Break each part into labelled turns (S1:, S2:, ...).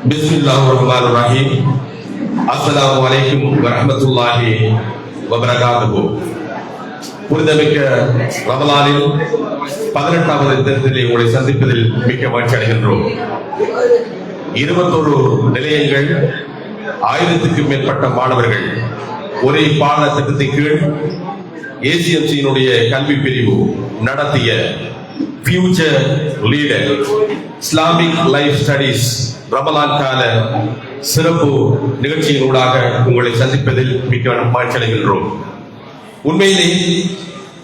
S1: பிஸ்மில்லாஹிர்ரஹ்மானிர்ரஹீம். அஸ்ஸலாமு அலைக்கும் வரஹ்மத்துல்லாஹி வபரகாத்துஹு. புனிதமிக்க ரமலானில் 18வது தினத்திலே உங்களை சந்திப்பதில் மிக்க மகிழ்ச்சி அடைகின்றோம். 21 நிலையங்கள், 1000க்கும் மேற்பட்ட மாணவர்கள் ஒரே பாட திட்டத்தின் கீழ் ஏசிஎம்சியினுடைய கல்வி பிரிவு நடத்திய future leader Islamic life studies Ramalan கால சிறப்பு நிகழ்ச்சியினூடாக உங்களை சந்திப்பதில் மிக்க மகிழ்ச்சி அடைகின்றோம். உண்மையிலே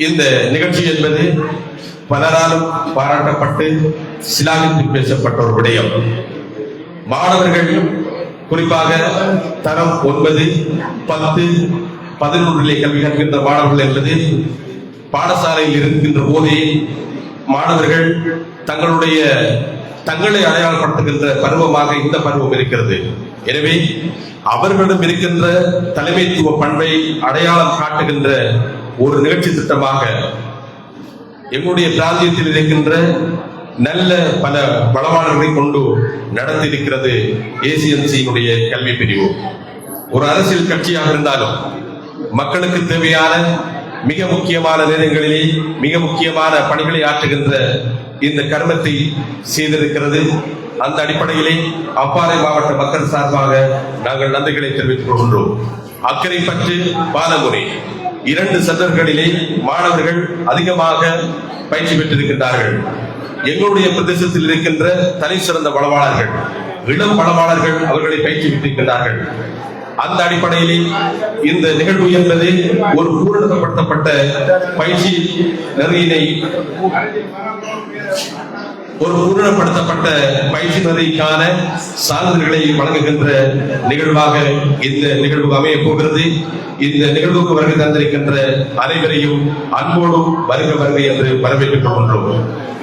S1: இந்த நிகழ்ச்சி என்பது பலராலும் பாராட்டப்பட்டு சிலாகித்து பேசப்பட்ட ஒரு விடயம். மாணவர்கள் குறிப்பாக தரம் 9, 10, 11 கல்வி கற்கின்ற மாணவர்கள் என்பது பாடசாலையில் இருக்கின்ற போதே மாணவர்கள் தங்களை அடையாளப்படுத்துகின்ற பருவமாக இந்த பருவம் இருக்கிறது. எனவே அவர்களிடம் இருக்கின்ற தலைமைத்துவ பண்பை அடையாளம் காட்டுகின்ற ஒரு நிகழ்ச்சி திட்டமாக எங்களுடைய பிராந்தியத்தில் இருக்கின்ற நல்ல பல வளவாளர்களை கொண்டு நடத்தியிருக்கிறது ஏசிஎன்சியினுடைய கல்வி பிரிவு. ஒரு அரசியல் கட்சியாக இருந்தாலும் மக்களுக்கு தேவையான மிக முக்கியமான நேரங்களிலே மிக முக்கியமான பணிகளை ஆற்றுகின்ற இந்த கர்மத்தை செய்திருக்கிறது. அந்த அடிப்படையிலே அம்பாறை மாவட்ட மக்கள் சார்பாக நாங்கள் நன்றிகளை தெரிவித்துக் கொள்கின்றோம். அக்கரைப்பற்று, பாலமுனை 2 சென்டர்களிலே மாணவர்கள் அதிகமாக பயிற்சி பெற்றிருக்கின்றார்கள். எங்களுடைய பிரதேசத்தில் இருக்கின்ற தனி சிறந்த வளவாளர்கள், இளம் வளவாளர்கள் அவர்களை பயிற்சி பெற்றிருக்கின்றார்கள். அந்த அடிப்படையிலே இந்த நிகழ்வு என்பது ஒரு பூரணப்படுத்தப்பட்ட பயிற்சி நெறியினை நெறிக்கான சான்றிதழ்களை வழங்குகின்ற நிகழ்வாக இந்த நிகழ்வு அமைய போகிறது. இந்த நிகழ்வுக்கு வருகை தந்திருக்கின்ற அனைவரையும் அன்போடு வருக என்று வரவேற்றுக் கொள்கின்றோம்.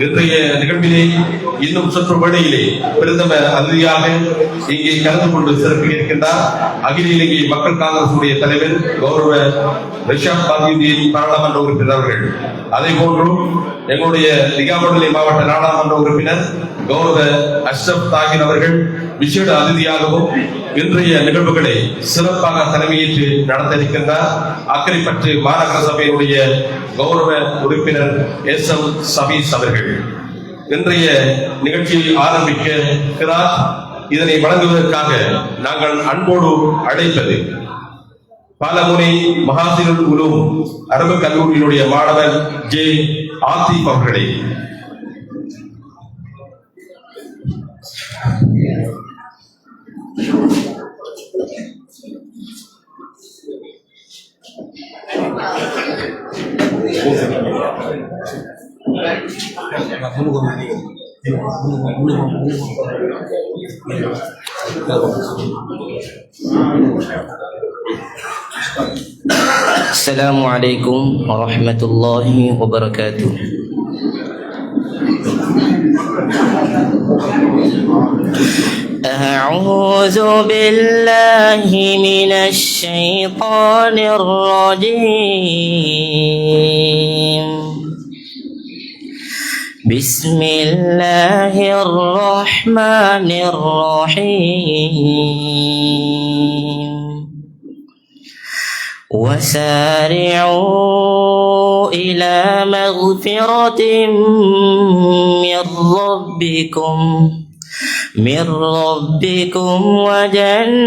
S1: இன்றைய நிகழ்விலே இன்னும் சற்று வேளையிலே பிரதம அதிதியாக இங்கே கலந்து கொண்டு சிறப்பிக்க இருக்கின்றார் அகில இலங்கை மக்கள் காங்கிரசுடைய தலைவர் கௌரவ ரிஷாப் தாஜுதீன் பாராளுமன்ற உறுப்பினர் அவர்கள். அதே போன்று எங்களுடைய நிகாமடலை மாவட்ட நாடாளுமன்ற உறுப்பினர் கௌரவ அஷ்ரப் தாகிர் அவர்கள் விசேட அதிதியாகவும் இன்றைய நிகழ்வுகளை சிறப்பாக தலைமையேற்று நடத்த இருக்கின்றார். அக்கரைப்பற்று மாநகர சபையினுடைய கௌரவ உறுப்பினர் எஸ்.எம். சபீஸ் அவர்கள் இன்றைய நிகழ்ச்சியை ஆரம்பிக்கிறார். இதனை வழங்குவதற்காக நாங்கள் அன்போடு அழைப்பது பாலமுனை மகாசிருல் உலூம் அரபு கல்லூரியினுடைய மாணவர் ஜே ஆசிப் அவர்களை.
S2: Assalamu alaikum warahmatullahi wabarakatuh. أعوذ بالله من الشيطان الرجيم. بسم الله الرحمن الرحيم. وسارعوا إلى مغفرة من ربكم وجنة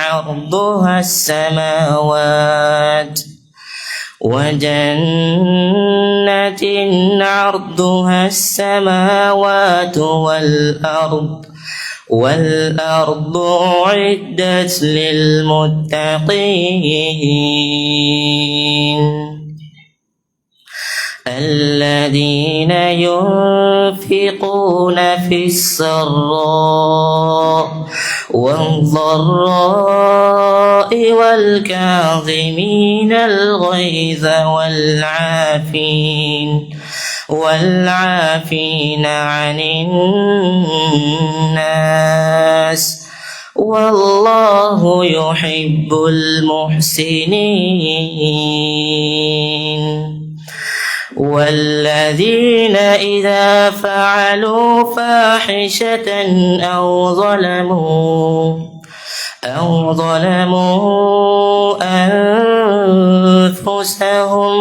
S2: عرضها السماوات والأرض أعدت للمتقين الذين ينفقون في السراء والضراء والكاظمين الغيظ والعافين عن الناس والله يحب المحسنين. والذين إذا فعلوا فاحشة أو ظلموا أنفسهم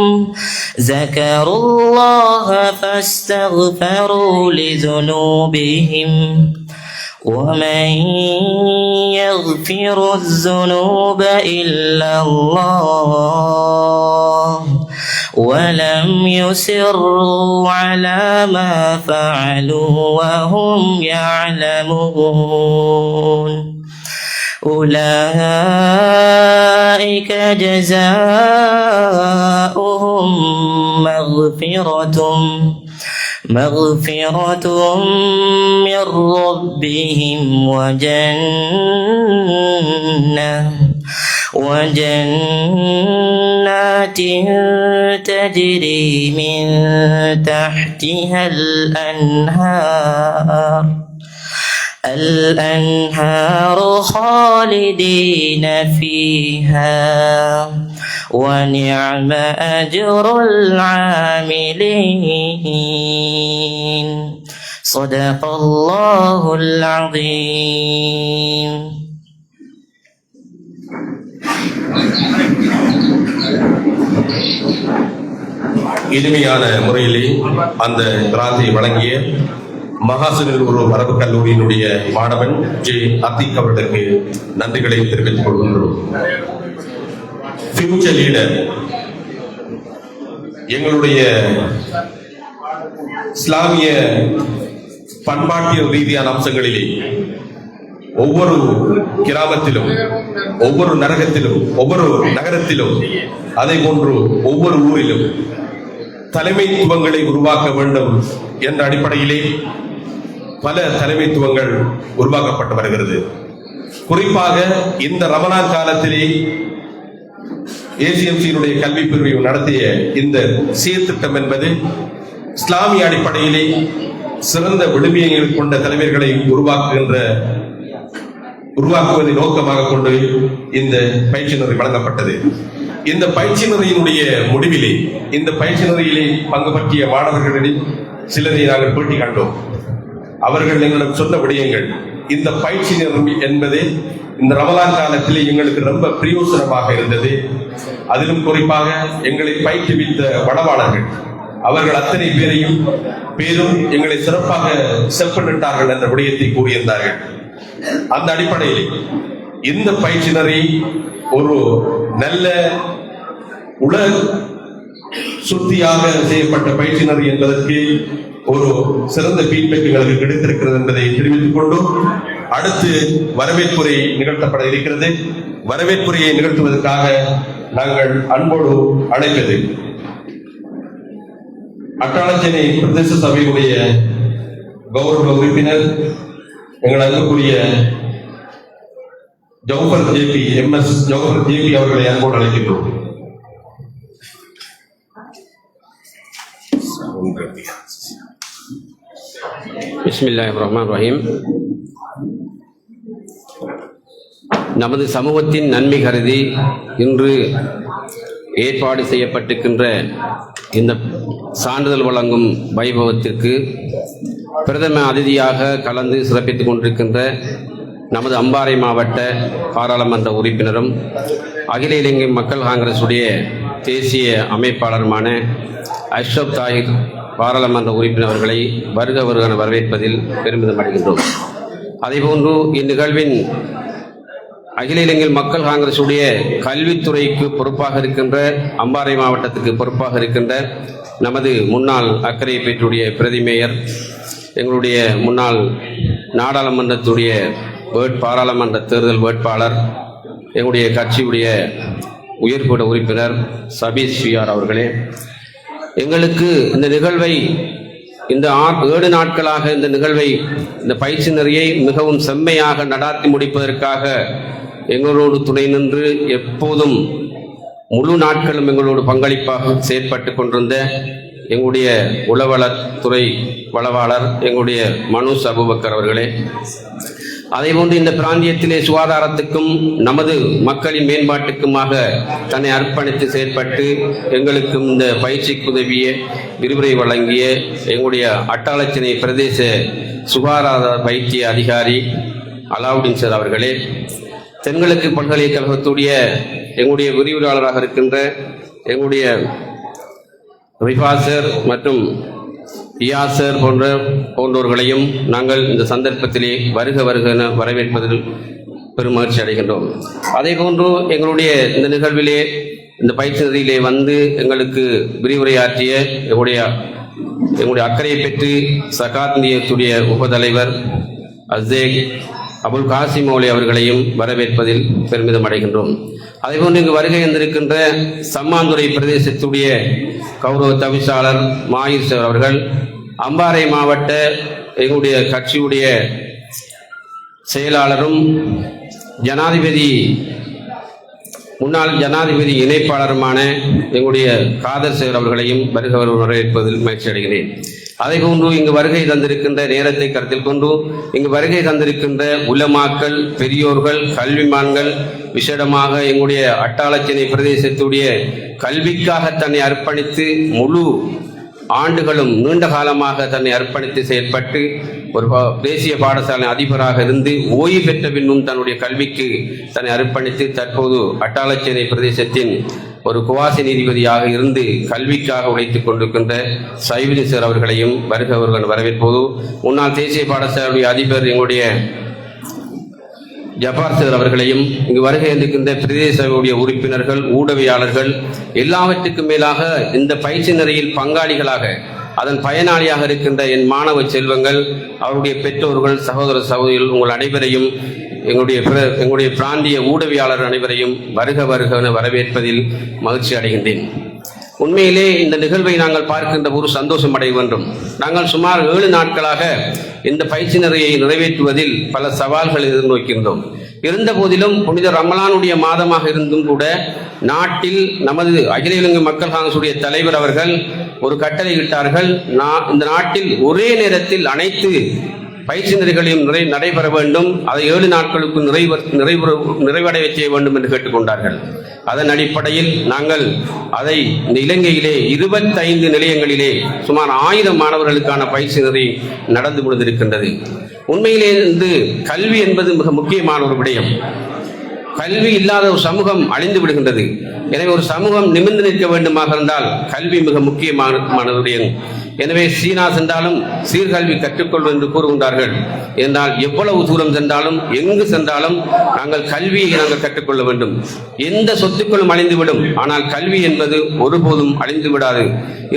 S2: ذكروا الله فاستغفروا لذنوبهم ومن يغفر الذنوب إلا الله ولم يصروا على ما فعلوا وهم يعلمون أولئك جزاؤهم مغفرة من ربهم وجنات تجري من تحتها الأنهار خالدين فيها ونعم أجر العاملين صدق الله العظيم.
S1: இனிமையான முறையிலே அந்த கிராந்தை வழங்கிய மகாசனில் ஒரு அரபு கல்லூரியினுடைய மாணவன் ஜே அத்திக் அவர்களுக்கு நன்றிகளை தெரிவித்துக் கொள்கின்றோம். ஃபியூச்சர் லீடர் எங்களுடைய இஸ்லாமிய பண்பாட்டியல் ரீதியான அம்சங்களிலே ஒவ்வொரு கிராமத்திலும், ஒவ்வொரு நகரத்திலும், அதே போன்று ஒவ்வொரு ஊரிலும் தலைமைத்துவங்களை உருவாக்க வேண்டும் என்ற அடிப்படையிலே பல தலைமைத்துவங்கள் உருவாக்கப்பட்டு வருகிறது. குறிப்பாக இந்த ரமலான் காலத்திலே ஏசிஎம்சியினுடைய கல்வி பிரிவு நடத்திய இந்த சீர்திட்டம் என்பது இஸ்லாமிய அடிப்படையிலே சிறந்த விழுமியங்கள் கொண்ட தலைவர்களை உருவாக்குவதை நோக்கமாக கொண்டு இந்த பயிற்சி நெறி வழங்கப்பட்டது. இந்த பயிற்சி நெறியினுடைய முடிவிலே, இந்த பயிற்சி நெறியிலே பங்கு பற்றிய மாணவர்களிடையே சிலரை நாங்கள் பேட்டி கண்டோம். அவர்கள் எங்களிடம் சொன்ன விடயங்கள், இந்த பயிற்சி நெறி என்பது இந்த ரமலான் காலத்திலே எங்களுக்கு ரொம்ப பிரயோசனமாக இருந்தது. அதிலும் குறிப்பாக எங்களை பயிற்றுவித்த வடவாளர்கள், அவர்கள் அத்தனை பேரும் எங்களை சிறப்பாக செப்பனிட்டார்கள் என்ற விடயத்தை கூறியிருந்தார்கள். அந்த அடிப்படையில் இந்த பயிற்சி நெறி ஒரு நல்ல உலக சுத்தியாக செய்யப்பட்ட பயிற்சி நெறி என்பதற்கு ஒரு சிறந்த ஃபீட்பேக் எங்களுக்கு கிடைத்திருக்கிறது என்பதை தெரிவித்துக் கொண்டு அடுத்து வரவேற்புரை நிகழ்த்தப்பட இருக்கிறது. வரவேற்புரையை நிகழ்த்துவதற்காக நாங்கள் அன்போடு அழைப்பது அட்டாளச்சேனை பிரதேச சபையுடைய கௌரவ உறுப்பினர் எங்கள் அன்புக்குரிய ஜௌஃபர் ஜேபி அவர்களை அன்போடு அழைக்கின்றோம்.
S3: பிஸ்மில்லாஹிர்ரஹ்மானிர் ரஹீம். நமது சமூகத்தின் நன்மை கருதி இன்று ஏற்பாடு செய்யப்பட்டிருக்கின்ற இந்த சான்றிதழ் வழங்கும் வைபவத்திற்கு பிரதம அதிதியாக கலந்து சிறப்பித்துக் கொண்டிருக்கின்ற நமது அம்பாறை மாவட்ட பாராளுமன்ற உறுப்பினரும் அகில இலங்கை மக்கள் காங்கிரசுடைய தேசிய அமைப்பாளருமான அஷ்ரப் தாஹிர் பாராளுமன்ற உறுப்பினர்களை வருக வருகன வரவேற்பதில் பெருமிதம் அடைகின்றோம். அதேபோன்று இந்நிகழ்வின் அகில இலங்கை மக்கள் காங்கிரசுடைய கல்வித்துறைக்கு பொறுப்பாக இருக்கின்ற, அம்பாறை மாவட்டத்துக்கு பொறுப்பாக இருக்கின்ற நமது முன்னாள் அக்கரைப்பேட்டுடைய பிரதி மேயர், எங்களுடைய முன்னாள் நாடாளுமன்றத்துடைய பாராளுமன்ற தேர்தல் வேட்பாளர், எங்களுடைய கட்சியுடைய உயர்பீட உறுப்பினர் சபீஸ் ஷியார் அவர்களே, எங்களுக்கு இந்த நிகழ்வை இந்த 7 நாட்களாக இந்த நிகழ்வை, இந்த பயிற்சி நெறியை மிகவும் செம்மையாக நடாத்தி முடிப்பதற்காக எங்களோடு துணை நின்று எப்போதும் முழு நாட்களும் எங்களோடு பங்களிப்பாக செயற்பட்டு கொண்டிருந்த எங்களுடைய உளவளத்துறை வளவாளர் எங்களுடைய மனோஜ் அபூபக்கர் அவர்களே, அதேபோன்று இந்த பிராந்தியத்திலே சுகாதாரத்துக்கும் நமது மக்களின் மேம்பாட்டுக்குமாக தன்னை அர்ப்பணித்து செயற்பட்டு எங்களுக்கும் இந்த பயிற்சிக்கு உதவிய விரிவுரை வழங்கிய எங்களுடைய அட்டாளச்சனை பிரதேச சுகாதார வைத்திய அதிகாரி அலாவுதீன் சார் அவர்களே, தென்கிழக்கு பல்கலைக்கழகத்துடைய எங்களுடைய விரிவுரையாளராக இருக்கின்ற எங்களுடைய ரிஃபாசர் மற்றும் இயாசர் போன்றவர்களையும் நாங்கள் இந்த சந்தர்ப்பத்திலே வருக என வரவேற்பதில் பெரும் மகிழ்ச்சி அடைகின்றோம். அதே போன்று எங்களுடைய இந்த நிகழ்விலே இந்த பயிற்சி நெறியிலே வந்து எங்களுக்கு விரிவுரையாற்றிய எங்களுடைய அக்கறையை பெற்று சகாத் நிதியத்துடைய உபதலைவர் அசேக் அபுல் காசிம் மௌலி அவர்களையும் வரவேற்பதில் பெருமிதம் அடைகின்றோம். அதேபோன்று இங்கு வருகை வந்திருக்கின்ற சம்மாந்துறை பிரதேசத்துடைய கௌரவ தவிசாளர் மாயிர் சார் அவர்கள், அம்பாறை மாவட்ட எங்களுடைய கட்சியுடைய செயலாளரும் முன்னாள் ஜனாதிபதி இணைப்பாளருமான எங்களுடைய காதர் சார் அவர்களையும் வருகை வரவேற்பதில் மகிழ்ச்சி அடைகிறேன். அதேபோன்று இங்கு வருகை தந்திருக்கின்ற நேரத்தை கருத்தில் கொண்டு இங்கு வருகை தந்திருக்கின்ற உலமாக்கள், பெரியோர்கள், கல்விமான்கள், விசேடமாக எங்களுடைய அட்டாளச்சனை பிரதேசத்துடைய கல்விக்காக தன்னை அர்ப்பணித்து முழு ஆண்டுகளும் நீண்ட காலமாக தன்னை அர்ப்பணித்து செயல்பட்டு ஒரு தேசிய பாடசாலை அதிபராக இருந்து ஓய்வு பெற்ற பின்னும் தன்னுடைய கல்விக்கு தன்னை அர்ப்பணித்து தற்போது அட்டாளச்சேனை பிரதேசத்தின் ஒரு குவாசி நீதிபதியாக இருந்து கல்விக்காக உழைத்துக் கொண்டிருக்கின்ற சைவினி சார் அவர்களையும் வருகவர்கள் வரவேற்போது, முன்னாள் தேசிய பாடசாலையுடைய அதிபர் எங்களுடைய ஜபார் சார் அவர்களையும் இங்கு வருகை இருக்கின்ற பிரதேச உறுப்பினர்கள், ஊடகவியாளர்கள், எல்லாவற்றுக்கும் மேலாக இந்த பயிற்சி நெறியில் பங்காளிகளாக அதன் பயனாளியாக இருக்கின்ற என் மாணவ செல்வங்கள், அவருடைய பெற்றோர்கள், சகோதர சகோதரிகள், உங்கள் அனைவரையும் எங்களுடைய பிராந்திய ஊடகவியாளர் அனைவரையும் வருக என வரவேற்பதில் மகிழ்ச்சி அடைகின்றேன். உண்மையிலே இந்த நிகழ்வை நாங்கள் பார்க்கின்ற ஒரு சந்தோஷம் அடைய வேண்டும். நாங்கள் சுமார் 7 நாட்களாக இந்த பயிற்சி நெறியை நிறைவேற்றுவதில் பல சவால்கள் எதிர்நோக்கின்றோம். இருந்த போதிலும் புனித ரமலானுடைய மாதமாக இருந்தும் கூட நாட்டில் நமது அகில இலங்கை மக்கள் காங்கிரசுடைய தலைவர் அவர்கள் ஒரு கட்டளை இட்டார்கள். இந்த நாட்டில் ஒரே நேரத்தில் அனைத்து பயிற்சி நெறிகளையும் நடைபெற வேண்டும், அதை 7 நாட்களுக்கு நிறைவடைய செய்ய வேண்டும் என்று கேட்டுக்கொண்டார்கள். அதன் அடிப்படையில் நாங்கள் அதை இந்த இலங்கையிலே 25 நிலையங்களிலே சுமார் 1000 மாணவர்களுக்கான பயிற்சி நெறி நடந்து முடிந்திருக்கின்றது. உண்மையிலே கல்வி என்பது மிக முக்கியமான ஒரு விடயம். கல்வி இல்லாத ஒரு சமூகம் அழிந்து விடுகின்றது. எனவே ஒரு சமூகம் நிமிர்ந்து நிற்க வேண்டுமாக இருந்தால் கல்வி மிக முக்கியமான விடயம். எனவே சீனா சென்றாலும் சீர்கல்வி கற்றுக்கொள்வது என்று கூறுகின்றார்கள். என்றால் எவ்வளவு தூரம் சென்றாலும் எங்கு சென்றாலும் நாங்கள் கல்வியை நாங்கள் கற்றுக்கொள்ள வேண்டும். எந்த சொத்துக்களும் அழிந்துவிடும், ஆனால் கல்வி என்பது ஒருபோதும் அழிந்து விடாது.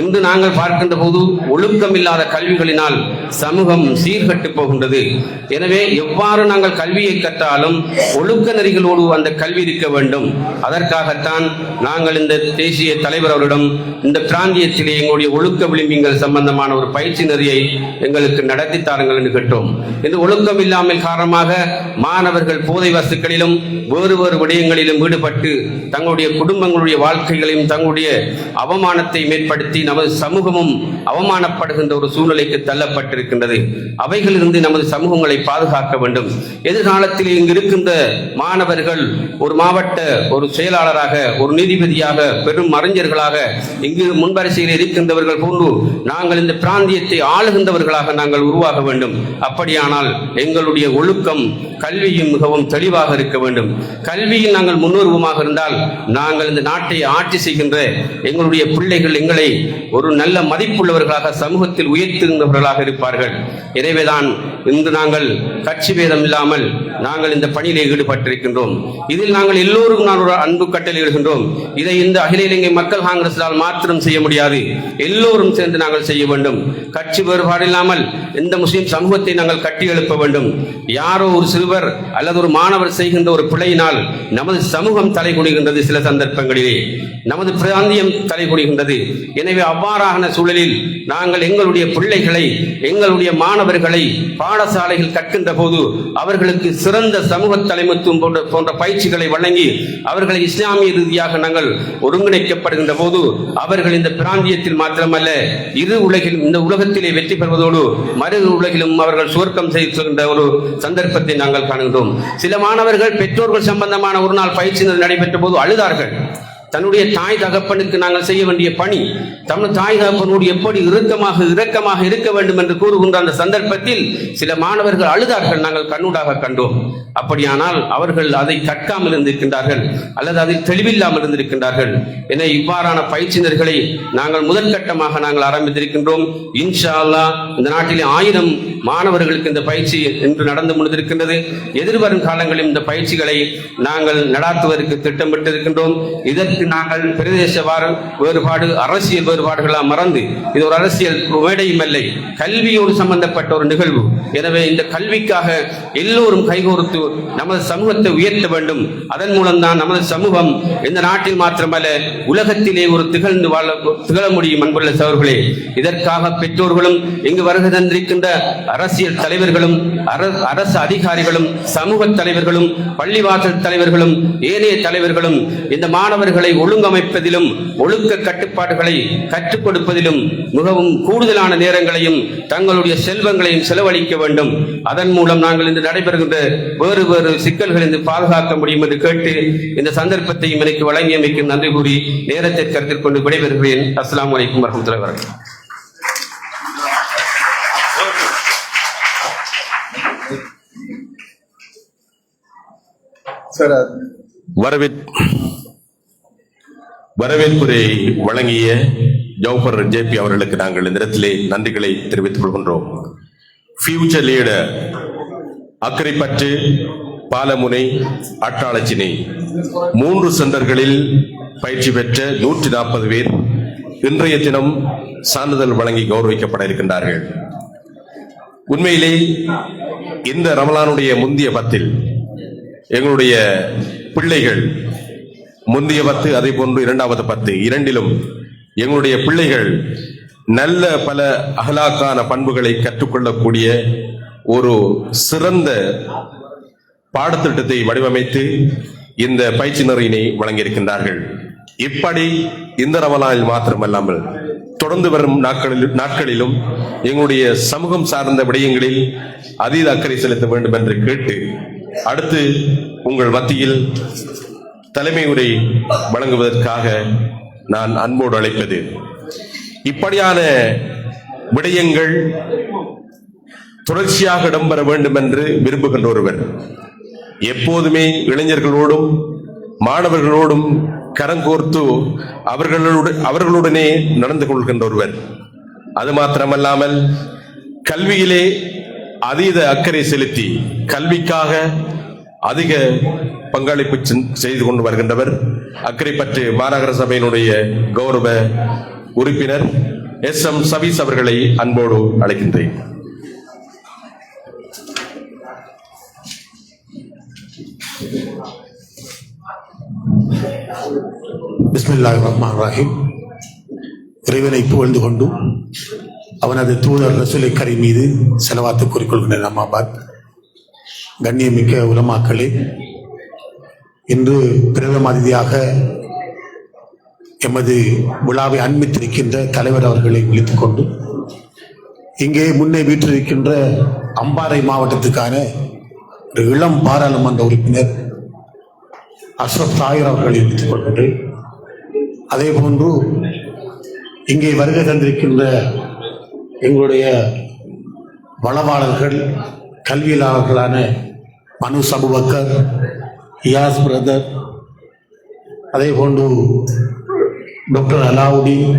S3: இன்று நாங்கள் பார்க்கின்ற போது ஒழுக்கம் இல்லாத கல்விகளினால் சமூகம் சீர்கட்டு போகின்றது. எனவே எவ்வாறு நாங்கள் கல்வியை கற்றாலும் ஒழுக்க நெறிகளோடு அந்த கல்வி இருக்க வேண்டும். அதற்காகத்தான் நாங்கள் இந்த தேசிய தலைவர் அவரிடம் இந்த பிராந்தியத்திலே எங்களுடைய ஒழுக்க விளிம்பிங்கள் சம்பந்தமான ஒரு பயிற்சி நெறியை எங்களுக்கு நடத்தி தாருங்கள் என்று கேட்டோம். இந்த ஒழுக்கம் இல்லாமல் காரணமாக மாணவர்கள் போதை வஸ்துக்களிலும் வேறு விடயங்களிலும் ஈடுபட்டு தங்களுடைய குடும்பங்களுடைய வாழ்க்கைகளையும் தங்களுடைய அவமானத்தை மேற்படுத்தி நமது சமூகமும் அவமானப்படுகின்ற ஒரு சூழ்நிலைக்கு தள்ளப்பட்டிருக்கின்றது. அவைகளிலிருந்து நமது சமூகங்களை பாதுகாக்க வேண்டும். எதிர்காலத்தில் இங்கு இருக்கின்ற மாணவர்கள் ஒரு மாவட்ட ஒரு செயலாளராக, ஒரு நீதிபதியாக, பெரும் அறிஞர்களாக இங்கு முன்வரிசையில் இருக்கின்றவர்கள் போன்று நாங்கள் இந்த பிராந்தியத்தை ஆளுகின்றவர்களாக நாங்கள் உருவாக வேண்டும். அப்படியானால் எங்களுடைய ஒழுக்கம் கல்வியும் மிகவும் தெளிவாக இருக்க வேண்டும். கல்வியில் நாங்கள் முன்னுருவமாக இருந்தால் நாங்கள் இந்த நாட்டை ஆட்சி செய்கின்ற எங்களுடைய பிள்ளைகள் எங்களை ஒரு நல்ல மதிப்புள்ளவர்களாக சமூகத்தில் உயர்த்துகின்றவர்களாக இருப்பார்கள். எனவேதான் இன்று நாங்கள் கட்சி பேதம் இல்லாமல் நாங்கள் இந்த பணியிலே ஈடுபட்டிருக்கின்றோம். இதில் நாங்கள் எல்லோரும் நான் ஒரு அன்பு கட்டளையிடுகின்றோம். இதை இந்த அகில இலங்கை மக்கள் காங்கிரஸால் மாத்திரம் செய்ய முடியாது, எல்லோரும் சேர்ந்து நாங்கள் செய்ய வேண்டும். கட்சி வேறுபாடு இல்லாமல் இந்த முஸ்லிம் சமூகத்தை நாங்கள் கட்டி எழுப்ப வேண்டும். யாரோ ஒரு சிறுவர் அல்லது ஒரு மாணவர் செய்கின்ற ஒரு பிழையினால் நமது சமூகம் தலைகுனிகின்றது. சில சந்தர்ப்பங்களிலே நமது பிராந்தியம் தலைகுனிகின்றது. எனவே அவ்வாறான சூழலில் நாங்கள் எங்களுடைய பிள்ளைகளை, எங்களுடைய மாணவர்களை பாடசாலைகள் கற்கின்ற போது அவர்களுக்கு சிறந்த சமூக தலைமைத்துவம் போன்ற பயிற்சிகளை வழங்கி அவர்களை இஸ்லாமிய ரீதியாக நாங்கள் ஒருங்கிணைக்கப்படுகின்ற போது அவர்கள் இந்த பிராந்தியத்தில் மாத்திரமல்ல உலகிலும் இந்த உலகத்திலே வெற்றி பெறுவதோடு மறு உலகிலும் அவர்கள் சுவர்க்கம் செய்கின்ற ஒரு சந்தர்ப்பத்தை நாங்கள் காணுகின்றோம். சில மாணவர்கள் பெற்றோர்கள் சம்பந்தமான ஒரு நாள் பயிற்சி நடைபெற்ற போது அழுதார்கள். தன்னுடைய தாய் தகப்பனுக்கு நாங்கள் செய்ய வேண்டிய பணி, தம் தாய் தகப்பனோடு எப்படி இரக்கமாக இருக்க வேண்டும் என்று கூறுகின்ற அந்த சந்தர்ப்பத்தில் சில மாணவர்கள் அழுதார்கள், நாங்கள் கண்ணூடாக கண்டோம். அப்படியானால் அவர்கள் அதை கற்காமல் இருந்திருக்கின்றார்கள் அல்லது அதில் தெளிவில்லாமல் இருந்திருக்கின்றார்கள். என இவ்வாறான பயிற்சியினர்களை நாங்கள் முதற்கட்டமாக நாங்கள் ஆரம்பித்திருக்கின்றோம். இன்ஷா அல்லாஹ் இந்த நாட்டிலே 1000 மாணவர்களுக்கு இந்த பயிற்சி இன்று நடந்து முடிந்திருக்கின்றது. எதிர்வரும் காலங்களில் இந்த பயிற்சிகளை நாங்கள் நடாத்துவதற்கு திட்டமிட்டிருக்கின்றோம். இதற்கு நாங்கள் பிரதேச வேறுபாடு, அரசியல் வேறுபாடுகளாக மறந்து, இது ஒரு அரசியல் மேடையும் இல்லை, கல்வியோடு சம்பந்தப்பட்ட ஒரு நிகழ்வு. எனவே இந்த கல்விக்காக எல்லோரும் கைகோர்த்து நமது சமூகத்தை உயர்த்த வேண்டும். அதன் மூலம்தான் நமது சமூகம் இந்த நாட்டில் மாத்திரமல்ல உலகத்திலே ஒரு திகழ முடியும். அன்புள்ள சகோதரர்களே, இதற்காக பெற்றோர்களும் இங்கு வருகை தந்திருக்கின்ற அரசியல் தலைவர்களும் அரசு அதிகாரிகளும் சமூக தலைவர்களும் பள்ளிவாசல் தலைவர்களும் ஏனைய தலைவர்களும் இந்த மாணவர்களை ஒழுங்கமைப்பதிலும் ஒழுக்க கட்டுப்பாடுகளை கற்றுக் கொடுப்பதிலும் மிகவும் கூடுதலான நேரங்களையும் தங்களுடைய செல்வங்களையும் செலவழிக்க வேண்டும். அதன் மூலம் நாங்கள் இன்று நடைபெறுகின்ற வேறு சிக்கல்களிலிருந்து பாதுகாக்க முடியும் என்று கேட்டு இந்த சந்தர்ப்பத்தையும் எனக்கு வழங்கியமைக்கு நன்றி கூறி நேரத்தை கருத்தில் கொண்டு விடைபெறுகிறேன். அஸ்ஸலாமு அலைக்கும் வரஹ்மத்துல்லாஹி வபரகாத்துஹு.
S1: வரவேற்புரை வழங்கிய ஜௌஹர் ஜேபி அவர்களுக்கு நாங்கள் இந்த இடத்திலே நன்றிகளை தெரிவித்துக் கொள்கின்றோம். ஃபியூச்சர் லீடர் அக்கரைப்பற்று, பாலமுனை, அட்டாளச்சினை 3 சென்டர்களில் பயிற்சி பெற்ற 140 பேர் இன்றைய தினம் சான்றிதழ் வழங்கி கௌரவிக்கப்பட இருக்கின்றார்கள். உண்மையிலே இந்த ரமலானுடைய முந்திய 10 எங்களுடைய பிள்ளைகள், முந்தைய 10 அதே போன்று 2வது 10 இரண்டிலும் எங்களுடைய பிள்ளைகள் நல்ல பல அகலாக்கான பண்புகளை கற்றுக்கொள்ளக்கூடிய ஒரு சிறந்த பாடத்திட்டத்தை வடிவமைத்து இந்த பயிற்சி நெறியினை வழங்கியிருக்கின்றார்கள். இப்படி இந்த ரமலானில் மாத்திரமல்லாமல் தொடர்ந்து வரும் நாட்களிலும் எங்களுடைய சமூகம் சார்ந்த விடயங்களில் அதீத அக்கறை செலுத்த வேண்டும் என்று கேட்டு, அடுத்து உங்கள் மத்தியில் தலைமை உரை வழங்குவதற்காக நான் அன்போடு அழைப்பது, இப்படியான விடயங்கள் தொடர்ச்சியாக இடம்பெற வேண்டும் என்று விரும்புகின்ற ஒருவர், எப்போதுமே இளைஞர்களோடும் மாணவர்களோடும் கரங்கோர்த்து அவர்களுடனே நடந்து கொள்கின்ற ஒருவர், அது மாத்திரமல்லாமல் கல்வியிலே அதீத அக்கறை செலுத்தி கல்விக்காக அதிக பங்களிப்பு செய்து கொண்டு வருகின்றவர், அக்கரைப்பற்று மாநகர சபையினுடைய கௌரவ உறுப்பினர் SM சபீஸ் அவர்களை அன்போடு அழைக்கின்றேன்.
S4: பிஸ்மில்லாஹிர் ரஹ்மானிர் ரஹீம். இறைவனை புகழ்ந்து கொண்டு அவனது தூதர் ரசூலை கரீம் மீது ஸலவாத்து கூறிக்கொள்கின்ற அம்மாபாத். கண்ணியமிக்க உலமாக்களே, இன்று பிரதம அதிதியாக எமது விழாவை அண்மித்திருக்கின்ற தலைவர் அவர்களை விழித்துக் கொண்டு இங்கே முன்னே வீற்றிருக்கின்ற அம்பாறை மாவட்டத்துக்கான ஒரு இளம் பாராளுமன்ற உறுப்பினர் அஷ்ரப் தாயிர் அவர்களை விழித்துக் கொள்கின்றேன். அதே போன்று இங்கே வருகை தந்திருக்கின்ற எங்களுடைய வளவாளர்கள், கல்வியாளர்களான மனு அபுபக்கர், இயாஸ் பிரதர், அதே போன்று டாக்டர் அலாவுதீன்,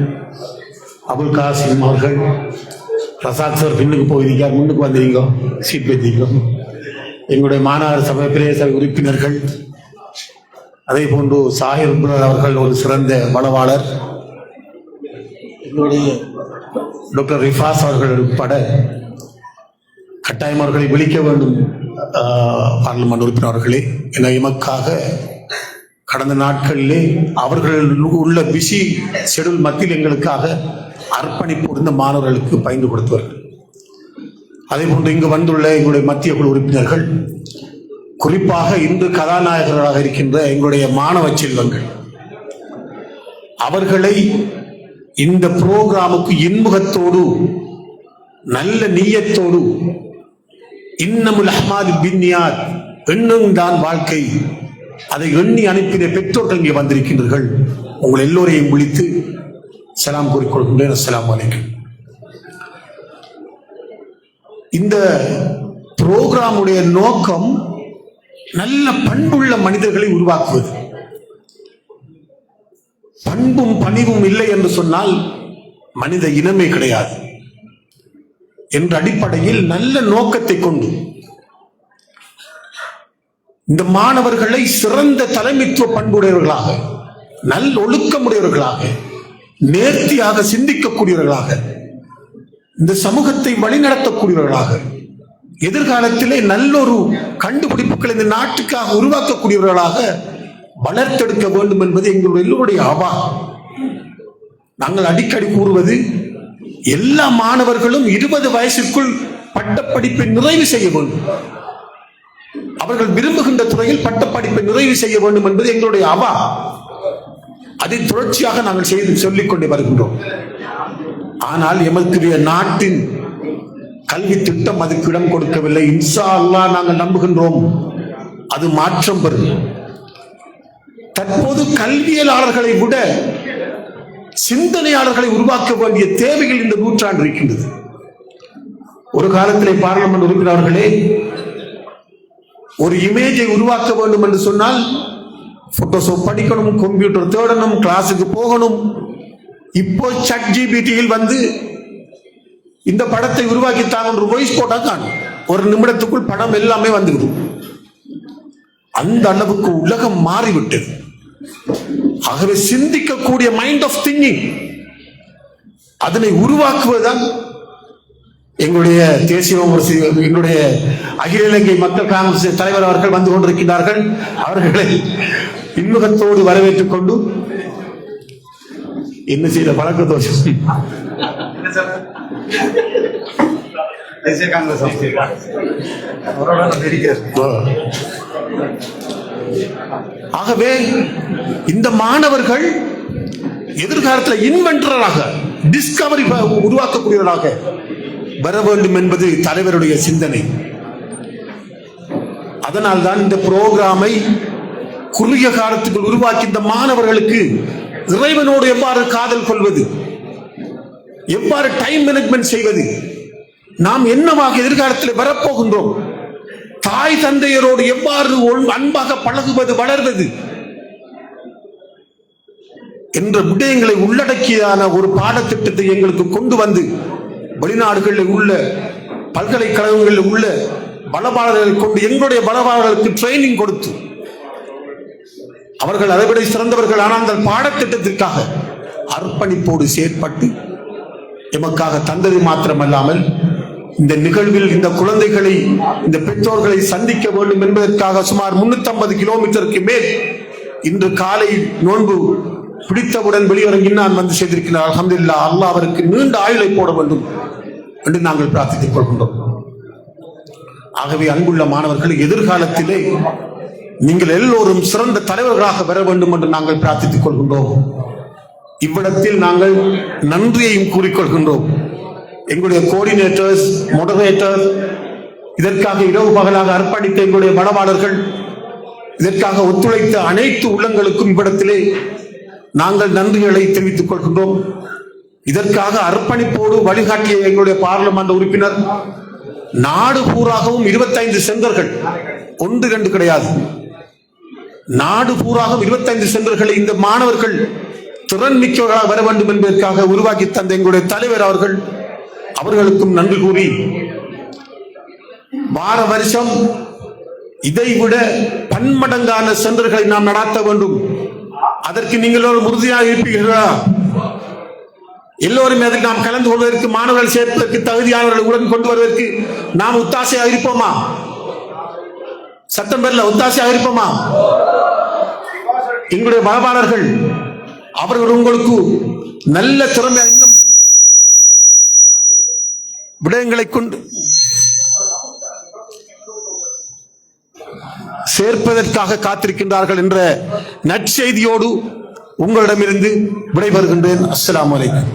S4: அபுல் காசிம் அவர்கள், பிரசாத் சார் பின்னுக்கு போயிருக்கார், முன்னுக்கு வந்திருக்கோ, சீட் பெற்றிருக்கோம். எங்களுடைய மாநகர சபை பிரதேச உறுப்பினர்கள், அதே போன்று சாஹிர் அவர்கள் ஒரு சிறந்த வளவாளர், எங்களுடைய டாக்டர் ரிஃபாஸ் அவர்கள் உட்பட கட்டாயம் அவர்களை விழிக்க வேண்டும். பார்லிமெண்ட் உறுப்பினர்களே, என எமக்காக கடந்த நாட்களிலே அவர்கள் உள்ள பிஸி ஷெடியூல் மத்தியில் எங்களுக்காக அர்ப்பணிப்பு இருந்த மாணவர்களுக்கு பயின்று கொடுத்தவர்கள். அதே போன்று இங்கு வந்துள்ள எங்களுடைய மத்திய குழு உறுப்பினர்கள், குறிப்பாக இன்று கதாநாயகர்களாக இருக்கின்ற எங்களுடைய மாணவ செல்வங்கள், அவர்களை இந்த புரோகிராமுக்கு இன்முகத்தோடு நல்ல நீயத்தோடு இன்னமுல் அஹ்மாது பின்னியாத் எண்ணும் தான் வாழ்க்கை, அதை எண்ணி அனுப்பின பெற்றோர்கள் இங்கே வந்திருக்கின்றீர்கள். உங்கள் எல்லோரையும் விழித்து சலாம் கூறிக்கொள்கின்றேன். அஸ்ஸலாமு அலைக்கும். இந்த புரோகிராமுடைய நோக்கம் நல்ல பண்புள்ள மனிதர்களை உருவாக்குவது. பண்பும் பணிவும் இல்லை என்று சொன்னால் மனித இனமே கிடையாது என்ற அடிப்படையில் நல்ல நோக்கத்தை கொண்டு இந்த மாணவர்களை சிறந்த தலைமைத்துவ பண்புடையவர்களாக, நல்ல ஒழுக்கமுடையவர்களாக, நேர்த்தியாக சிந்திக்கக்கூடியவர்களாக, இந்த சமூகத்தை வழிநடத்தக்கூடியவர்களாக, எதிர்காலத்திலே நல்லொரு கண்டுபிடிப்புகளை இந்த நாட்டுக்காக உருவாக்கக்கூடியவர்களாக வளர்த்தெடுக்க வேண்டும் என்பது எங்களுடைய எல்லோருடைய ஆவா. நாங்கள் அடிக்கடி கூறுவது, எல்லா மாணவர்களும் 20 வயசுக்குள் பட்டப்படிப்பை நிறைவு செய்ய வேண்டும். அவர்கள் விரும்புகின்ற துறையில் பட்டப்படிப்பை நிறைவு செய்ய வேண்டும் என்பது எங்களுடைய ஆவா. அதை தொடர்ச்சியாக நாங்கள் செய்து சொல்லிக் கொண்டே வருகின்றோம். ஆனால் எமக்குரிய நாட்டின் கல்வி திட்டம் அதுக்கு இடம் கொடுக்கவில்லை. இன்ஷா அல்லாஹ் நாங்கள் நம்புகின்றோம் அது மாற்றம் பெறும். தற்போது கல்வியலாளர்களை விட சிந்தனையாளர்களை உருவாக்க வேண்டிய தேவைகள் இந்த நூற்றாண்டு இருக்கின்றது. ஒரு காலத்திலே பார்லிமெண்ட் உறுப்பினர்களே, ஒரு இமேஜை உருவாக்க வேண்டும் என்று சொன்னால் போட்டோஷாப் படிக்கணும், கம்ப்யூட்டர் தேடணும், கிளாஸுக்கு போகணும். இப்போ ChatGPT-யில் வந்து இந்த படத்தை உருவாக்கித்தாங்க ஒரு வாய்ஸ் போட்டா தான் ஒரு நிமிடத்துக்குள் படம் எல்லாமே வந்துவிடும். அந்த அளவுக்கு உலகம் மாறிவிட்டது. ஆகவே சிந்திக்கக்கூடிய மைண்ட் ஆஃப் திங்கிங் அதனை உருவாக்குவதுதான் எங்களுடைய தேசிய எங்களுடைய அகில இலங்கை மக்கள் காங்கிரஸ் தலைவர் அவர்கள் வந்து கொண்டிருக்கிறார்கள். அவர்களை இன்முகத்தோடு வரவேற்றுக் கொண்டு என்ன செய்த பழக்க தோஷம் தேசிய காங்கிரஸ் ஆகவே இந்த மாணவர்கள் எதிர்காலத்தில் இன்வென்டராக, டிஸ்கவரி உருவாக்கக்கூடியவராக வர வேண்டும் என்பது தலைவருடைய சிந்தனை. அதனால் தான் இந்த புரோகிராமை குறுகிய காலத்துக்குள் உருவாக்கி இந்த மாணவர்களுக்கு இறைவனோடு எவ்வாறு காதல் கொள்வது, எவ்வாறு டைம் மேனேஜ்மெண்ட் செய்வது, நாம் என்னவாக எதிர்காலத்தில் வரப்போகின்றோம், தாய் தந்தையரோடு எவ்வாறு அன்பாக பழகுவது, வளர்வது என்ற விடயங்களை உள்ளடக்கியான ஒரு பாடத்திட்டத்தை எங்களுக்கு கொண்டு வந்து வெளிநாடுகளில் உள்ள பல்கலைக்கழகங்களில் உள்ள பலபாளர்களை கொண்டு எங்களுடைய பலபாளர்களுக்கு ட்ரைனிங் கொடுத்து அவர்கள் அதைவிட சிறந்தவர்கள். ஆனால் அந்த பாடத்திட்டத்திற்காக அர்ப்பணிப்போடு செயற்பட்டு எமக்காக தந்தது மாத்திரமல்லாமல் இந்த நிகழ்வில் இந்த குழந்தைகளை, இந்த பெற்றோர்களை சந்திக்க வேண்டும் என்பதற்காக சுமார் 350 கிலோமீட்டருக்கு மேல் இன்று காலை நோன்பு பிடித்தவுடன் வெளியிறங்கி நான் வந்து செய்திருக்கிறார். அல்ஹம்துலில்லாஹ். அல்லாஹ் அவருக்கு நீண்ட ஆயுளை போட வேண்டும் என்று நாங்கள் பிரார்த்தித்துக் கொள்கின்றோம். ஆகவே அன்புள்ள மாணவர்கள், எதிர்காலத்திலே நீங்கள் எல்லோரும் சிறந்த தலைவர்களாக வர வேண்டும் என்று நாங்கள் பிரார்த்தித்துக் கொள்கின்றோம். இவ்விடத்தில் நாங்கள் நன்றியையும் கூறிக்கொள்கின்றோம். எங்களுடைய கோஆர்டினேட்டர்ஸ், மோடரேட்டர், இதற்காக இரவு பகலாக அர்ப்பணித்த எங்களுடைய பலவாளர்கள், இதற்காக ஒத்துழைத்த அனைத்து உள்ளங்களுக்கும் இவ்விடத்திலே நாங்கள் நன்றிகளை தெரிவித்துக் கொள்கின்றோம். இதற்காக அர்ப்பணிப்போடு வழிகாட்டிய எங்களுடைய பார்லிமெண்ட் உறுப்பினர், நாடு பூராகவும் 25 சென்டர்கள், 1-2 கிடையாது, நாடு பூராகவும் 25 சென்டர்களை இந்த மாணவர்கள் திறன் மிக்கவர்களாக வர வேண்டும் என்பதற்காக உருவாக்கி தந்த எங்களுடைய தலைவர் அவர்களுக்கும் நன்றி கூறி, வார வருஷம் இதைவிட பன்மடங்கான சென்டர்களை நாம் நடாத்த வேண்டும். அதற்கு நீங்கள் ஒரு உறுதியாக இருப்பீர்களா? எல்லோரும் அதில் நாம் கலந்து கொள்வதற்கு, மாணவர்கள் சேர்ப்பதற்கு, தகுதியானவர்களை உடன் கொண்டு வருவதற்கு நாம் ஒத்தாசையாக இருப்போமா? செப்டம்பர்ல ஒத்தாசையாக இருப்போமா? எங்களுடைய பலபாளர்கள் அவர்கள் உங்களுக்கு நல்ல திறமை இன்னும் விடயங்களை கொண்டு சேர்ப்பதற்காக காத்திருக்கின்றார்கள் என்ற நற்செய்தியோடு உங்களிடமிருந்து விடைபெறுகின்றேன். அஸ்ஸலாமு அலைக்கும்.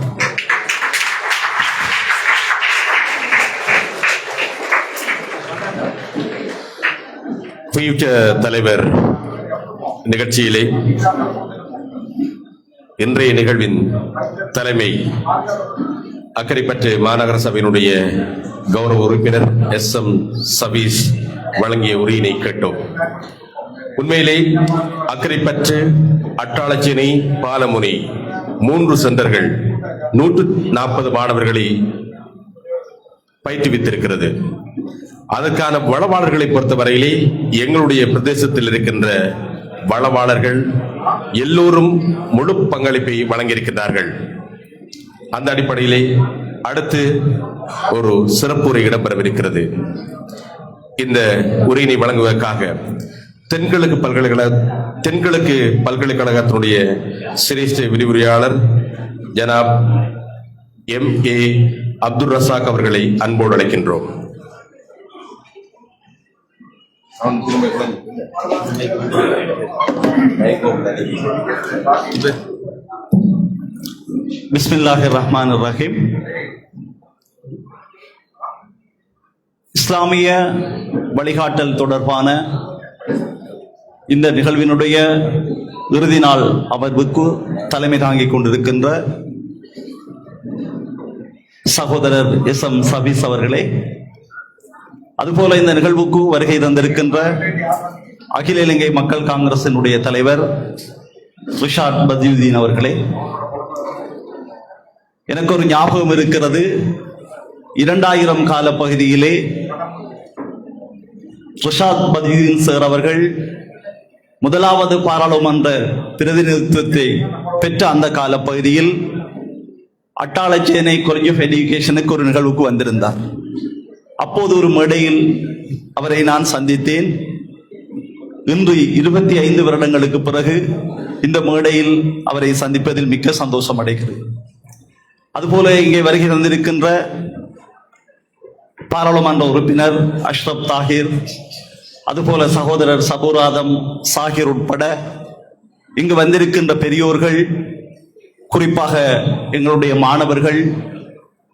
S1: தலைவர் நிகழ்ச்சியிலே இன்றைய நிகழ்வின் தலைமை அக்கரைப்பற்று மாநகர சபையினுடைய கௌரவ உறுப்பினர் SM சபீஸ் வழங்கிய உரையினை கேட்டோம். உண்மையிலே அக்கரைப்பற்று, அட்டாளச்சேனை, பாலமுனை 3 சென்டர்கள் 140 மாணவர்களை பயிற்றுவித்திருக்கிறது. அதற்கான வளவாளர்களை பொறுத்தவரையிலே எங்களுடைய பிரதேசத்தில் இருக்கின்ற வளவாளர்கள் எல்லோரும் முழு பங்களிப்பை வழங்கியிருக்கிறார்கள். அந்த அடிப்படையிலே அடுத்து ஒரு சிறப்புரை இடம்பெறவிருக்கிறது. இந்த உரையினை வழங்குவதற்காக தென்கிழக்கு பல்கலைக்கழகத்தினுடைய சிரேஷ்ட விரிவுரையாளர் ஜனாப் MA அப்துல் ரசாக் அவர்களை அன்போடு அழைக்கின்றோம்.
S5: பிஸ்மில்லாஹிர் ரஹ்மானிர் ரஹீம். இஸ்லாமிய வழிகாட்டல் தொடர்பான இந்த நிகழ்வினுடைய இறுதி நாள் அமர்வுக்கு தலைமை தாங்கிக் கொண்டிருக்கின்ற சகோதரர் SM சபீஸ் அவர்களே, அதுபோல இந்த நிகழ்வுக்கு வருகை தந்திருக்கின்ற அகில இலங்கை மக்கள் காங்கிரசினுடைய தலைவர் ரிஷாட் பதியுதீன் அவர்களே, எனக்கு ஒரு ஞாபகம் இருக்கிறது. 2000 கால பகுதியிலே ரிஷாத் பதியுதீன் சார் அவர்கள் முதலாவது பாராளுமன்ற பிரதிநிதித்துவத்தை பெற்ற அந்த கால பகுதியில் அட்டாளச்சேனை காலேஜ் ஆஃப் எஜுகேஷனுக்கு ஒரு நிகழ்வுக்கு வந்திருந்தார். அப்போது ஒரு மேடையில் அவரை நான் சந்தித்தேன். இன்று 25 வருடங்களுக்கு பிறகு இந்த மேடையில் அவரை சந்திப்பதில் மிக்க சந்தோஷம் அடைகிறேன். அதுபோல இங்கே வருகை தந்திருக்கின்ற பாராளுமன்ற உறுப்பினர் அஷ்ரப் தாஹிர், அதுபோல சகோதரர் சபூராதம் சாஹிர் உட்பட இங்கு வந்திருக்கின்ற பெரியோர்கள், குறிப்பாக எங்களுடைய மாணவர்கள்,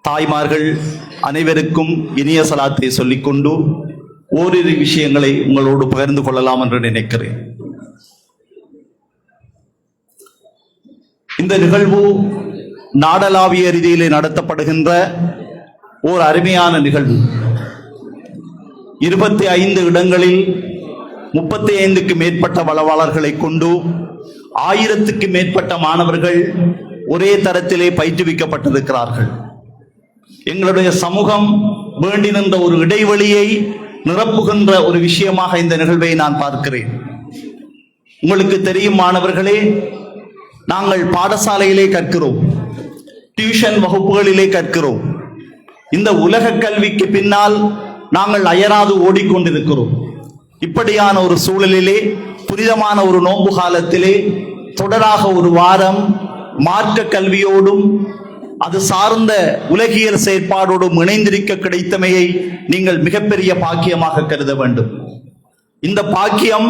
S5: தாய்மார்கள் அனைவருக்கும் இனிய சலாத்தை சொல்லிக்கொண்டு ஓரிரு விஷயங்களை உங்களோடு பகிர்ந்து கொள்ளலாம் என்று நினைக்கிறேன். இந்த நிகழ்வு நாடளாவிய ரீதியிலே நடத்தப்படுகின்ற ஓர் அருமையான நிகழ்வு. 25 இடங்களில் 35க்கு மேற்பட்ட வளவாளர்களை கொண்டு 1000க்கு மேற்பட்ட மாணவர்கள் ஒரே தரத்திலே பயிற்றுவிக்கப்பட்டிருக்கிறார்கள். எங்களுடைய சமூகம் வேண்டி நின்ற ஒரு இடைவெளியை நிரப்புகின்ற ஒரு விஷயமாக இந்த நிகழ்வை நான் பார்க்கிறேன். உங்களுக்கு தெரியும் மாணவர்களே, நாங்கள் பாடசாலையிலே கற்கிறோம், டியூஷன் வகுப்புகளிலே கற்கிறோம். இந்த உலக கல்விக்கு பின்னால் நாங்கள் அயராது ஓடிக்கொண்டிருக்கிறோம். இப்படியான ஒரு சூழலிலே புனிதமான ஒரு நோன்பு காலத்திலே தொடராக ஒரு வாரம் மார்க்க கல்வியோடும் அது சார்ந்த உலகியல் செயற்பாடோடும் இணைந்திருக்க கிடைத்தமையை நீங்கள் மிகப்பெரிய பாக்கியமாக கருத வேண்டும். இந்த பாக்கியம்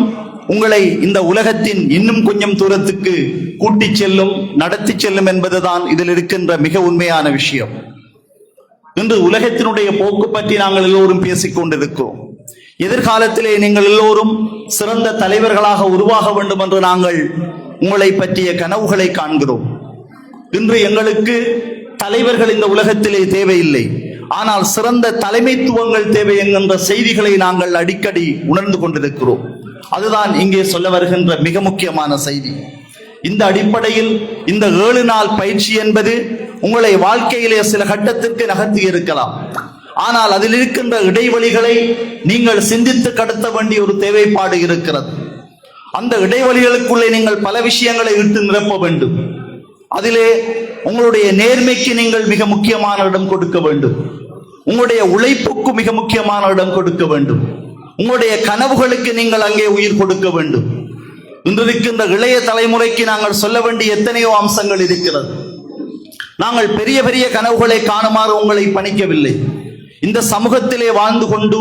S5: உங்களை இந்த உலகத்தின் இன்னும் கொஞ்சம் தூரத்துக்கு கூட்டிச் செல்லும், நடத்தி செல்லும் என்பதுதான் இதில் இருக்கின்ற மிக உண்மையான விஷயம். இன்று உலகத்தினுடைய போக்கு பற்றி நாங்கள் எல்லோரும் பேசிக் கொண்டிருக்கிறோம். எதிர்காலத்திலே நீங்கள் எல்லோரும் சிறந்த தலைவர்களாக உருவாக வேண்டும் என்று நாங்கள் உங்களை பற்றிய கனவுகளை காண்கிறோம். இன்று எங்களுக்கு தலைவர்கள் இந்த உலகத்திலே தேவையில்லை, ஆனால் சிறந்த தலைமைத்துவங்கள் தேவை என்கின்ற செய்திகளை நாங்கள் அடிக்கடி உணர்ந்து கொண்டிருக்கிறோம். அதுதான் இங்கே சொல்ல வருகின்ற மிக முக்கியமான செய்தி. இந்த அடிப்படையில் இந்த 7 நாள் பயிற்சி என்பது உங்களை வாழ்க்கையிலே சில கட்டத்திற்கு நகர்த்தி இருக்கலாம். ஆனால் அதில் இருக்கின்ற இடைவெளிகளை நீங்கள் சிந்தித்து கடத்த வேண்டிய ஒரு தேவைப்பாடு இருக்கிறது. அந்த இடைவெளிகளுக்குள்ளே நீங்கள் பல விஷயங்களை இட்டு நிரப்ப வேண்டும். அதிலே உங்களுடைய நேர்மைக்கு நீங்கள் மிக முக்கியமான இடம் கொடுக்க வேண்டும். உங்களுடைய உழைப்புக்கு மிக முக்கியமான இடம் கொடுக்க வேண்டும். உங்களுடைய கனவுகளுக்கு நீங்கள் அங்கே உயிர் கொடுக்க வேண்டும். இன்று இருக்கின்ற இளைய தலைமுறைக்கு நாங்கள் சொல்ல வேண்டிய எத்தனையோ அம்சங்கள் இருக்கிறது. நாங்கள் பெரிய பெரிய கனவுகளை காணுமாறு உங்களை பணிக்கவில்லை. இந்த சமூகத்திலே வாழ்ந்து கொண்டு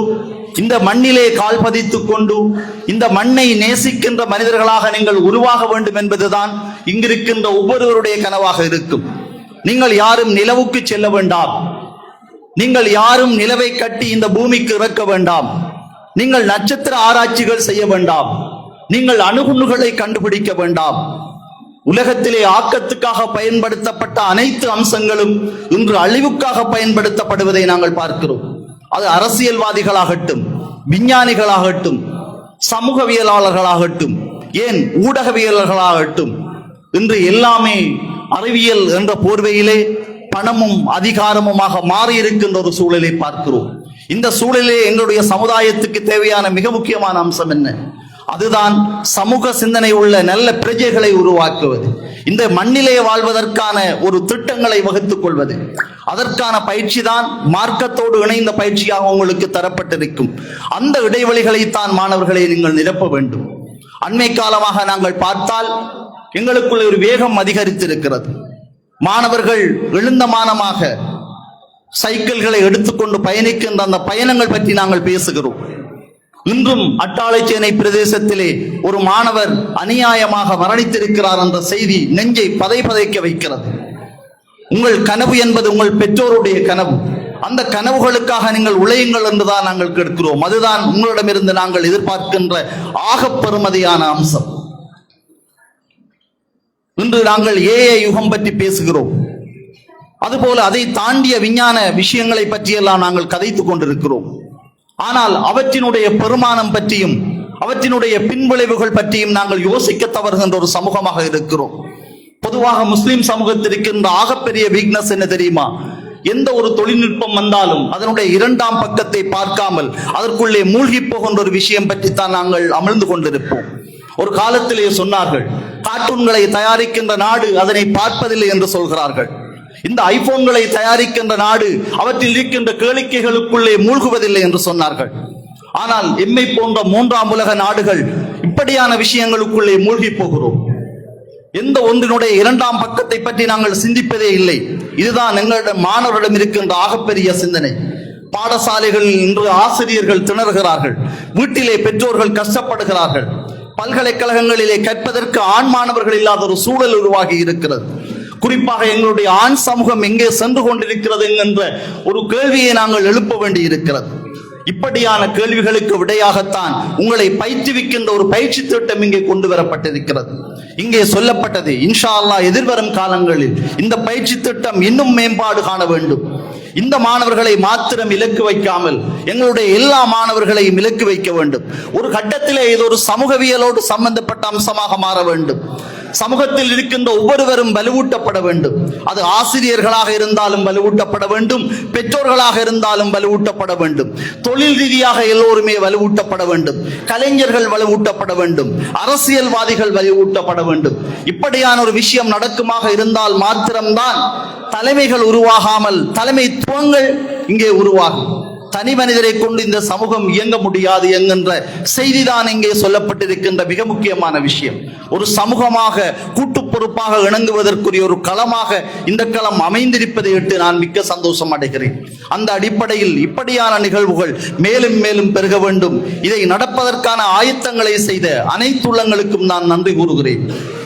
S5: இந்த மண்ணிலே கால் பதித்துக் கொண்டு இந்த மண்ணை நேசிக்கின்ற மனிதர்களாக நீங்கள் உருவாக வேண்டும் என்பதுதான் இங்கிருக்கின்ற ஒவ்வொருவருடைய கனவாக இருக்கும். நீங்கள் யாரும் நிலவுக்கு செல்ல வேண்டாம், நீங்கள் யாரும் நிலவை கட்டி இந்த பூமிக்கு இறக்க வேண்டாம், நீங்கள் நட்சத்திர ஆராய்ச்சிகள் செய்ய வேண்டாம், நீங்கள் அணுகுண்டுகளை கண்டுபிடிக்க வேண்டாம். உலகத்திலே ஆக்கத்துக்காக பயன்படுத்தப்பட்ட அனைத்து அம்சங்களும் இன்று அழிவுக்காக பயன்படுத்தப்படுவதை நாங்கள் பார்க்கிறோம். அது அரசியல்வாதிகளாகட்டும், விஞ்ஞானிகளாகட்டும், சமூகவியலாளர்களாகட்டும், ஏன் ஊடகவியலாளர்களாகட்டும், இன்று எல்லாமே அறிவியல் என்ற போர்வையிலே பணமும் அதிகாரமுமாக மாறி இருக்கின்ற ஒரு சூழலை பார்க்கிறோம். இந்த சூழலிலே எங்களுடைய சமுதாயத்துக்கு தேவையான மிக முக்கியமான அம்சம் என்ன? அதுதான் சமூக சிந்தனை உள்ள நல்ல பிரஜைகளை உருவாக்குவது, இந்த மண்ணிலே வாழ்வதற்கான ஒரு திட்டங்களை வகுத்துக் கொள்வது. அதற்கான பயிற்சி தான் மார்க்கத்தோடு இணைந்த பயிற்சியாக உங்களுக்கு தரப்பட்டிருக்கும். அந்த இடைவெளிகளைத்தான் மாணவர்களை நீங்கள் நிரப்ப வேண்டும். அண்மை காலமாக நாங்கள் பார்த்தால் எங்களுக்குள்ள ஒரு வேகம் அதிகரித்திருக்கிறது. மாணவர்கள் எழுந்தமானமாக சைக்கிள்களை எடுத்துக்கொண்டு பயணிக்கின்ற அந்த பயணங்கள் பற்றி நாங்கள் பேசுகிறோம். இன்றும் அட்டாளைச்சேனை பிரதேசத்திலே ஒரு மாணவர் அநியாயமாக மரணித்திருக்கிறார் என்ற செய்தி நெஞ்சை பதைக்க வைக்கிறது. உங்கள் கனவு என்பது உங்கள் பெற்றோருடைய கனவு. அந்த கனவுகளுக்காக நீங்கள் உழையுங்கள் என்றுதான் நாங்கள் கேட்கிறோம். அதுதான் உங்களிடமிருந்து நாங்கள் எதிர்பார்க்கின்ற ஆக பெறுமதியான அம்சம். இன்று நாங்கள் ஏஐ யுகம் பற்றி பேசுகிறோம். அதுபோல அதை தாண்டிய விஞ்ஞான விஷயங்களை பற்றியெல்லாம் நாங்கள் கதைத்துக் கொண்டிருக்கிறோம். ஆனால் அவற்றினுடைய பெருமானம் பற்றியும் அவற்றினுடைய பின்விளைவுகள் பற்றியும் நாங்கள் யோசிக்க தவறுகின்ற ஒரு சமூகமாக இருக்கிறோம். பொதுவாக முஸ்லிம் சமூகத்திற்கின்ற ஆகப்பெரிய வீக்னஸ் என்ன தெரியுமா? எந்த ஒரு தொழில்நுட்பம் வந்தாலும் அதனுடைய இரண்டாம் பக்கத்தை பார்க்காமல் அதற்குள்ளே மூழ்கி போகின்ற ஒரு விஷயம் பற்றித்தான் நாங்கள் அமிழ்ந்து கொண்டிருப்போம். ஒரு காலத்திலே சொன்னார்கள், கார்ட்டூன்களை தயாரிக்கின்ற நாடு அதனை பார்ப்பதில்லை என்று சொல்கிறார்கள். இந்த ஐபோன்களை தயாரிக்கின்ற நாடு அவற்றில் இருக்கின்ற கேளிக்கைகளுக்குள்ளே மூழ்குவதில்லை என்று சொன்னார்கள். ஆனால் எம்மை போன்ற மூன்றாம் உலக நாடுகள் இப்படியான விஷயங்களுக்குள்ளே மூழ்கி போகிறோம். எந்த ஒன்றினுடைய இரண்டாம் பக்கத்தை பற்றி நாங்கள் சிந்திப்பதே இல்லை. இதுதான் எங்களிடம் மாணவர்களிடம் இருக்கின்ற ஆகப்பெரிய சிந்தனை. பாடசாலைகளில் இன்று ஆசிரியர்கள் திணறுகிறார்கள், வீட்டிலே பெற்றோர்கள் கஷ்டப்படுகிறார்கள், பல்கலைக்கழகங்களிலே கற்பதற்கு ஆண் மாணவர்கள் இல்லாத ஒரு சூழல் உருவாகி இருக்கிறது. குறிப்பாக எங்களுடைய ஆண் சமூகம் எங்கே சென்று கொண்டிருக்கிறது என்கின்ற ஒரு கேள்வியை நாங்கள் எழுப்ப வேண்டி இருக்கிறது. இப்படியான கேள்விகளுக்கு விடையாகத்தான் உங்களை பயிற்றுவிக்கின்ற ஒரு பயிற்சி திட்டம் இங்கே கொண்டு வரப்பட்டிருக்கிறது. இங்கே சொல்லப்பட்டது, இன்ஷா அல்லாஹ் எதிர்வரும் காலங்களில் இந்த பயிற்சி திட்டம் இன்னும் மேம்பாடு காண வேண்டும். இந்த மாணவர்களை மாத்திரம் இலக்கு வைக்காமல் எங்களுடைய எல்லா மாணவர்களையும் இலக்கு வைக்க வேண்டும். ஒரு கட்டத்திலே இது ஒரு சமூகவியலோடு சம்பந்தப்பட்ட அம்சமாக மாற வேண்டும். சமூகத்தில் இருக்கின்ற ஒவ்வொருவரும் வலுவூட்டப்பட வேண்டும். அது ஆசிரியர்களாக இருந்தாலும் வலுவூட்டப்பட வேண்டும், பெற்றோர்களாக இருந்தாலும் வலுவூட்டப்பட வேண்டும், தொழில் ரீதியாக எல்லோருமே வலுவூட்டப்பட வேண்டும், கலைஞர்கள் வலுவூட்டப்பட வேண்டும், அரசியல்வாதிகள் வலுவூட்டப்பட வேண்டும். இப்படியான ஒரு விஷயம் நடக்குமாக இருந்தால் மாத்திரம்தான் தலைமைகள் உருவாகாமல் தலைமைத்துவங்கள் இங்கே உருவாகும். தனி மனிதரை கொண்டு இந்த சமூகம் இயங்க முடியாது என்கின்ற செய்திதான் இங்கே சொல்லப்பட்டிருக்கின்ற மிக முக்கியமான விஷயம். ஒரு சமூகமாக கூட்டு பொறுப்பாக இணங்குவதற்குரிய ஒரு களமாக இந்த களம் அமைந்திருப்பதை விட்டு நான் மிக்க சந்தோஷம் அடைகிறேன். அந்த அடிப்படையில் இப்படியான நிகழ்வுகள் மேலும் மேலும் பெருக வேண்டும். இதை நடப்பதற்கான ஆயத்தங்களை செய்த அனைத்து உள்ளங்களுக்கும் நான் நன்றி கூறுகிறேன்.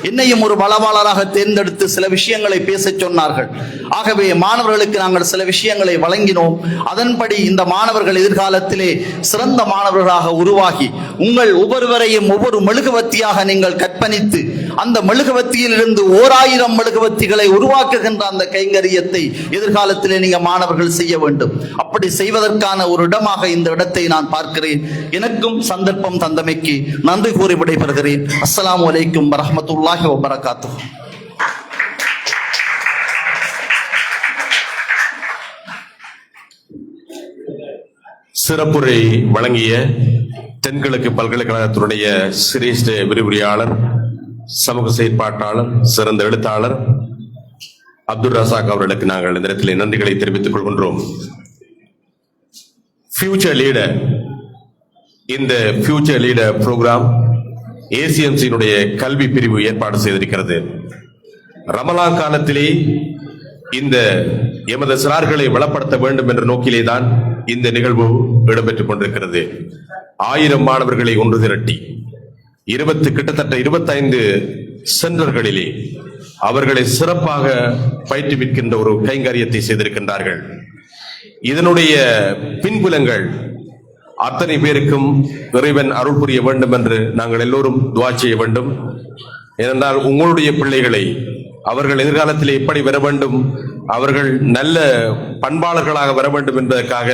S5: என்னையும் ஒரு வளவாளராக தேர்ந்தெடுத்து சில விஷயங்களை பேச சொன்னார்கள். ஆகவே மாணவர்களுக்கு நாங்கள் சில விஷயங்களை வழங்கினோம். அதன்படி இந்த மாணவர்கள் எதிர்காலத்திலே சிறந்த மாணவர்களாக உருவாகி உங்கள் ஒவ்வொருவரையும் ஒவ்வொரு மெழுகுவத்தியாக நீங்கள் கற்பணித்து அந்த மெழுகுவத்தியில் இருந்து 1000 மெழுகுவத்திகளை உருவாக்குகின்ற அந்த கைங்கரியத்தை எதிர்காலத்திலே நீங்க மாணவர்கள் செய்ய வேண்டும். அப்படி செய்வதற்கான ஒரு இடமாக இந்த இடத்தை நான் பார்க்கிறேன். எனக்கும் சந்தர்ப்பம் தந்தமைக்கு நன்றி கூறி விடைபெறுகிறேன். அஸ்ஸலாமு அலைக்கும் வரஹ்மத்துல்லாஹி வபரகாத்துஹு.
S1: சிறப்புரை வழங்கிய தென்கிழக்கு பல்கலைக்கழகத்தினுடைய சிரேஷ்ட விரிவுரையாளர், சமூக செயற்பாட்டாளர், சிறந்த எழுத்தாளர் அப்துல் ரசாக் அவர்களுக்கு நாங்கள் இந்த இடத்திலே நன்றிகளை தெரிவித்துக் கொள்கின்றோம். ஃபியூச்சர் லீடர், இந்த ஃபியூச்சர் லீடர் புரோகிராம் ஏசிஎம்சியினுடைய கல்வி பிரிவு ஏற்பாடு செய்திருக்கிறது. ரமலான் காலத்திலே இந்த எமது சிறார்களை வளப்படுத்த வேண்டும் என்ற நோக்கிலே தான் இந்த நிகழ்வு இடம்பெற்றுக் கொண்டிருக்கிறது. 1000 மாணவர்களை ஒன்று திரட்டி கிட்டத்தட்ட 25 சென்டர்களிலே அவர்களை சிறப்பாக பயிற்றுவிக்கின்ற ஒரு கைங்கரியத்தை செய்திருக்கின்றார்கள். இதனுடைய பின்புலங்கள் அத்தனை பேருக்கும் இறைவன் அருள் புரிய வேண்டும் என்று நாங்கள் எல்லோரும் துஆ செய்ய வேண்டும். ஏனென்றால் உங்களுடைய பிள்ளைகளை அவர்கள் எதிர்காலத்தில் எப்படி வர வேண்டும், அவர்கள் நல்ல பண்பாளர்களாக வர வேண்டும் என்பதற்காக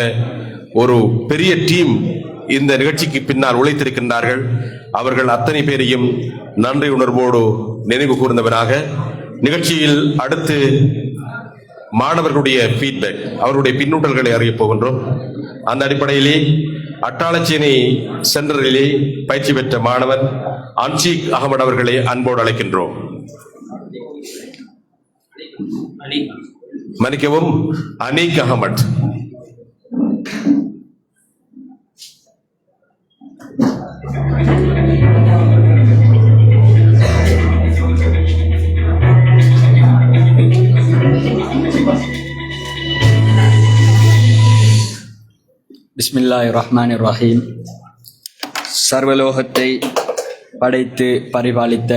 S1: ஒரு பெரிய டீம் இந்த நிகழ்ச்சிக்கு பின்னால் உழைத்திருக்கின்றார்கள். அவர்கள் அத்தனை பேரையும் நன்றி உணர்வோடு நினைவு கூர்ந்தவராக நிகழ்ச்சியில் அடுத்து மாணவர்களுடைய ஃபீட்பேக், அவருடைய பின்னூட்டல்களை அறியப் போகின்றோம். அந்த அடிப்படையிலே அட்டாளச்சேனை சென்டரிலே பயிற்சி பெற்ற மாணவன் அன்ஷீக் அகமது அவர்களை அன்போடு அழைக்கின்றோம். மன்னிக்கவும், அனீக் அகமது.
S6: பிஸ்மில்லாஹிர் ரஹ்மானிர் ரஹீம். சர்வலோகத்தை படைத்து பரிபாலித்த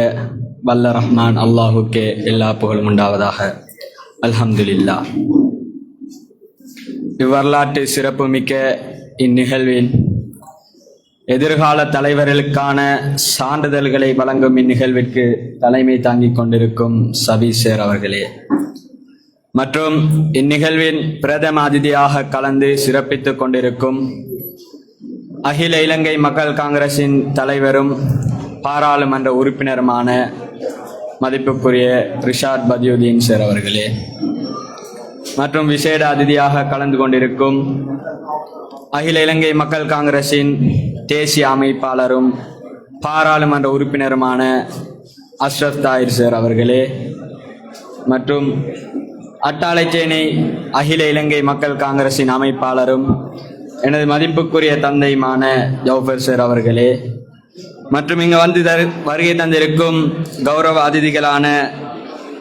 S6: வல்ல ரஹ்மான் அல்லாஹுக்கே எல்லா புகழும் உண்டாவதாக. அல்ஹம்துலில்லாஹ். இவ்வரலாற்று சிறப்புமிக்க இந்நிகழ்வின் எதிர்கால தலைவர்களுக்கான சான்றிதழ்களை வழங்கும் இந்நிகழ்விற்கு தலைமை தாங்கிக் கொண்டிருக்கும் சபீசேர் அவர்களே மற்றும் இந்நிகழ்வின் பிரதம அதிதியாக கலந்து சிறப்பித்துக் கொண்டிருக்கும் அகில இலங்கை மக்கள் காங்கிரசின் தலைவரும் பாராளுமன்ற உறுப்பினருமான மதிப்புக்குரிய ரிஷாட் பதியுதீன் சார் அவர்களே மற்றும் விசேட அதிதியாக கலந்து கொண்டிருக்கும் அகில இலங்கை மக்கள் காங்கிரசின் தேசிய அமைப்பாளரும் பாராளுமன்ற உறுப்பினருமான அஷ்ரப் தாயிர் சார் அவர்களே மற்றும் அட்டாளச்சேனை அகில இலங்கை மக்கள் காங்கிரசின் அமைப்பாளரும் எனது மதிப்புக்குரிய தந்தையுமான ஜௌஃபர் சார் அவர்களே மற்றும் இங்கு வந்து வருகை தந்திருக்கும் கௌரவ அதிதிகளான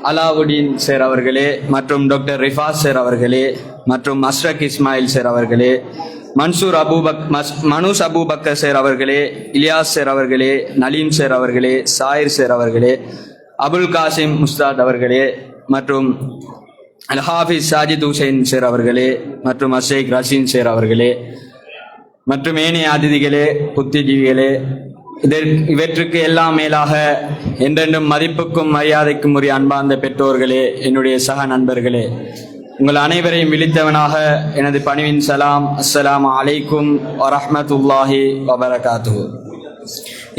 S6: அலாவுடீன் சார் அவர்களே மற்றும் டாக்டர் ரிஃபாஸ் சார் அவர்களே மற்றும் அஷ்ரக் இஸ்மாயில் சார் அவர்களே, மனூஸ் அபூபக்கர் சார் அவர்களே, இலியாஸ் சார் அவர்களே, நலீம் சார் அவர்களே, சாயிர் சார் அவர்களே, அபுல் காசிம் முஸ்தாத் அவர்களே மற்றும் அல் ஹாஃபிஸ் சாஜித் ஹுசைன் சார் அவர்களே மற்றும் அஷேக் ரஷீன் சார் அவர்களே மற்றும் ஏனைய அதிதிகளே, புத்திஜீவிகளே, இவற்றுக்கு எல்லாம் மேலாக என்றென்றும் மதிப்புக்கும் மரியாதைக்கும் உரிய அன்பார்ந்த பெற்றோர்களே, என்னுடைய சக நண்பர்களே, உங்கள் அனைவரையும் விழித்தவனாக எனது பணிவின் சலாம். அஸ்ஸலாமு அலைக்கும் வரஹ்மத்துல்லாஹி வபரகாத்துஹு.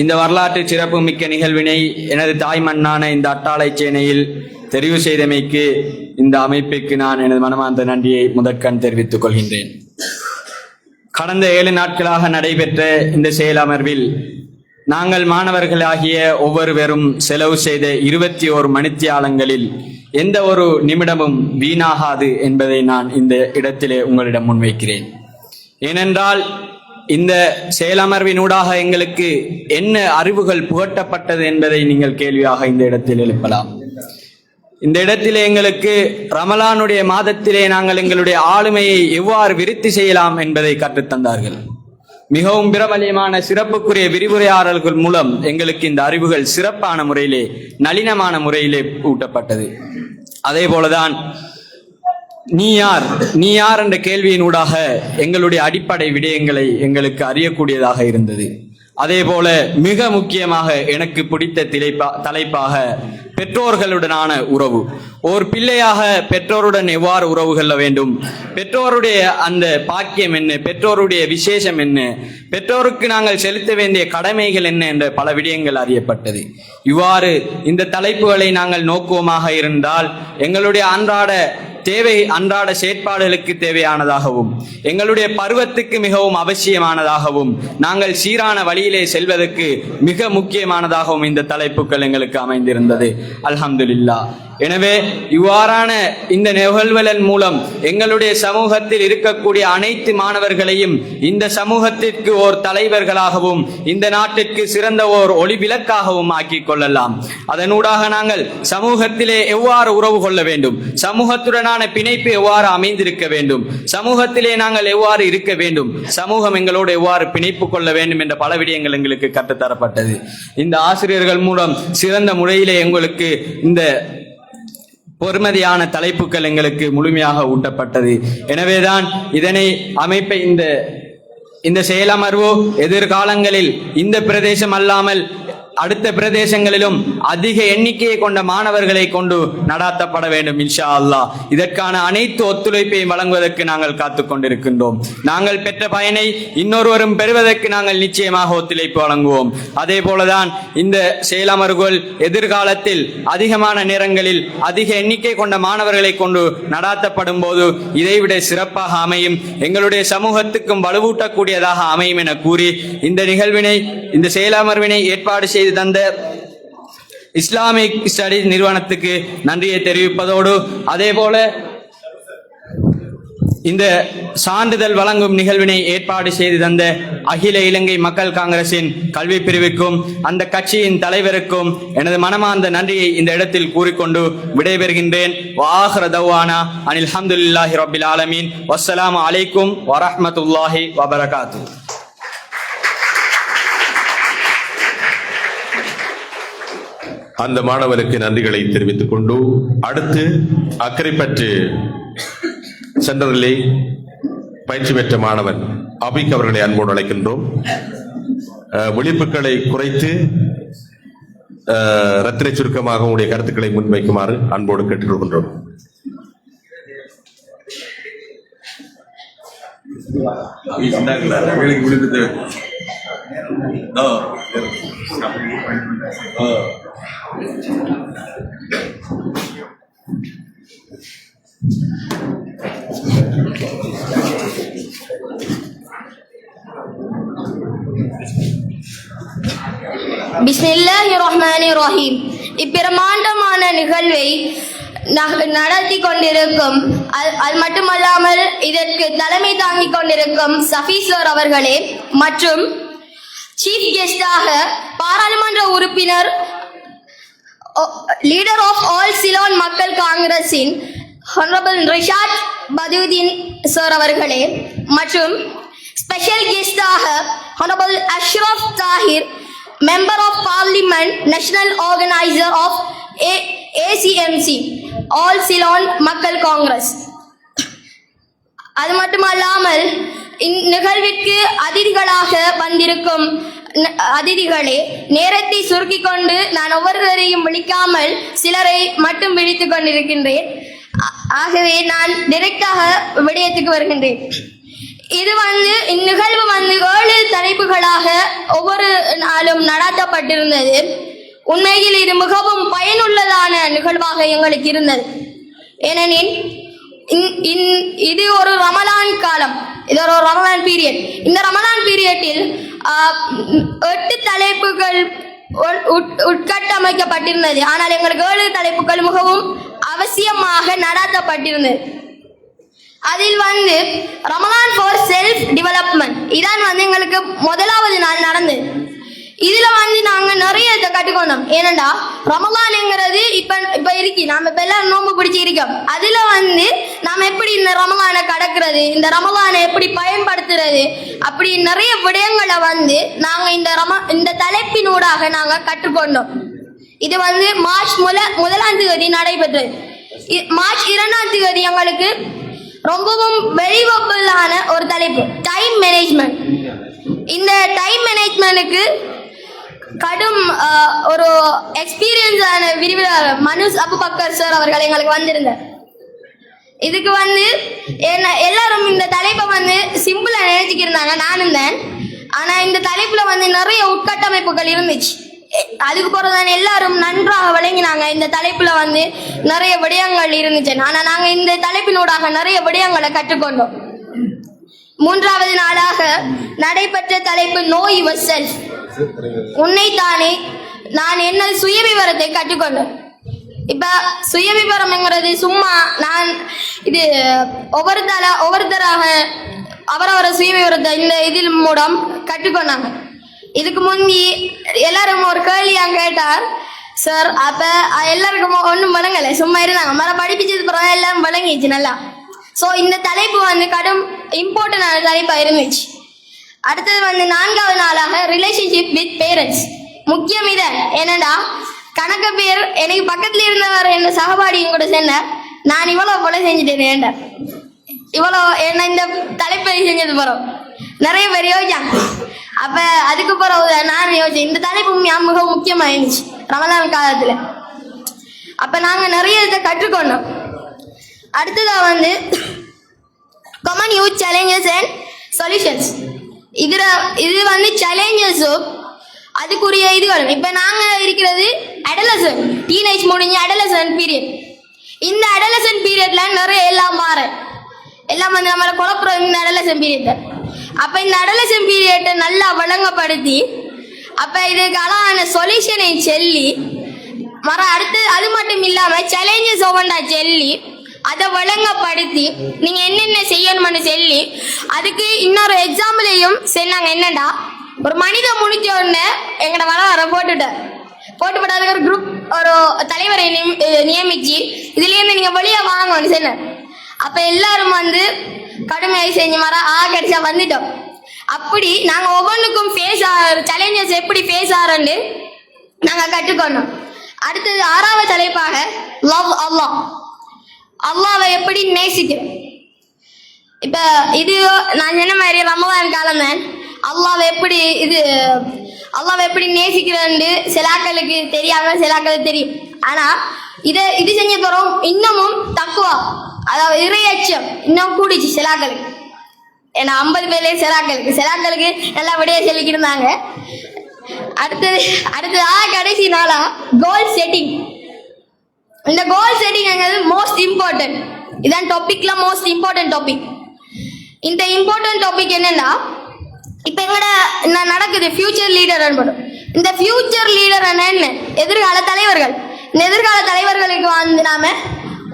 S6: இந்த வரலாற்று சிறப்பு மிக்க நிகழ்வினை எனது தாய் மண்ணான இந்த அட்டாளச்சேனையில் தெரிவு செய்தமைக்கு இந்த அமைப்புக்கு நான் எனது மனமார்ந்த நன்றியை முதற்கண் தெரிவித்துக் கொள்கின்றேன். கடந்த 7 நாட்களாக நடைபெற்ற இந்த செயலமர்வில் நாங்கள் மாணவர்களாகிய ஒவ்வொருவரும் செலவு செய்த 21 மணித்தியாலங்களில் எந்த ஒரு நிமிடமும் வீணாகாது என்பதை நான் இந்த இடத்திலே உங்களிடம் முன்வைக்கிறேன். ஏனென்றால் இந்த செயலமர்வினூடாக எங்களுக்கு என்ன அறிவுகள் புகட்டப்பட்டது என்பதை நீங்கள் கேள்வியாக இந்த இடத்தில் எழுப்பலாம். இந்த இடத்திலே எங்களுக்கு ரமலானுடைய மாதத்திலே நாங்கள் எங்களுடைய ஆளுமையை எவ்வாறு விருத்தி செய்யலாம் என்பதை கற்றுத்தந்தார்கள். மிகவும் பிரபலியமான சிறப்புக்குரிய விரிவுரையாளர்கள் மூலம் எங்களுக்கு இந்த அறிவுகள் சிறப்பான முறையிலே, நளினமான முறையிலே ஊட்டப்பட்டது. அதே போலதான் நீ யார் என்ற கேள்வியினூடாக எங்களுடைய அடிப்படை விடயங்களை எங்களுக்கு அறியக்கூடியதாக இருந்தது. அதே போல மிக முக்கியமாக எனக்கு பிடித்த தலைப்பாக பெற்றோர்களுடனான உறவு. ஒரு பிள்ளையாக பெற்றோருடன் எவ்வாறு உறவு கொள்ள வேண்டும், பெற்றோருடைய அந்த பாக்கியம் என்ன, பெற்றோருடைய விசேஷம் என்ன, பெற்றோருக்கு நாங்கள் செலுத்த வேண்டிய கடமைகள் என்ன என்ற பல விடயங்கள் அறியப்பட்டது. இவ்வாறு இந்த தலைப்புகளை நாங்கள் நோக்குவமாக இருந்தால் எங்களுடைய அன்றாட செயற்பாடுகளுக்கு தேவையானதாகவும் எங்களுடைய பருவத்துக்கு மிகவும் அவசியமானதாகவும் நாங்கள் சீரான வழியிலே செல்வதற்கு மிக முக்கியமானதாகவும் இந்த தலைப்புகள் எங்களுக்கு அமைந்திருந்தது. அல்ஹம்துலில்லாஹ். எனவே இவ்வாறான இந்த நிகழ்வுகளின் மூலம் எங்களுடைய சமூகத்தில் இருக்கக்கூடிய அனைத்து மாணவர்களையும் இந்த சமூகத்திற்கு ஓர் தலைவர்களாகவும் இந்த நாட்டிற்கு சிறந்த ஓர் ஒளிவிளக்காகவும் ஆக்கிக் கொள்ளலாம். அதனூடாக நாங்கள் சமூகத்திலே எவ்வாறு உறவு கொள்ள வேண்டும், சமூகத்துடனான பிணைப்பு எவ்வாறு அமைந்திருக்க வேண்டும், சமூகத்திலே நாங்கள் எவ்வாறு இருக்க வேண்டும், சமூகம் எங்களோடு எவ்வாறு பிணைப்பு கொள்ள வேண்டும் என்ற பல விடயங்கள் எங்களுக்கு கற்றுத்தரப்பட்டது. இந்த ஆசிரியர்கள் மூலம் சிறந்த முறையிலே எங்களுக்கு இந்த பொறுமதியான தலைப்புகள் எங்களுக்கு முழுமையாக ஊட்டப்பட்டது. எனவேதான் இதனை அமைப்பை இந்த செயலமர்வு எதிர்காலங்களில் இந்த பிரதேசம் அல்லாமல் அடுத்த பிரதேசங்களிலும் அதிக எண்ணிக்கையை கொண்ட மாணவர்களை கொண்டு நடாத்தப்பட வேண்டும் இன்ஷா அல்லாஹ். இதற்கான அனைத்து ஒத்துழைப்பையும் வழங்குவதற்கு நாங்கள் காத்துக் கொண்டிருக்கின்றோம். நாங்கள் பெற்ற பயனை இன்னொருவரும் பெறுவதற்கு நாங்கள் நிச்சயமாக ஒத்துழைப்பு வழங்குவோம். அதே போலதான் இந்த செயலமர்வுகள் எதிர்காலத்தில் அதிகமான நேரங்களில் அதிக எண்ணிக்கை கொண்ட மாணவர்களை கொண்டு நடாத்தப்படும் போது இதைவிட சிறப்பாக அமையும், எங்களுடைய சமூகத்துக்கும் வலுவூட்டக்கூடியதாக அமையும் என கூறி இந்த செயலமர்வினை ஏற்பாடு செய்து தந்த இஸ்லாமிக் ஸ்டடீஸ் நிறுவனத்துக்கு நன்றியை தெரிவிப்பதோடு அதேபோல இந்த சான்றிதழ் வழங்கும் நிகழ்வினை ஏற்பாடு செய்து தந்த அகில இலங்கை மக்கள் காங்கிரசின் கல்வி பிரிவுக்கும் அந்த கட்சியின் தலைவருக்கும் எனது மனமார்ந்த நன்றியை இந்த இடத்தில் கூறிக்கொண்டு விடைபெறுகின்றேன். வாஹிர தவானா அனில் ஹம்துலில்லாஹி ரப்பில் ஆலமீன். வஸ்ஸலாமு அலைக்கும் வரஹ்மத்துல்லாஹி வபரகாத்துஹு.
S1: அந்த மாணவனுக்கு நன்றிகளை தெரிவித்துக் கொண்டு அடுத்து அக்கரைப்பற்று சென்டரிலே பயிற்சி பெற்ற மாணவன் அபிக் அவர்களை அன்போடு அழைக்கின்றோம். விழிப்புகளை குறைத்து ரத்தின சுருக்கமாக உங்களுடைய கருத்துக்களை முன்வைக்குமாறு அன்போடு கேட்டுக்கொள்கின்றோம்.
S7: பிஸ்மில்லாஹிர்ரஹ்மானிர்ரஹீம். இப்பிரமாண்டமான நிகழ்வை நடத்தி கொண்டிருக்கும் அது மட்டுமல்லாமல் இதற்கு தலைமை தாங்கிக் கொண்டிருக்கும் சஃபீசர் அவர்களே மற்றும் சீஃப் கெஸ்டாக பாராளுமன்ற உறுப்பினர் லீடர் ஆஃப் ஆல் சிலோன் மக்கள் காங்கிரஸின் ஹானரபிள் ரிஷாத் பதுதீன் சார் அவர்களே மற்றும் ஸ்பெஷல் கெஸ்டாக honourable Ashraf Tahir member of parliament national organiser of ACMC all Ceylon Makkal Congress. அது மட்டுமல்லாமல் இந்நிகழ்விற்கு அதிதிகளாக வந்திருக்கும் அதிதிகளே, நேரத்தை சுருக்கிக் கொண்டு நான் ஒவ்வொருவரையும் விழிக்காமல் சிலரை மட்டும் விழித்துக் கொண்டிருக்கின்றேன். ஆகவே நான் டைரக்டாக விடயத்துக்கு வருகின்றேன். இது இந்நிகழ்வு 7 தலைப்புகளாக ஒவ்வொரு நாளும் நடாத்தப்பட்டிருந்தது. உண்மையில் இது மிகவும் பயனுள்ளதான நிகழ்வாக எங்களுக்கு இருந்தது. ஏனெனில் இது ஒரு ரமலான் காலம், இது ஒரு ரமலான் பீரியட். இந்த ரமலான் பீரியட்டில் 8 தலைப்புகள் உட்கட்டமைக்கப்பட்டிருந்தது. ஆனால் எங்களுக்கு 7 தலைப்புகள் மிகவும் அவசியமாக நடாத்தப்பட்டிருந்தது. அதில் ரமலான் ஃபார் செல்ஃப் டெவலப்மெண்ட் இதான் எங்களுக்கு முதலாவது நாள் நடந்தது. இதுல நாங்க நிறைய கற்றுக்கொண்டோம். ஏனண்டா ரமலான்ங்கிறது இப்ப இருக்கு, நாம இப்ப எல்லாரும் நோன்பு பிடிச்சி இருக்கோம். அதுல நாம எப்படி இந்த ரமலானை கடக்கிறது, இந்த ரமலானை எப்படி பயன்படுத்துறது, அப்படி நிறைய விடயங்களை நாங்க இந்த தலைப்பினூடாக நாங்க கற்றுக்கொண்டோம். இது மார்ச் 1 நடைபெற்றது. மார்ச் 2 எங்களுக்கு ரொம்பவும் வெரிவபிளான ஒரு தலைப்பு டைம் மேனேஜ்மெண்ட். இந்த டைம் மேனேஜ்மெண்ட்டுக்கு கடும் ஒரு எக்ஸ்பீரியன்ஸான விரிவுரையாளர் மனுஷ் அபுபக்கர் சார் அவர்கள் எங்களுக்கு வந்திருந்தார். இதுக்கு எல்லாரும் இந்த தலைப்பை சிம்பிளா நினைச்சுக்கிருந்தாங்க, நானும் தான். ஆனா இந்த தலைப்புல நிறைய உட்கட்டமைப்புகள் இருந்துச்சு. அதுக்கு பிறகுதான் எல்லாரும் நன்றாக விளங்கினாங்க. இந்த தலைப்புல நிறைய விடயங்கள் இருந்துச்சு. ஆனா நாங்க இந்த தலைப்பினூடாக நிறைய விடயங்களை கற்றுக்கொண்டோம். 3வது நாளாக நடைபெற்ற தலைப்பு நோ யுவர் செல்ஃப், உன்னைத்தானே. நான் என்ன சுய விவரத்தை கற்றுக்கொண்டேன். இப்ப சுயவிவரம்ங்கிறது சும்மா நான் இது ஒவ்வொருத்தராக அவரவர சுயவிவரத்தை இந்த இதில் மூலம் கற்றுக்கொண்டாங்க. இதுக்கு முந்தி எல்லாரும் ஒரு கேள்வியா கேட்டார் சார். அப்ப எல்லாருக்கும் ஒன்றும் விளங்கலை, சும்மா இருந்தாங்க. மர படிப்பிச்சது பிறகு எல்லாம் விளங்கிச்சு நல்லா. ஸோ இந்த தலைப்பு வந்து கடும் இம்பார்ட்டன்டான தலைப்பாக இருந்துச்சு. அடுத்தது வந்து 4வது நாளாக ரிலேஷன்ஷிப் வித் பேரண்ட்ஸ். முக்கியம் இதை என்னடா கணக்க பேர் எனக்கு பக்கத்துல இருந்தவர் என்ன சகபாடியும் கூட சொன்னார், நான் இவ்வளோ போல செஞ்சுட்டேன் ஏண்டா இவ்வளோ என்ன இந்த தலைப்பை செஞ்சது போகிறோம் நிறைய பேர் யோசிச்சாங்க. அப்ப அதுக்கு பிறகு நான் யோசிச்சேன் இந்த தலைப்பு மிக முக்கியமாக இருந்துச்சு ரமலான் காலத்தில். அப்ப நாங்க நிறைய இதை கற்றுக்கொண்டோம். அடுத்ததா வந்து common youth challenges and solutions. இது வந்து சேலஞ்சஸும் அதுக்குரிய இதுகளும். இப்ப நாங்க இருக்கிறது அடலசன்ட், டீனேஜ் முடிஞ்ச அடலசன்ட் பீரியட். இந்த அடலசன்ட் பீரியட்ல நிறைய எல்லாம் வந்து நம்மளை குழப்பம் இந்த அடலசன்ட் பீரியட். அப்ப இந்த அடலசன்ட் பீரியட்டை நல்லா வழங்கப்படுத்தி அப்ப இதுக்கு அழகான சொல்யூஷனை சொல்லி அடுத்து அது மட்டும் இல்லாம சேலஞ்சஸ் ஒவ்வொன்றா சொல்லி அதை வழங்கப்படுத்தி நீங்க என்னென்ன செய்யணும்னு சொல்லி அதுக்கு இன்னொரு எக்ஸாம்பிளையும் சொன்னாங்க. என்னடா ஒரு மனிதன் முடிஞ்ச உடனே எங்கட வர போட்டு அதுக்கு ஒரு குரூப் ஒரு தலைவரை நியமிச்சு இதுல இருந்து நீங்க வெளியே வாங்கன்னு சொன்னார். அப்ப எல்லாரும் வந்து கடுமையை செஞ்சு கிடைச்சா வந்துட்டோம். அப்படி நாங்க ஒவ்வொன்றுக்கும் சேலஞ்சஸ் எப்படி ஃபேஸ் ஆறோன்னு நாங்க கற்றுக்கொண்டோம். அடுத்தது 6வது தலைப்பாக லவ் அல்லாஹ். அல்லாஹ்வை எப்படி நேசிக்கிறோம். இப்ப இது நான் சொன்ன மாதிரி ரமலான் காலம் தான். அல்லாஹ்வை எப்படி நேசிக்கிறேன்னு சிலாக்களுக்கு தெரியாம சிலாக்களுக்கு தெரியும். ஆனா இது செஞ்ச பிறகு இன்னமும் தக்குவா அதாவது இறையச்சம் இன்னும் கூடிச்சு சிலாக்களுக்கு. ஏன்னா 50 பேர்ல சிலாக்களுக்கு நல்லா விடைய சொல்லிக்கிட்டு இருந்தாங்க. அடுத்தது கடைசி நாளா கோல் செட்டிங். இந்த கோல் செட்டிங்ங்கிறது மோஸ்ட் இம்பார்ட்டன்ட். இதான் டாபிக்ல மோஸ்ட் இம்பார்ட்டன்ட் டாபிக். இந்த இம்பார்ட்டன்ட் டாபிக் என்னன்னா இப்ப எங்கட நடக்குது ஃபியூச்சர் லீடர் என்படும். இந்த ஃபியூச்சர் லீடர் என்ன எதிர்கால தலைவர்கள். இந்த எதிர்கால தலைவர்களுக்கு வந்து நாம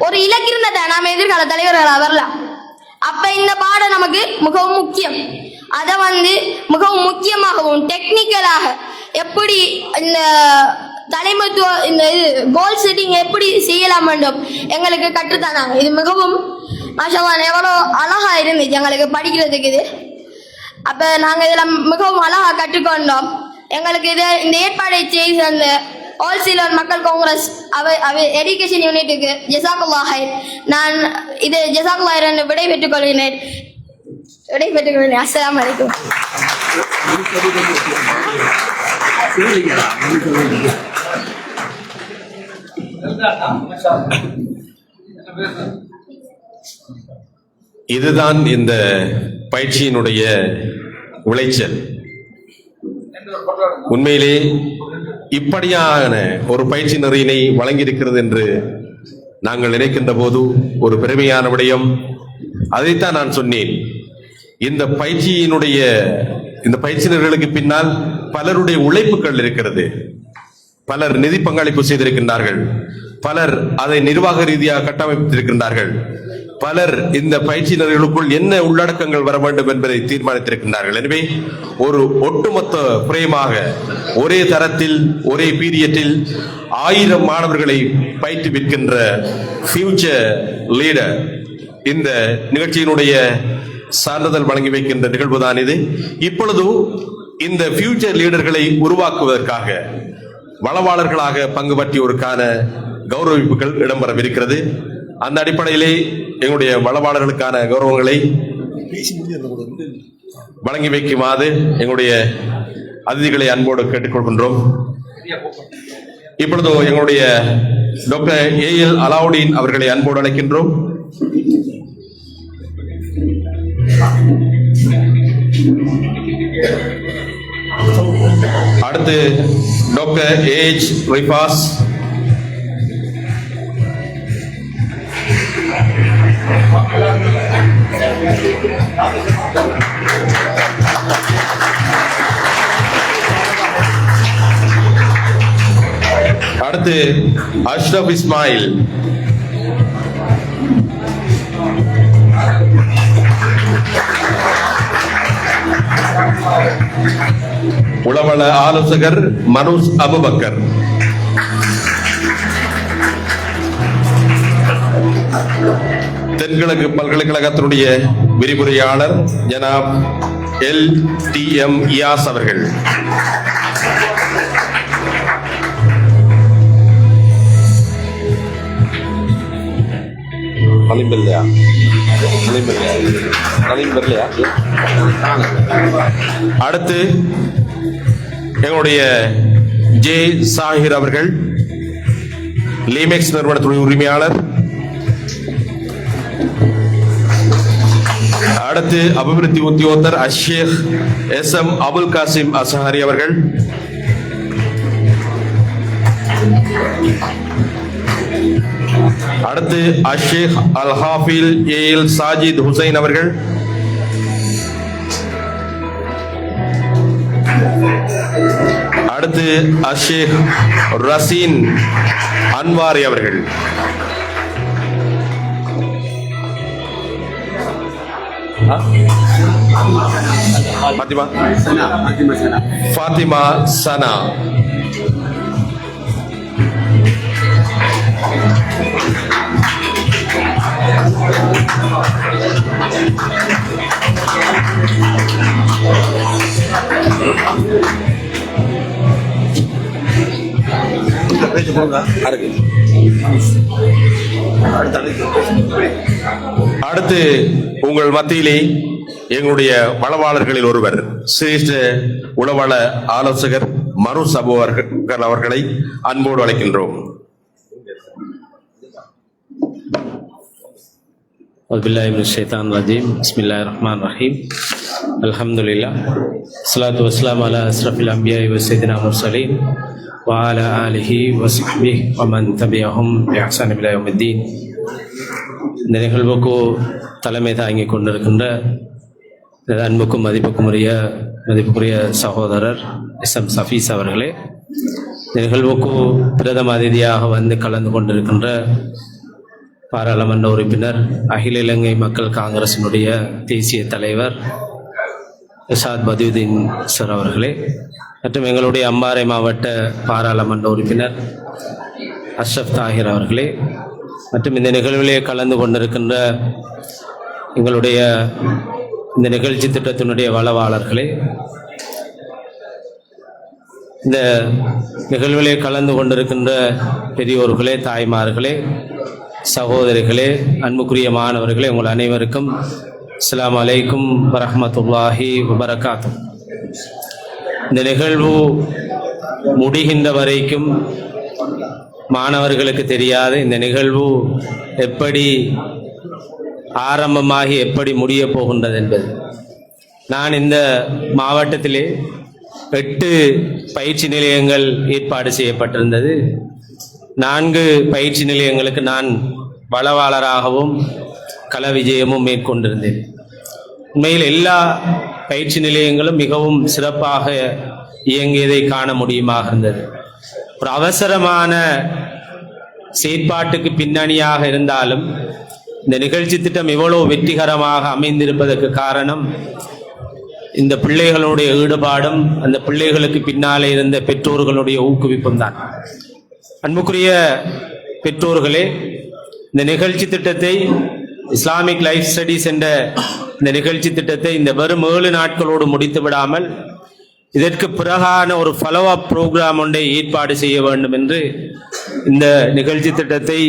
S7: ஒரு இலக்கு இருந்ததை நாம எதிர்கால தலைவர்களாக வரலாம். அப்ப இந்த பாடம் நமக்கு மிகவும் முக்கியம். அதை வந்து மிகவும் முக்கியமாகவும் டெக்னிக்கலாக எப்படி இந்த தலைமைத்துவ இந்த கோல் செட்டிங் எப்படி செய்யலாம் வேண்டும் எங்களுக்கு கற்றுத்தானாங்க. இது மிகவும் மாஷாஅல்லாஹ் எவ்வளோ அழகா இருந்துச்சு எங்களுக்கு படிக்கிறதுக்கு இது. அப்ப நாங்க இதெல்லாம் மிகவும் அழகா கற்றுக்கொண்டோம். எங்களுக்கு இந்த ஏற்பாடை செய்து அந்த ஆல் சீலர் மக்கள் காங்கிரஸ் எஜுகேஷன் யூனிட்டுக்கு ஜஸாக்குல்லாஹ் ஹைர். நான் இது ஜஸாக்குல்லாஹ் ஹைர் என்று விடைபெற்றுக் கொள்கிறேன். அஸ்ஸலாமு அலைக்கும்.
S1: இதுதான் இந்த பயிற்சியினுடைய விளைச்சல். உண்மையிலே இப்படியான ஒரு பயிற்சி நெறியினை வழங்கியிருக்கிறது என்று நாங்கள் நினைக்கின்ற போது ஒரு பெருமையான விடயம். அதைத்தான் நான் சொன்னேன். இந்த பயிற்சியினர்களுக்கு பின்னால் பலருடைய உழைப்புகள் இருக்கிறது. பலர் நிதி பங்களிப்பு செய்திருக்கின்றார்கள். பலர் அதை நிர்வாக ரீதியாக கட்டமைத்திருக்கின்றார்கள். பலர் இந்த பயிற்சியினர்களுக்குள் என்ன உள்ளடக்கங்கள் வர வேண்டும் என்பதை தீர்மானித்திருக்கின்றார்கள். எனவே ஒரு ஒட்டுமொத்த பிரேமாக ஒரே தரத்தில் ஒரே பீரியட்டில் 1000 மாணவர்களை பயிற்றுவிக்கின்ற ஃபியூச்சர் லீடர் இந்த நிகழ்ச்சியினுடைய சான்றிதழ் வழங்கி வைக்கின்ற நிகழ்வுதான் இது. இப்பொழுது இந்த ஃபியூச்சர் லீடர்களை உருவாக்குவதற்காக வளவாளர்களாக பங்கு பற்றியோருக்கான கௌரவிப்புகள் இடம்பெறவிருக்கிறது. அந்த அடிப்படையிலே எங்களுடைய வளவாளர்களுக்கான கௌரவங்களை வழங்கி வைக்குமாறு எங்களுடைய அதிதிகளை அன்போடு கேட்டுக்கொள்கின்றோம். இப்பொழுது எங்களுடைய டாக்டர் ஏஎல் அலாவுதீன் அவர்களை அன்போடு அழைக்கின்றோம். அடுத்து டாக்டர் ஏஎச் ரிஃபாஸ், அடுத்து அஷ்ரப் இஸ்மாயில். உளவள ஆலோசகர் மனோஜ் அபுபக்கர். தென்கிழக்கு பல்கலைக்கழகத்தினுடைய விரிவுரையாளர் ஜனாப் LTM இயாஸ் அவர்கள். அடுத்து எங்களுடைய ஜே சாஹிர் அவர்கள், லீமெக்ஸ் நிறுவனத்துடைய உரிமையாளர். அடுத்து அபிவிருத்தி உத்தியோகத்தர் அஷேக் SM அபுல் காசிம் அசஹாரி அவர்கள். அடுத்து அஷேக் அல் ஹாஃபில் AL சாஜித் ஹுசைன் அவர்கள். அடுத்து அஷேக் ரசீன் அன்வாரி அவர்கள். ஃபாத்திமா சனா. அடுத்து உங்கள் மத்தியிலே எங்களுடைய வளவாளர்களில் ஒருவர் சிரேஷ்ட உளவள ஆலோசகர் மனோஜ் அபுபக்கர் அவர்களை அன்போடு அழைக்கின்றோம்.
S8: பிஸ்மில்லாஹிர்ரஹ்மானிர்ரஹீம். அல்ஹம்துலில்லாஹ் ஸலாத்து வஸ்ஸலாமு அலா அஸ்ரஃபில் அன்பியாஇ வ ஸய்யிதினா முர்ஸலீன் வ அலா ஆலிஹி வ ஸஹ்பிஹி வ மன் தபிஅஹும் பி இஹ்சான் இலா யௌமித்தீன். இந்த நிகழ்வுக்கு தலைமை தாங்கிக் கொண்டிருக்கின்ற அன்புக்கும் மதிப்புக்குரிய சகோதரர் SM சஃபீஸ் அவர்களே, இந்த நிகழ்வுக்கு பிரதம அதிதியாக வந்து கலந்து கொண்டிருக்கின்ற பாராளுமன்ற உறுப்பினர், அகில இலங்கை மக்கள் காங்கிரசினுடைய தேசிய தலைவர் இசாத் பதியுதீன் சார் அவர்களே, மற்றும் எங்களுடைய அம்பாறை மாவட்ட பாராளுமன்ற உறுப்பினர் அஷ்ரப் தாஹிர் அவர்களே, மற்றும் இந்த நிகழ்விலே கலந்து கொண்டிருக்கின்ற எங்களுடைய இந்த நிகழ்ச்சி திட்டத்தினுடைய வளவாளர்களே, இந்த நிகழ்விலே கலந்து கொண்டிருக்கின்ற பெரியோர்களே, தாய்மார்களே, சகோதரிகளே, அன்புக்குரிய மாணவர்களே, உங்கள் அனைவருக்கும் அஸ்ஸலாமு அலைக்கும் வரஹ்மத்துல்லாஹி வபரகாத்துஹு. இந்த நிகழ்வு முடிகின்ற வரைக்கும் மாணவர்களுக்கு தெரியாது இந்த நிகழ்வு எப்படி ஆரம்பமாகி எப்படி முடிய போகின்றது என்பது. நான் இந்த மாவட்டத்திலே 8 பயிற்சி நிலையங்கள் ஏற்பாடு செய்யப்பட்டிருந்தது. 4 பயிற்சி நிலையங்களுக்கு நான் வளவாளராகவும் கள விஜயமும் மேற்கொண்டிருந்தேன். உண்மையில் எல்லா பயிற்சி நிலையங்களும் மிகவும் சிறப்பாக இயங்கியதை காண முடியுமாக இருந்தது. ஒரு அவசரமான செயற்பாட்டுக்கு பின்னணியாக இருந்தாலும் இந்த நிகழ்ச்சி திட்டம் இவ்வளவு வெற்றிகரமாக அமைந்திருப்பதற்கு காரணம் இந்த பிள்ளைகளுடைய ஈடுபாடும் அந்த பிள்ளைகளுக்கு பின்னாலே இருந்த பெற்றோர்களுடைய ஊக்குவிப்பும் தான். அன்புக்குரிய பெற்றோர்களே, இந்த நிகழ்ச்சி திட்டத்தை இஸ்லாமிக் லைஃப் ஸ்டடீஸ் என்ற இந்த நிகழ்ச்சி திட்டத்தை இந்த வெறும் 7 நாட்களோடு முடித்து விடாமல் இதற்கு பிறகான ஒரு ஃபாலோ அப் ப்ரோக்ராம் ஒன்றை ஏற்பாடு செய்ய வேண்டும் என்று இந்த நிகழ்ச்சி திட்டத்தை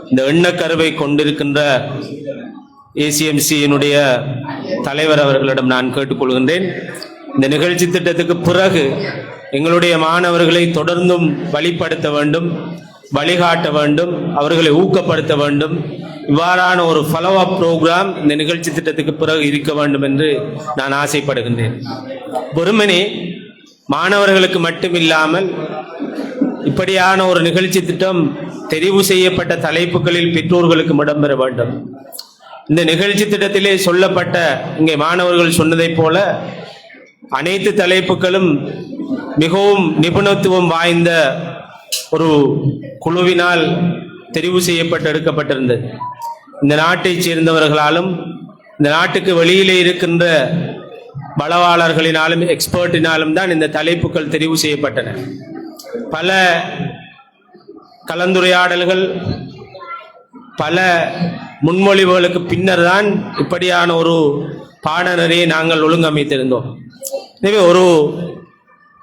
S8: இந்த எண்ணக்கருவை கொண்டிருக்கின்ற ACMC-யினுடைய தலைவர் அவர்களிடம் நான் கேட்டுக்கொள்கின்றேன். இந்த நிகழ்ச்சி திட்டத்துக்கு பிறகு எங்களுடைய மாணவர்களை தொடர்ந்தும் வழிப்படுத்த வேண்டும், வழிகாட்ட வேண்டும், அவர்களை ஊக்கப்படுத்த வேண்டும். இவ்வாறான ஒரு ஃபாலோ அப் ப்ரோக்ராம் இந்த நிகழ்ச்சி திட்டத்துக்கு பிறகு இருக்க வேண்டும் என்று நான் ஆசைப்படுகின்றேன். வெறுமனே மாணவர்களுக்கு மட்டுமில்லாமல் இப்படியான ஒரு நிகழ்ச்சி திட்டம் தெரிவு செய்யப்பட்ட தலைப்புகளில் பெற்றோர்களுக்கு இடம்பெற வேண்டும். இந்த நிகழ்ச்சி திட்டத்திலே சொல்லப்பட்ட இங்கே மாணவர்கள் சொன்னதைப் போல அனைத்து தலைப்புகளும் மிகவும் நிபுணத்துவம் வாய்ந்த ஒரு குழுவினால் தெரிவு செய்யப்பட்டு எடுக்கப்பட்டிருந்தது. இந்த நாட்டைச் சேர்ந்தவர்களாலும் இந்த நாட்டுக்கு வெளியிலே இருக்கின்ற பலவாளர்களினாலும் எக்ஸ்பர்ட்டினாலும் தான் இந்த தலைப்புகள் தெரிவு செய்யப்பட்டன. பல கலந்துரையாடல்கள், பல முன்மொழிவுகளுக்கு பின்னர் தான் இப்படியான ஒரு பாடநெறியை நாங்கள் ஒழுங்கமைத்திருந்தோம். எனவே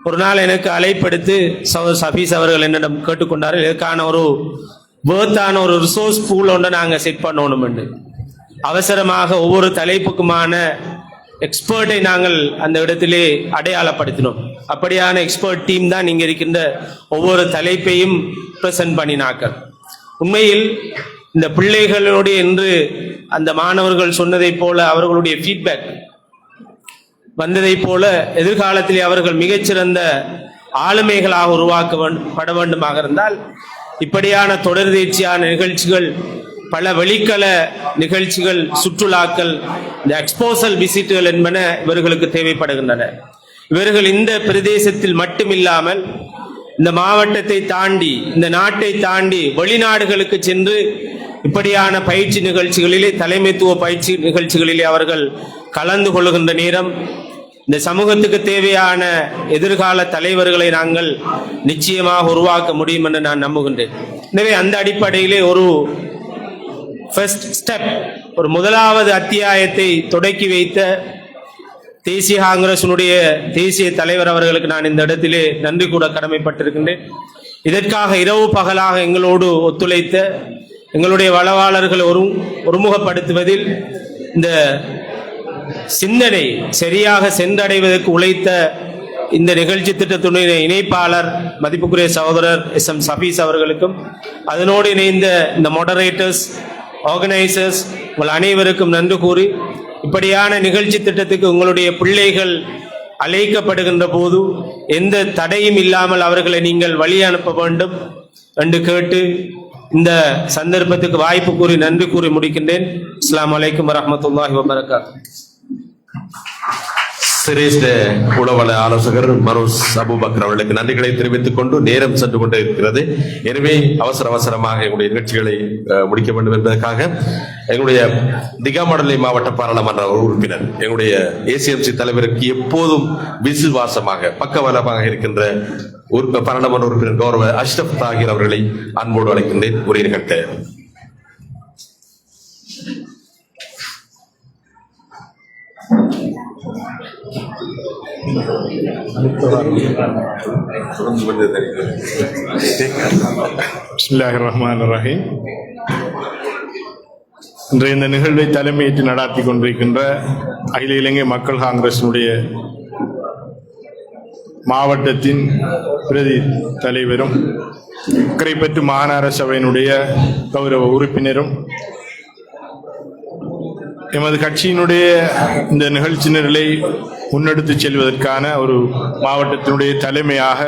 S8: ஒரு நாள் எனக்கு அழைப்படுத்து சபீஸ் அவர்கள் என்னிடம் கேட்டுக்கொண்டார்கள், இதற்கான ஒரு வேர்த்தான ஒரு ரிசோர்ஸ் பூல் ஒன்றை நாங்கள் செட் பண்ணணும் என்று. அவசரமாக ஒவ்வொரு தலைப்புக்குமான எக்ஸ்பர்ட்டை நாங்கள் அந்த இடத்திலே அடையாளப்படுத்தினோம். அப்படியான எக்ஸ்பர்ட் டீம் தான் இங்கே இருக்கின்ற ஒவ்வொரு தலைப்பையும் பிரசன்ட் பண்ணினார்கள். உண்மையில் இந்த பிள்ளைகளோடு என்று அந்த மாணவர்கள் சொன்னதைப் போல, அவர்களுடைய ஃபீட்பேக் வந்ததைப் போல, எதிர்காலத்திலே அவர்கள் மிகச்சிறந்த ஆளுமைகளாக உருவாக்கப்பட வேண்டுமாக இருந்தால் இப்படியான தொடர்தேர்ச்சியான நிகழ்ச்சிகள், பல வெளிக்கள நிகழ்ச்சிகள், சுற்றுலாக்கள், இந்த எக்ஸ்போசல் விசிட்டுகள் என்பன இவர்களுக்கு தேவைப்படுகின்றன. இவர்கள் இந்த பிரதேசத்தில் மட்டுமில்லாமல் இந்த மாவட்டத்தை தாண்டி, இந்த நாட்டை தாண்டி வெளிநாடுகளுக்கு சென்று இப்படியான பயிற்சி நிகழ்ச்சிகளிலே, தலைமைத்துவ பயிற்சி நிகழ்ச்சிகளிலே அவர்கள் கலந்து கொள்கின்ற நேரம் இந்த சமூகத்துக்கு தேவையான எதிர்கால தலைவர்களை நாங்கள் நிச்சயமாக உருவாக்க முடியும் என்று நான் நம்புகின்றேன். எனவே அந்த அடிப்படையிலே ஒரு ஃபர்ஸ்ட் ஸ்டெப், ஒரு முதலாவது அத்தியாயத்தை தொடக்கி வைத்த தேசிய காங்கிரசினுடைய தேசிய தலைவர் அவர்களுக்கு நான் இந்த இடத்திலே நன்றி கூட கடமைப்பட்டிருக்கின்றேன். இதற்காக இரவு பகலாக எங்களோடு ஒத்துழைத்த எங்களுடைய வளவாளர்களை ஒருமுகப்படுத்துவதில், இந்த சிந்தனை சரியாக சென்றடைவதற்கு உழைத்த இந்த நிகழ்ச்சி திட்டத்துடைய இணைப்பாளர் மதிப்புக்குரிய சகோதரர் SM சபீஸ் அவர்களுக்கும், அதனோடு இணைந்த இந்த மாடரேட்டர்ஸ், ஆர்கனைசர்ஸ், உங்கள் அனைவருக்கும் நன்றி கூறி, இப்படியான நிகழ்ச்சி திட்டத்துக்கு உங்களுடைய பிள்ளைகள் அழைக்கப்படுகின்ற போது எந்த தடையும் இல்லாமல் அவர்களை நீங்கள் வழி அனுப்ப வேண்டும் என்று கேட்டு இந்த சந்தர்ப்பத்துக்கு வாய்ப்பு கூறி நன்றி கூறி முடிக்கின்றேன். அஸ்ஸலாமு அலைக்கும் வரஹ்மத்துல்லாஹி வபரகாத்துஹு.
S1: சிரேஷ்ட உளவள ஆலோசகர் மரோஸ் அபூபக்கர் அவர்களுக்கு நன்றிகளை தெரிவித்துக் கொண்டு நேரம் சென்று கொண்டே இருக்கிறது. எனவே அவசரமாக எங்களுடைய நிகழ்ச்சிகளை முடிக்க வேண்டும் என்பதற்காக எங்களுடைய திகாமடலை மாவட்ட பாராளுமன்ற உறுப்பினர், எங்களுடைய ACMC தலைவருக்கு எப்போதும் விசுவாசமாக பக்கபலமாக இருக்கின்ற பாராளுமன்ற உறுப்பினர் கௌரவ அஷ்ரப் தாகிர் அவர்களை அன்போடு அழைக்கின்றேன். உரை நிகழ்த்த
S9: பிஸ்மில்லாஹிர் ரஹ்மானிர் ரஹீம். இன்றைய இந்த நிகழ்வை தலைமையேற்று நடாத்தி கொண்டிருக்கின்ற அகில இலங்கை மக்கள் காங்கிரசினுடைய மாவட்டத்தின் பிரதி தலைவரும் கரைப்பற்று மாநகர சபையினுடைய கௌரவ உறுப்பினரும், எமது கட்சியினுடைய இந்த நிகழ்ச்சி நிரலை முன்னெடுத்து செல்வதற்கான ஒரு மாவட்டத்தினுடைய தலைமையாக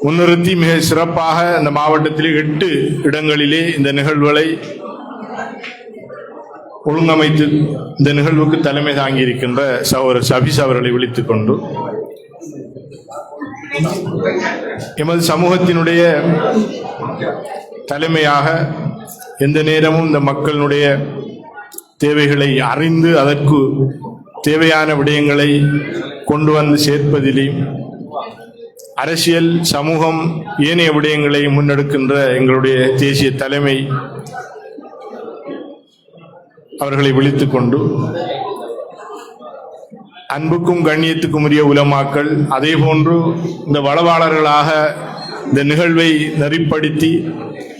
S9: முன்னிறுத்தி மிக சிறப்பாக இந்த மாவட்டத்திலே 8 இடங்களிலே இந்த நிகழ்வுகளை ஒழுங்கமைத்து இந்த நிகழ்வுக்கு தலைமை தாங்கியிருக்கின்ற சகோதரர் சபீஸ் அவர்களை விழித்துக் கொண்டு, எமது சமூகத்தினுடைய தலைமையாக எந்த நேரமும் இந்த மக்களுடைய தேவைகளை அறிந்து அதற்கு தேவையான விடயங்களை கொண்டு வந்து சேர்ப்பதிலும், அரசியல், சமூகம், ஏனைய விடயங்களை முன்னெடுக்கின்ற எங்களுடைய தேசிய தலைமை அவர்களை விழித்துக் கொண்டு, அன்புக்கும் கண்ணியத்துக்கும் உரிய உலமாக்கள், அதே போன்று இந்த வளவாளர்களாக இந்த நிகழ்வை நெறிப்படுத்தி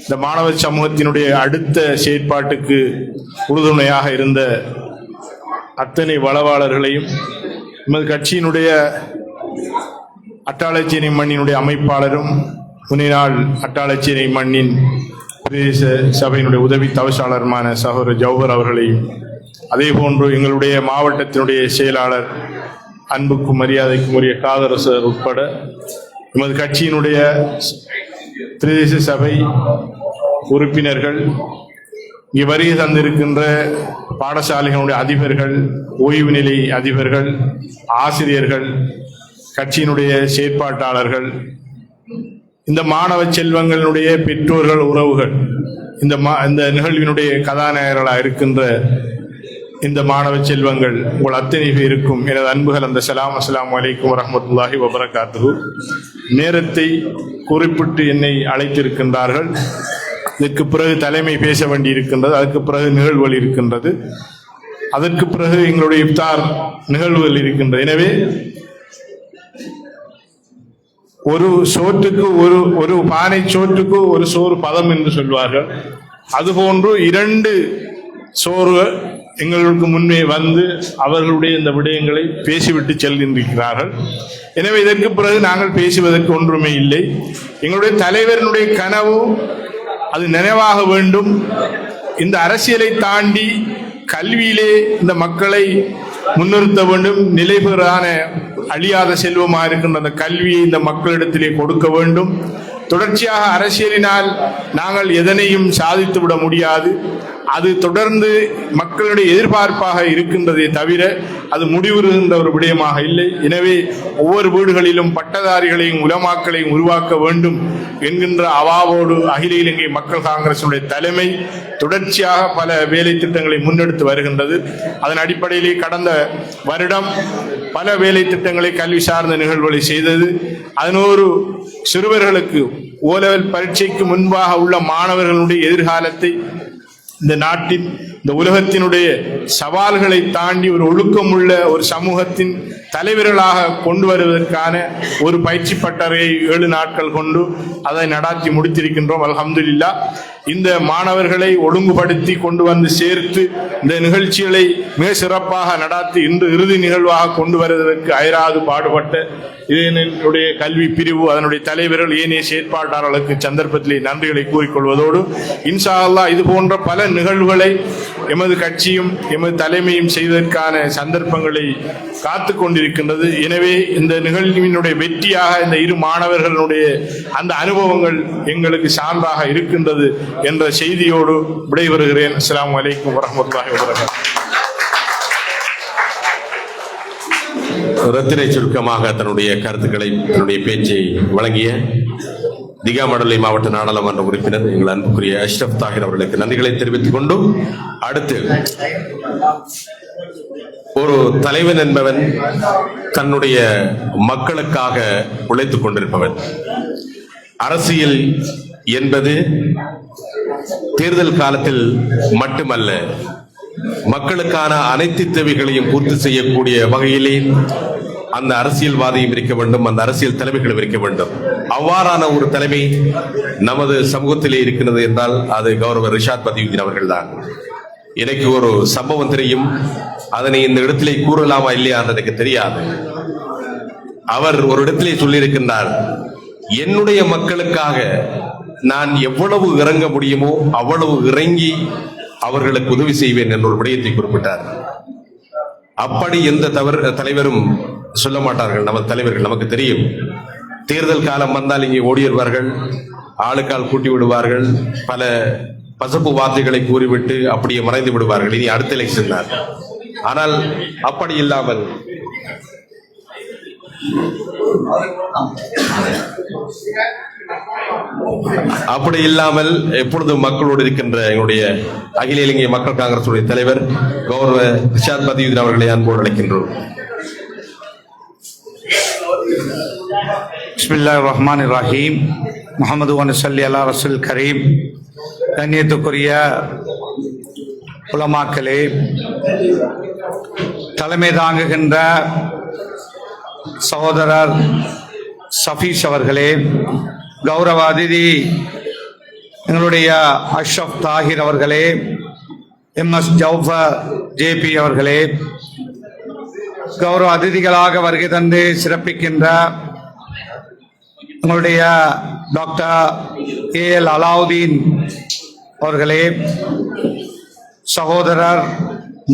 S9: இந்த மாணவர் சமூகத்தினுடைய அடுத்த செயற்பாட்டுக்கு உறுதுணையாக இருந்த அத்தனை வளவாளர்களையும், எமது கட்சியினுடைய அட்டாளச்சேனை மண்ணினுடைய அமைப்பாளரும் முன்னாள் அட்டாளச்சேனை மண்ணின் பிரதேச சபையினுடைய உதவி தவிசாளருமான சகோதரர் ஜௌஹர் அவர்களையும், அதே போன்று எங்களுடைய மாவட்டத்தினுடைய செயலாளர் அன்புக்கும் மரியாதைக்கும் உரிய காதரசர் உட்பட எமது கட்சியினுடைய பிரதேச சபை உறுப்பினர்கள், இங்கே வருகை தந்திருக்கின்ற பாடசாலைகளுடைய அதிபர்கள், ஓய்வு நிலை அதிபர்கள், ஆசிரியர்கள், கட்சியினுடைய செயற்பாட்டாளர்கள், இந்த மாணவ செல்வங்களுடைய பெற்றோர்கள், உறவுகள், இந்த நிகழ்வினுடைய கதாநாயகர்களாக இருக்கின்ற இந்த மாணவ செல்வங்கள் உங்கள் அத்தனை பேருக்கும் எனது அன்புகள் அந்த சலாம். அஸ்ஸலாமு அலைக்கும் வரஹ்மத்துல்லாஹி வபரகாத்துஹு. நேரத்தை குறிப்பிட்டு என்னை அழைத்திருக்கின்றார்கள். இதற்கு பிறகு தலைமை பேச வேண்டியிருக்கின்றது. அதுக்கு பிறகு நிகழ்வுகள் இருக்கின்றது. அதற்கு பிறகு எங்களுடைய இஃப்தார் நிகழ்வுகள் இருக்கின்றது. எனவே ஒரு சோற்றுக்கு ஒரு பானை சோற்றுக்கு ஒரு சோறு பதம் என்று சொல்வார்கள். அதுபோன்று 2 சோறு எங்களுக்கு முன்னே வந்து அவர்களுடைய இந்த விடயங்களை பேசிவிட்டு செல்கின்றார்கள். எனவே இதற்கு பிறகு நாங்கள் பேசுவதற்கு ஒன்றுமே இல்லை. எங்களுடைய தலைவரினுடைய கனவு அது நினைவாக வேண்டும். இந்த அரசியலை தாண்டி கல்வியிலே இந்த மக்களை முன்னிறுத்த வேண்டும். நிலைபெறான அழியாத செல்வமாக இருக்கின்ற அந்த கல்வியை இந்த மக்களிடத்திலே கொடுக்க வேண்டும். தொடர்ச்சியாக அரசியலினால் நாங்கள் எதனையும் சாதித்து விட முடியாது. அது தொடர்ந்து மக்களுடைய எதிர்பார்ப்பாக இருக்கின்றதே தவிர அது முடிவுறுகின்ற ஒரு விடயமாக இல்லை. எனவே ஒவ்வொரு வீடுகளிலும் பட்டதாரிகளையும் உலமாக்களையும் உருவாக்க வேண்டும் என்கின்ற அவாவோடு அகில இலங்கை மக்கள் காங்கிரசுடைய தலைமை தொடர்ச்சியாக பல வேலை திட்டங்களை முன்னெடுத்து வருகின்றது. அதன் அடிப்படையிலே கடந்த வருடம் பல வேலை திட்டங்களை கல்வி சார்ந்த நிகழ்வுகளை செய்தது. 11 சிறுவர்களுக்கு ஓலெவல் பரீட்சைக்கு முன்பாக உள்ள மாணவர்களுடைய எதிர்காலத்தை இந்த நாட்டின், இந்த உலகத்தினுடைய சவால்களை தாண்டி ஒரு ஒழுக்கமுள்ள ஒரு சமூகத்தின் தலைவர்களாக கொண்டு வருவதற்கான ஒரு பயிற்சி பட்டறையை 7 நாட்கள் கொண்டு அதை நடாத்தி முடித்திருக்கின்றோம். அல்ஹம்துலில்லாஹ். இந்த மாணவர்களை ஒழுங்குபடுத்தி கொண்டு வந்து சேர்த்து இந்த நிகழ்ச்சிகளை மிக சிறப்பாக நடாத்தி இன்று இறுதி நிகழ்வாக கொண்டு வருவதற்கு அயராது பாடுபட்ட இதனுடைய கல்வி பிரிவு, அதனுடைய தலைவர்கள், ஏனைய செயற்பாட்டாளர்களுக்கு சந்தர்ப்பத்திலே நன்றிகளை கூறிக்கொள்வதோடு இன்ஷா அல்லாஹ் இது போன்ற பல நிகழ்வுகளை எமது கட்சியும் எமது தலைமையும் செய்வதற்கான சந்தர்ப்பங்களை காத்து கொண்டிருக்கின்றது. எனவே இந்த நிகழ்வினுடைய வெற்றியாக இந்த 2 மாணவர்களுடைய அந்த அனுபவங்கள் எங்களுக்கு சான்றாக இருக்கின்றது என்ற செய்தியோடு விடைபெறுகிறேன். அஸ்ஸலாமு அலைக்கும் வரஹ்மத்துல்லாஹி வபரகாத்துஹு.
S1: ரத்தினை சுருக்கமாக தன்னுடைய கருத்துக்களை, தன்னுடைய பேச்சை வழங்கிய திகாமடலை மாவட்ட நாடாளுமன்ற உறுப்பினர் எங்கள் அன்புக்குரிய அஷ்ரப் தாஹிர் அவர்களுக்கு நன்றிகளை தெரிவித்துக் கொண்டு, அடுத்து ஒரு தலைவன் என்பவன் தன்னுடைய மக்களுக்காக உழைத்துக் கொண்டிருப்பவன். அரசியல் என்பது தேர்தல் காலத்தில் மட்டுமல்ல, மக்களுக்கான அனைத்து தேவைகளையும் பூர்த்தி செய்யக்கூடிய வகையிலே அந்த அரசியல்வாதியும் இருக்க வேண்டும், அந்த அரசியல் தலைமைகளும் இருக்க வேண்டும். அவ்வாறான ஒரு தலைமை நமது சமூகத்திலே இருக்கிறது என்றால் அது கௌரவ ரிஷாத் பதியுதீன் அவர்கள் தான். எனக்கு ஒரு சம்பவம் தெரியும். அதனை இந்த இடத்திலே கூறலாமா இல்லையா என்று எனக்கு தெரியாது. அவர் ஒரு இடத்திலே சொல்லியிருக்கின்றார், என்னுடைய மக்களுக்காக நான் எவ்வளவு இறங்க முடியுமோ அவ்வளவு இறங்கி அவர்களுக்கு உதவி செய்வேன் என்ற ஒரு விடயத்தை குறிப்பிட்டார். அப்படி எந்த தலைவரும் சொல்ல மாட்டார்கள். நமது தலைவர்கள் நமக்கு தெரியும். தேர்தல் காலம் வந்தால் இங்கே ஓடி வருவார்கள், ஆளுக்கால் கூட்டி விடுவார்கள், பல பசப்பு வார்த்தைகளை கூறிவிட்டு அப்படியே மறைந்து விடுவார்கள். இனி அடுத்த எலெக்ஷன் தான். ஆனால் அப்படி இல்லாமல் எப்பொழுதும் மக்களோடு இருக்கின்ற எங்களுடைய அகில இலங்கை மக்கள் காங்கிரசுடைய தலைவர் கௌரவ ரிஷாத் பதியுதீன் அவர்களை அன்போடு அழைக்கின்றோம்.
S10: பிஸ்மில்லாஹிர் ரஹ்மானிர் ரஹீம். முஹம்மது வனசல்லி அலா ரசூல் கரீம். கண்ணியத்துக்குரிய உலமாக்களே, தலைமை தாங்குகின்ற சகோதரர் சஃபீஸ் அவர்களே, கௌரவ அதிதி எங்களுடைய அஷ்ரப் தாஹிர் அவர்களே, எம்எஸ் ஜவுஃபர் ஜேபி அவர்களே, கௌரவ அதிதிகளாக வருகை தந்து சிறப்பிக்கின்ற எங்களுடைய டாக்டர் ஏஎல் அலாவுதீன் அவர்களே, சகோதரர்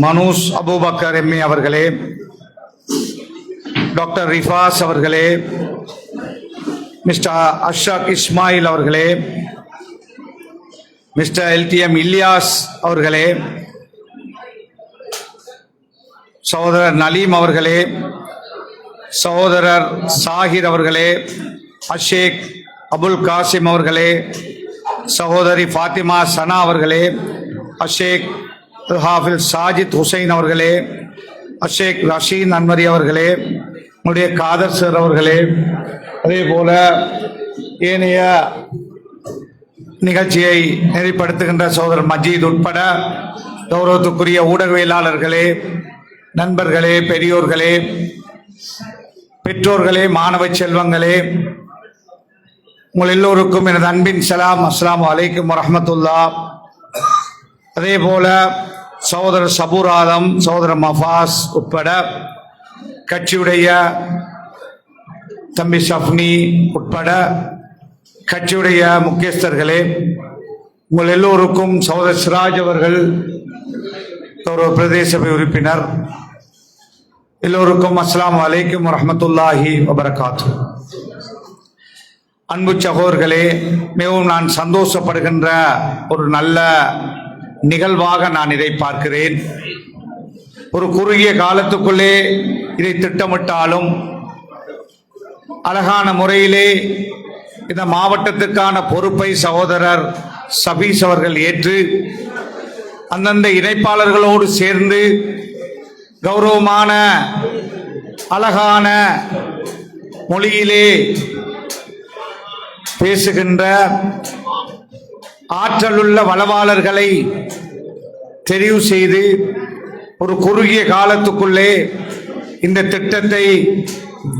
S10: மனூஸ் அபூபக்கர் எம்ஏ அவர்களே, டாக்டர் ரிஃபாஸ் அவர்களே, மிஸ்டர் அஷ்ரக் இஸ்மாயில் அவர்களே, மிஸ்டர் எல்டிஎம் இல்யாஸ் அவர்களே, சகோதரர் நலீம் அவர்களே, சகோதரர் சாஹிர் அவர்களே, அஷேக் அபுல் காசிம் அவர்களே, சகோதரி ஃபாத்திமா சனா அவர்களே, அஷேக் ஹாஃபிஸ் சாஜித் ஹுசைன் அவர்களே, அஷேக் ரஷீத் அன்வரி அவர்களே, உங்களுடைய காதர் சார் அவர்களே, அதே போல ஏனைய நிகழ்ச்சியை நெறிப்படுத்துகின்ற சகோதரர் மஜீத் உட்பட கௌரவத்துக்குரிய ஊடகவியலாளர்களே, நண்பர்களே, பெரியோர்களே, பெற்றோர்களே, மாணவ செல்வங்களே, உங்கள் எல்லோருக்கும் எனது அன்பின் சலாம். அஸ்ஸலாமு அலைக்கும் வரஹ்மத்துல்லாஹ். அதே போல சகோதரர் சபூர் ஆதம், சகோதரர் மஃபாஸ் உட்பட கட்சியுடைய தம்பி ஷப்னி உட்பட கட்சியுடைய முக்கியஸ்தர்களே, உங்கள் எல்லோருக்கும் சகோதரர் சிராஜ் அவர்கள் கௌரவ பிரதேச சபை உறுப்பினர், எல்லோருக்கும் அஸ்ஸலாமு அலைக்கும் வரஹ்மத்துல்லாஹி வபரகாத்து. அன்பு சகோதரர்களே, மிகவும் நான் சந்தோஷப்படுகின்ற ஒரு நல்ல நிகழ்வாக நான் இதை பார்க்கிறேன். ஒரு குறுகிய காலத்துக்குள்ளே இதை திட்டமிட்டாலும் அழகான முறையிலே இந்த மாவட்டத்துக்கான பொறுப்பை சகோதரர் சபீஸ் அவர்கள் ஏற்று அந்தந்த இணைப்பாளர்களோடு சேர்ந்து கௌரவமான அழகான மொழியிலே பேசுகின்ற ஆற்றலுள்ள வளவாளர்களை தெரிவு செய்து ஒரு குறுகிய காலத்துக்குள்ளே இந்த திட்டத்தை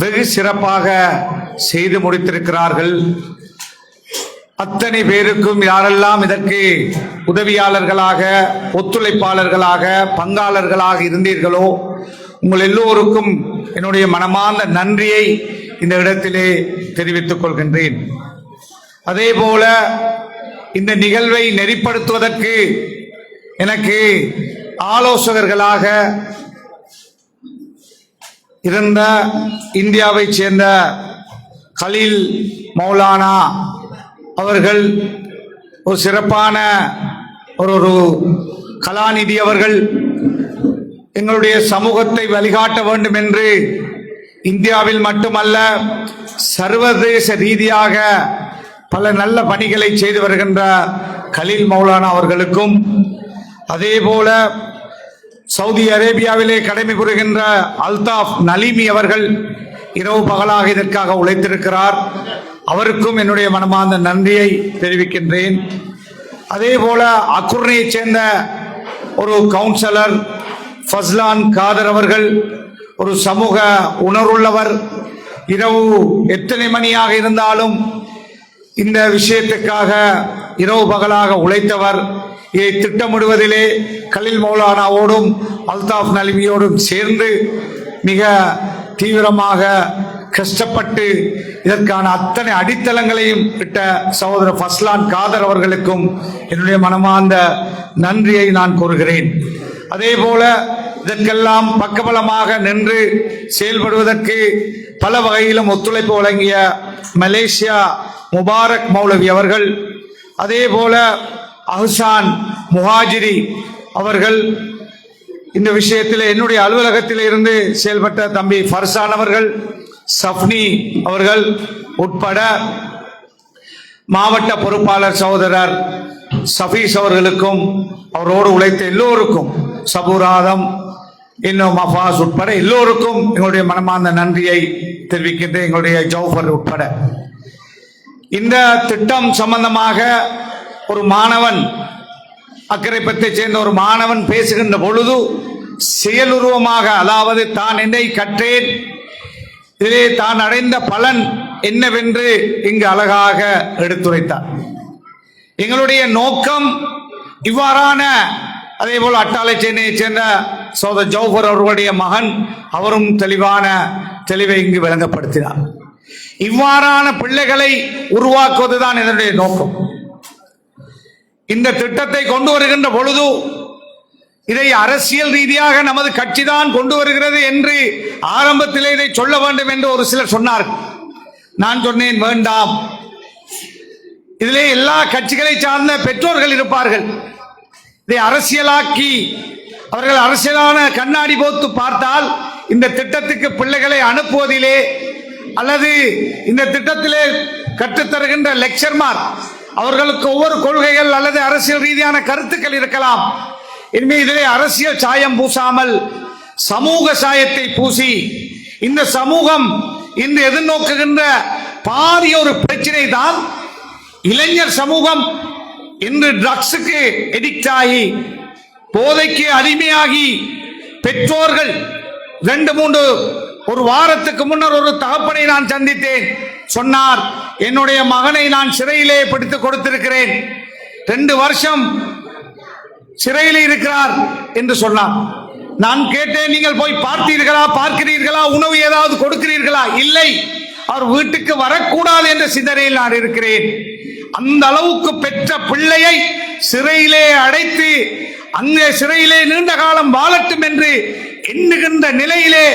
S10: வெகு சிறப்பாக செய்து முடித்திருக்கிறார்கள். அத்தனை பேருக்கும் யாரெல்லாம் இதற்கு உதவியாளர்களாக, ஒத்துழைப்பாளர்களாக, பங்காளர்களாக இருந்தீர்களோ உங்கள் எல்லோருக்கும் என்னுடைய மனமார்ந்த நன்றியை இந்த இடத்திலே தெரிவித்துக் கொள்கின்றேன். அதே போல இந்த நிகழ்வை நெறிப்படுத்துவதற்கு எனக்கு ஆலோசகர்களாக இருந்த இந்தியாவைச் சேர்ந்த கலீல் மௌலானா அவர்கள், ஒரு சிறப்பான ஒரு கலாநிதி அவர்கள், எங்களுடைய சமூகத்தை வழிகாட்ட வேண்டும் என்று இந்தியாவில் மட்டுமல்ல சர்வதேச ரீதியாக பல நல்ல பணிகளை செய்து வருகின்ற கலீல் மௌலானா அவர்களுக்கும், அதே போல சவுதி அரேபியாவிலே கடமை புரிகின்ற அல்தாஃப் நலீமி அவர்கள் இரவு பகலாக இதற்காக உழைத்திருக்கிறார். அவருக்கும் என்னுடைய மனமார்ந்த நன்றியை தெரிவிக்கின்றேன். அதே போல அக்குர்னையைச் சேர்ந்த ஒரு கவுன்சிலர் ஃபஸ்லான் காதர் அவர்கள், ஒரு சமூக உணர்வுள்ளவர், இரவு எத்தனை மணியாக இருந்தாலும் இந்த விஷயத்துக்காக இரவு பகலாக உழைத்தவர். இதை திட்டமிடுவதிலே கலீல் மௌலானாவோடும் அல்தாஃப் நலிமியோடும் சேர்ந்து மிக தீவிரமாக கஷ்டப்பட்டு இதற்கான அத்தனை அடித்தளங்களையும் இட்ட சகோதரர் ஃபஸ்லான் காதர் அவர்களுக்கும் என்னுடைய மனமார்ந்த நன்றியை நான் கூறுகிறேன். அதே போல இதற்கெல்லாம் பக்கபலமாக நின்று செயல்படுவதற்கு பல வகையிலும் ஒத்துழைப்பு வழங்கிய மலேசியா முபாரக் மௌலவி அவர்கள், அதே போல அஹ்சான் முஹாஜிரி அவர்கள், இந்த விஷயத்தில் என்னுடைய அலுவலகத்தில் இருந்து செயல்பட்ட தம்பி ஃபர்சான் அவர்கள், சஃப்னி அவர்கள் உட்பட மாவட்ட பொறுப்பாளர் சகோதரர் சஃபீஸ் அவர்களுக்கும் அவரோடு உழைத்த எல்லோருக்கும், சபூராதம், இன்னும் மஃபாஸ் உட்பட எல்லோருக்கும் எங்களுடைய மனமார்ந்த நன்றியை தெரிவிக்கின்ற எங்களுடைய ஜௌஃபர் உட்பட. இந்த திட்டம் சம்பந்தமாக ஒரு மாணவன், அக்கரைப்பத்தை சேர்ந்த ஒரு மாணவன் பேசுகின்ற பொழுது செயலுருவமாக, அதாவது தான் என்னை கற்றேன், இதிலே தான் அடைந்த பலன் என்னவென்று இங்கு அழகாக எடுத்துரைத்தார். எங்களுடைய நோக்கம் இவ்வாறான, அதே போல அட்டாளை சென்னையை சேர்ந்த சோதர் ஜௌஃபர் அவர்களுடைய மகன், அவரும் தெளிவை இங்கு விளங்கப்படுத்தினார். இவ்வாறான பிள்ளைகளை உருவாக்குவதுதான் இதனுடைய நோக்கம். இந்த திட்டத்தை கொண்டு வருகின்ற பொழுது இதை அரசியல் ரீதியாக நமது கட்சி தான் கொண்டு வருகிறது என்று ஆரம்பத்திலே இதை சொல்ல வேண்டும் என்று ஒரு சிலர் சொன்னார்கள். நான் சொன்னேன், வேண்டாம், இதிலே எல்லா கட்சிகளை சார்ந்த பெற்றோர்கள் இருப்பார்கள். இதை அரசியலாக்கி அவர்கள் அரசியலான கண்ணாடி போத்து பார்த்தால் இந்த திட்டத்துக்கு பிள்ளைகளை அனுப்புவதிலே அல்லது இந்த திட்டத்திலே கற்றுத்தருகின்ற லெக்சர்மார் அவர்களுக்கு ஒவ்வொரு கொள்கைகள் அல்லது அரசியல் ரீதியான கருத்துக்கள் இருக்கலாம். இனிமே இதிலே அரசியல் சாயம் பூசாமல் சமூக சாயத்தை பூசி இந்த சமூகம் இன்று எதிர்நோக்குகின்ற பாரிய ஒரு பிரச்சனை தான் இளைஞர் சமூகம் இன்று ட்ரக்ஸுக்கு எடிக்ட் ஆகி போதைக்கு அடிமையாகி பெற்றோர்கள் 2-3 ஒரு வாரத்துக்கு முன்னர் ஒரு தகப்பனை நான் சந்தித்தேன். சொன்னார், என்னுடைய மகனை நான் சிறையிலே பிடித்து கொடுத்திருக்கிறேன், 2 வருஷம் சிறையில் இருக்கிறார் என்று சொன்னார். நான் கேட்டேன், நீங்கள் போய் பார்க்கிறீர்களா, உணவு ஏதாவது கொடுக்கிறீர்களா? இல்லை, அவர் வீட்டுக்கு வரக்கூடாது என்ற சிந்தனையில் நான் இருக்கிறேன். அந்த அளவுக்கு பெற்ற பிள்ளையை சிறையிலே அடைத்து அங்கே சிறையிலே நீண்ட காலம் வாழட்டும் என்று எண்ணுகின்ற நிலையிலே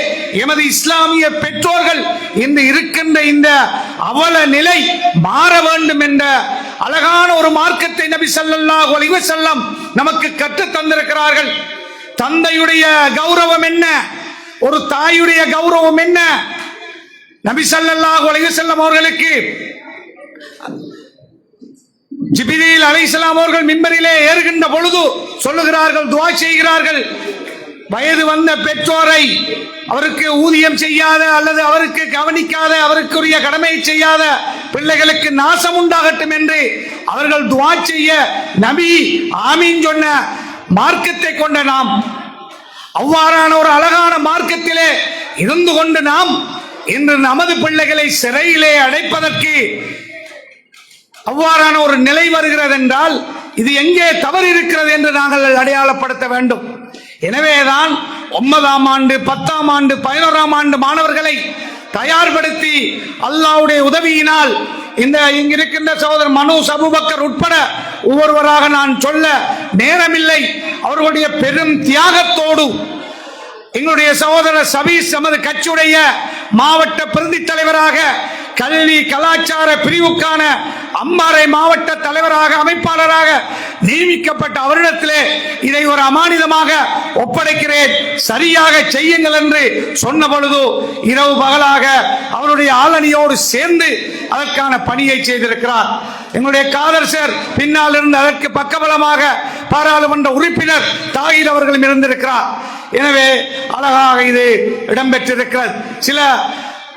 S10: எமது இஸ்லாமிய பெற்றோர்கள் இன்று இருக்கின்ற இந்த அவல நிலை மாற வேண்டும் என்ற அழகான ஒரு மார்க்கத்தை நபி ஸல்லல்லாஹு அலைஹி வஸல்லம் நமக்கு கற்றுத் தந்திருக்கிறார்கள். தந்தையுடைய கௌரவம் என்ன, ஒரு தாயுடைய கௌரவம் என்ன? நபி ஸல்லல்லாஹு அலைஹி வஸல்லம் அவர்களுக்கு ஜிப்ரீல் அலைஹிஸ்ஸலாம் அவர்கள் மிம்பரிலே ஏறுகின்ற பொழுது சொல்லுகிறார்கள், துஆ செய்கிறார்கள், வயது வந்த பெற்றோரை அவருக்கு ஊதியம் செய்யாத அல்லது அவருக்கு கவனிக்காத அவருக்குரிய கடமை செய்யாத பிள்ளைகளுக்கு நாசம் உண்டாகட்டும் என்று அவர்கள் துஆ செய்ய நபி ஆமீன் சொன்ன மார்க்கத்தை கொண்ட நாம் அவ்வாறான ஒரு அழகான மார்க்கத்திலே இருந்து கொண்டு நாம் இன்று நமது பிள்ளைகளை சிறையிலே அடைப்பதற்கு அவ்வாறான ஒரு நிலை வருகிறது என்றால் இது எங்கே தவறு இருக்கிறது என்று நாங்கள் அடையாளப்படுத்த வேண்டும். எனவேதான் 9ஆம் ஆண்டு 10ஆம் ஆண்டு 11ஆம் ஆண்டு மாணவர்களை தயார்படுத்தி அல்லாஹ்வுடைய உதவியினால் இங்கிருக்கின்ற சகோதரர் மனோஸ் அபூபக்கர் உட்பட ஒவ்வொருவராக நான் சொல்ல நேரமில்லை, அவர்களுடைய பெரும் தியாகத்தோடு எங்களுடைய சகோதரர் சபீஸ் நமது கட்சியுடைய மாவட்ட பிரதி தலைவராக, கல்வி கலாச்சார பிரிவுக்கான அம்பாறை மாவட்ட தலைவராக அமைப்பாளராக நியமிக்கப்பட்ட அவரிடத்திலே இதை ஒரு அமானிதமாக ஒப்படைக்கிறேன், சரியாக செய்யுங்கள் என்று சொன்ன பொழுது இரவு பகலாக அவருடைய ஆளணியோடு சேர்ந்து அதற்கான பணியை செய்திருக்கிறார். எங்களுடைய காதர் சார் பின்னால் இருந்து அதற்கு பக்கபலமாக பாராளுமன்ற உறுப்பினர் தாகிர் அவர்களும் இருந்திருக்கிறார். எனவே அழகாக இது இடம்பெற்றிருக்கிறது. சில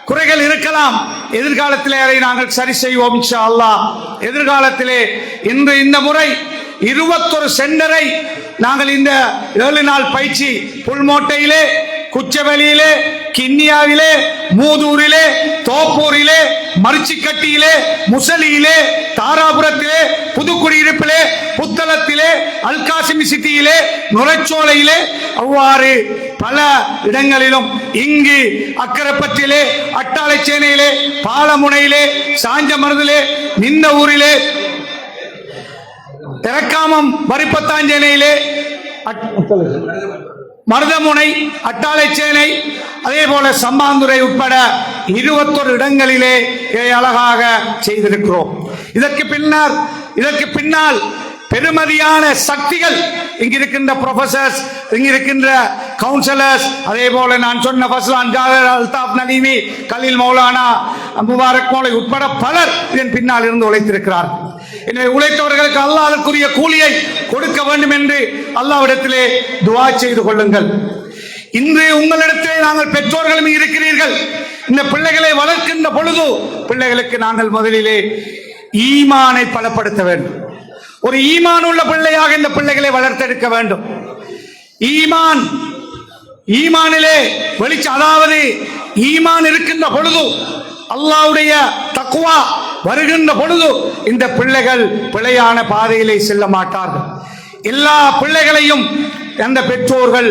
S10: குறைகள் இருக்கலாம், எதிர்காலத்திலே அதை நாங்கள் சரி செய்வோம் இன்ஷா அல்லாஹ். எதிர்காலத்திலே இன்று இந்த முறை 21 சென்டரை நாங்கள் இந்த 7 நாள் பயிற்சி புல்மோட்டையிலே, குச்சவெளியிலே, கிண்ணியாவிலே, மூதூரிலே, தோப்பூரிலே, மரிச்சிக்கட்டியிலே, முசலியிலே, தாராபுரத்திலே, புதுக்குடியிருப்பிலே, புத்தளத்திலே, அல்காசிமி சிட்டியிலே, நுரைச்சோலையிலே, அவ்வாறு பல இடங்களிலும் இங்கு அக்கரப்பற்றிலே, அட்டாளைச்சேனையிலே, பாலமுனையிலே, சாஞ்சமருதிலே, நின்ற ஊரிலே, திரக்காமம் வரிப்பத்தாஞ்சேனையிலே, மருதமுனை, அட்டாளைச்சேனை, அதே போல சம்பாந்துறை உட்பட 21 இடங்களிலே அழகாக செய்திருக்கிறோம். இதற்கு பின்னால் பெருமதியான சக்திகள் இங்கிருக்கின்ற ப்ரொஃபசர்ஸ், இங்கிருக்கின்ற கவுன்சிலர்ஸ், அதே போல நான் சொன்ன ஃபஸ்லான் ஜாகர், அல்தாப் நலீமி, கலீல் மௌலானா, முபாரக் மௌலை உட்பட பலர் இதன் பின்னால் இருந்து உழைத்திருக்கிறார். எனவே உழைத்தவர்களுக்கு அல்லாஹ் அதற்குரிய கூலியை கொடுக்க வேண்டும் என்று அல்லாஹ்விடத்திலே துஆ செய்து கொள்ளுங்கள். இன்று உங்களிடத்திலே நாங்கள் பெற்றோர்களும் இருக்கிறீர்கள். இந்த பிள்ளைகளை வளர்க்கின்ற பொழுது பிள்ளைகளுக்கு நாங்கள் முதலிலே ஈமானை பலப்படுத்த வேண்டும். ஒரு ஈமான் உள்ள பிள்ளையாக இந்த பிள்ளைகளை வளர்த்தெடுக்க வேண்டும். ஈமானிலே வெளிச்சம், அதாவது ஈமான் இருக்கின்ற பொழுது, அல்லாஹ்வுடைய தக்வா வருகின்ற பொழுது இந்த பிள்ளைகள் பிழையான பாதையிலே செல்ல மாட்டார்கள். எல்லா பிள்ளைகளையும் அந்த பெற்றோர்கள்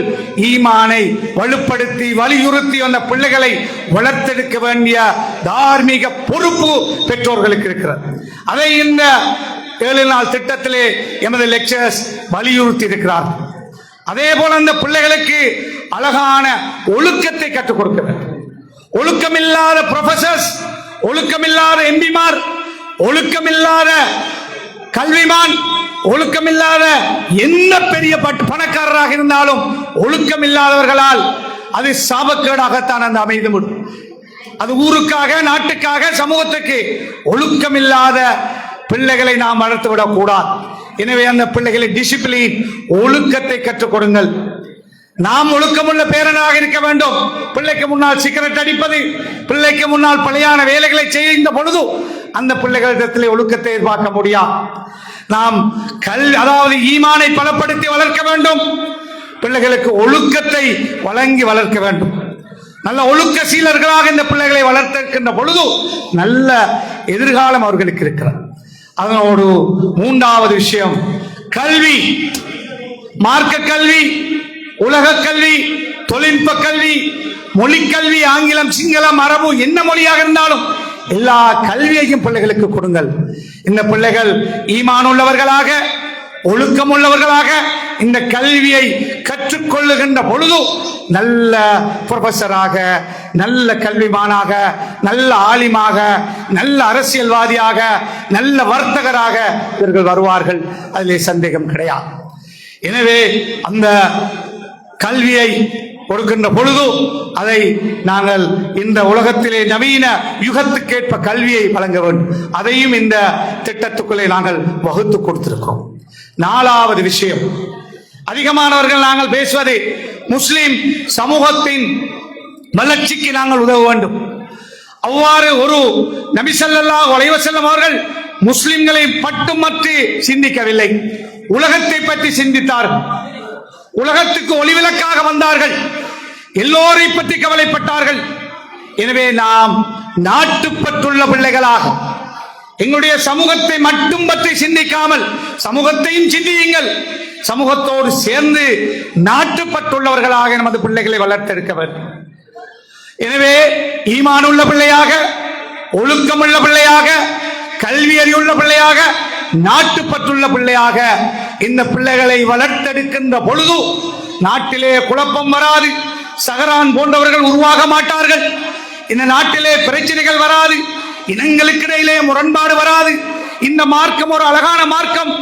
S10: ஈமானை வலுப்படுத்தி வலியுறுத்தி அந்த பிள்ளைகளை வளர்த்தெடுக்க வேண்டிய தார்மீக பொறுப்பு பெற்றோர்களுக்கு இருக்கிறது. அதை இந்த 7 நாள் திட்டத்திலே எமது லெக்சர்ஸ் வலியுறுத்தி இருக்கிறார்கள். அதே போல அந்த பிள்ளைகளுக்கு அழகான ஒழுக்கத்தை கற்றுக் கொடுக்க வேண்டும். ஒழுக்கமில்லாத ப்ரொஃபசர்ஸ், ஒழுக்கமில்லாத எம்பிமார், ஒழுக்கமில்லாத கல்விமான், ஒழுக்கமில்லாத என்ன பெரிய பணக்காரராக இருந்தாலும் ஒழுக்கமில்லாதவர்களால் அது சாபக்கேடாகத்தான் அந்த அமைந்து முடியும். அது ஊருக்காக, நாட்டுக்காக, சமூகத்துக்கு. ஒழுக்கமில்லாத பிள்ளைகளை நாம் வளர்த்துவிடக் கூடாது. எனவே அந்த பிள்ளைகளை டிசிப்ளின், ஒழுக்கத்தை கற்றுக் கொடுங்கள். நாம் ஒழுக்கமுள்ள பேரனாக இருக்க வேண்டும். பிள்ளைக்கு முன்னால் சிகரெட் அடிப்பது, பிள்ளைக்கு முன்னால் பழையான வேலைகளை செய்கின்ற பொழுது அந்த பிள்ளைகளிடத்திலே ஒழுக்கத்தை எதிர்பார்க்க முடியாது. நாம் அதாவது ஈமானை பலப்படுத்தி வளர்க்க வேண்டும். பிள்ளைகளுக்கு ஒழுக்கத்தை வழங்கி வளர்க்க வேண்டும். நல்ல ஒழுக்க சீலர்களாக இந்த பிள்ளைகளை வளர்த்திருக்கின்ற பொழுது நல்ல எதிர்காலம் அவர்களுக்கு இருக்கிறது. அதனோடு மூன்றாவது விஷயம் கல்வி, மார்க்க கல்வி, உலக கல்வி, தொழில்நுட்ப கல்வி, மொழிக்கல்வி, ஆங்கிலம், சிங்களம், அரபு, என்ன மொழியாக இருந்தாலும் எல்லா கல்வியையும் பிள்ளைகளுக்கு கொடுங்கள். இந்த பிள்ளைகள் ஈமான் உள்ளவர்களாக, ஒழுக்கம் உள்ளவர்களாக இந்த கல்வியை கற்றுக்கொள்ளுகின்ற பொழுது நல்ல புரொஃபஸராக, நல்ல கல்விமானாக, நல்ல ஆலிமாக, நல்ல அரசியல்வாதியாக, நல்ல வர்த்தகராக இவர்கள் வருவார்கள். அதிலே சந்தேகம் கிடையாது. எனவே அந்த கல்வியை கொடுக்கின்ற பொழுது அதை நாங்கள் இந்த உலகத்திலே நவீன யுகத்துக்கேற்ப கல்வியை வழங்க வேண்டும். அதையும் இந்த திட்டத்துக்குள்ளே நாங்கள் வகுத்து கொடுத்திருக்கிறோம். நாலாவது விஷயம், அதிகமானவர்கள் நாங்கள் பேசுவது முஸ்லிம் சமூகத்தின் வளர்ச்சிக்கு நாங்கள் உதவ வேண்டும். அவ்வாறு ஒரு நபி ஸல்லல்லாஹு அலைஹி வஸல்லம் அவர்கள் முஸ்லிம்களை மட்டுமற்று சிந்திக்கவில்லை, உலகத்தை பற்றி சிந்தித்தார்கள். உலகத்துக்கு ஒளிவிளக்காக வந்தார்கள், எல்லோரை பற்றி கவலைப்பட்டார்கள். எனவே நாம் நாட்டுப்பற்றுள்ள பிள்ளைகளாக எங்களுடைய சமூகத்தை மட்டும் பற்றி சிந்திக்காமல் சமூகத்தையும் சிந்தியுங்கள். சமூகத்தோடு சேர்ந்து நாட்டுப்பற்றுள்ளவர்களாக நமது பிள்ளைகளை வளர்த்தெடுக்க வேண்டும். எனவே ஈமானுள்ள பிள்ளையாக, ஒழுக்கமுள்ள பிள்ளையாக, கல்வி அறிவுள்ள பிள்ளையாக, நாட்டுப்பற்றுள்ள பிள்ளையாக இந்த பிள்ளைகளை வளர்த்தெடுக்கின்ற பொழுது நாட்டிலே குழப்பம் வராது, சஹரான் போன்றவர்கள் உருவாக மாட்டார்கள். இந்த நாட்டிலே பிரச்சனைகள் வராது, இனங்களுக்கு இடையிலே முரண்பாடு வராது. இந்த மார்க்கம் ஒரு அழகான மார்க்கம்.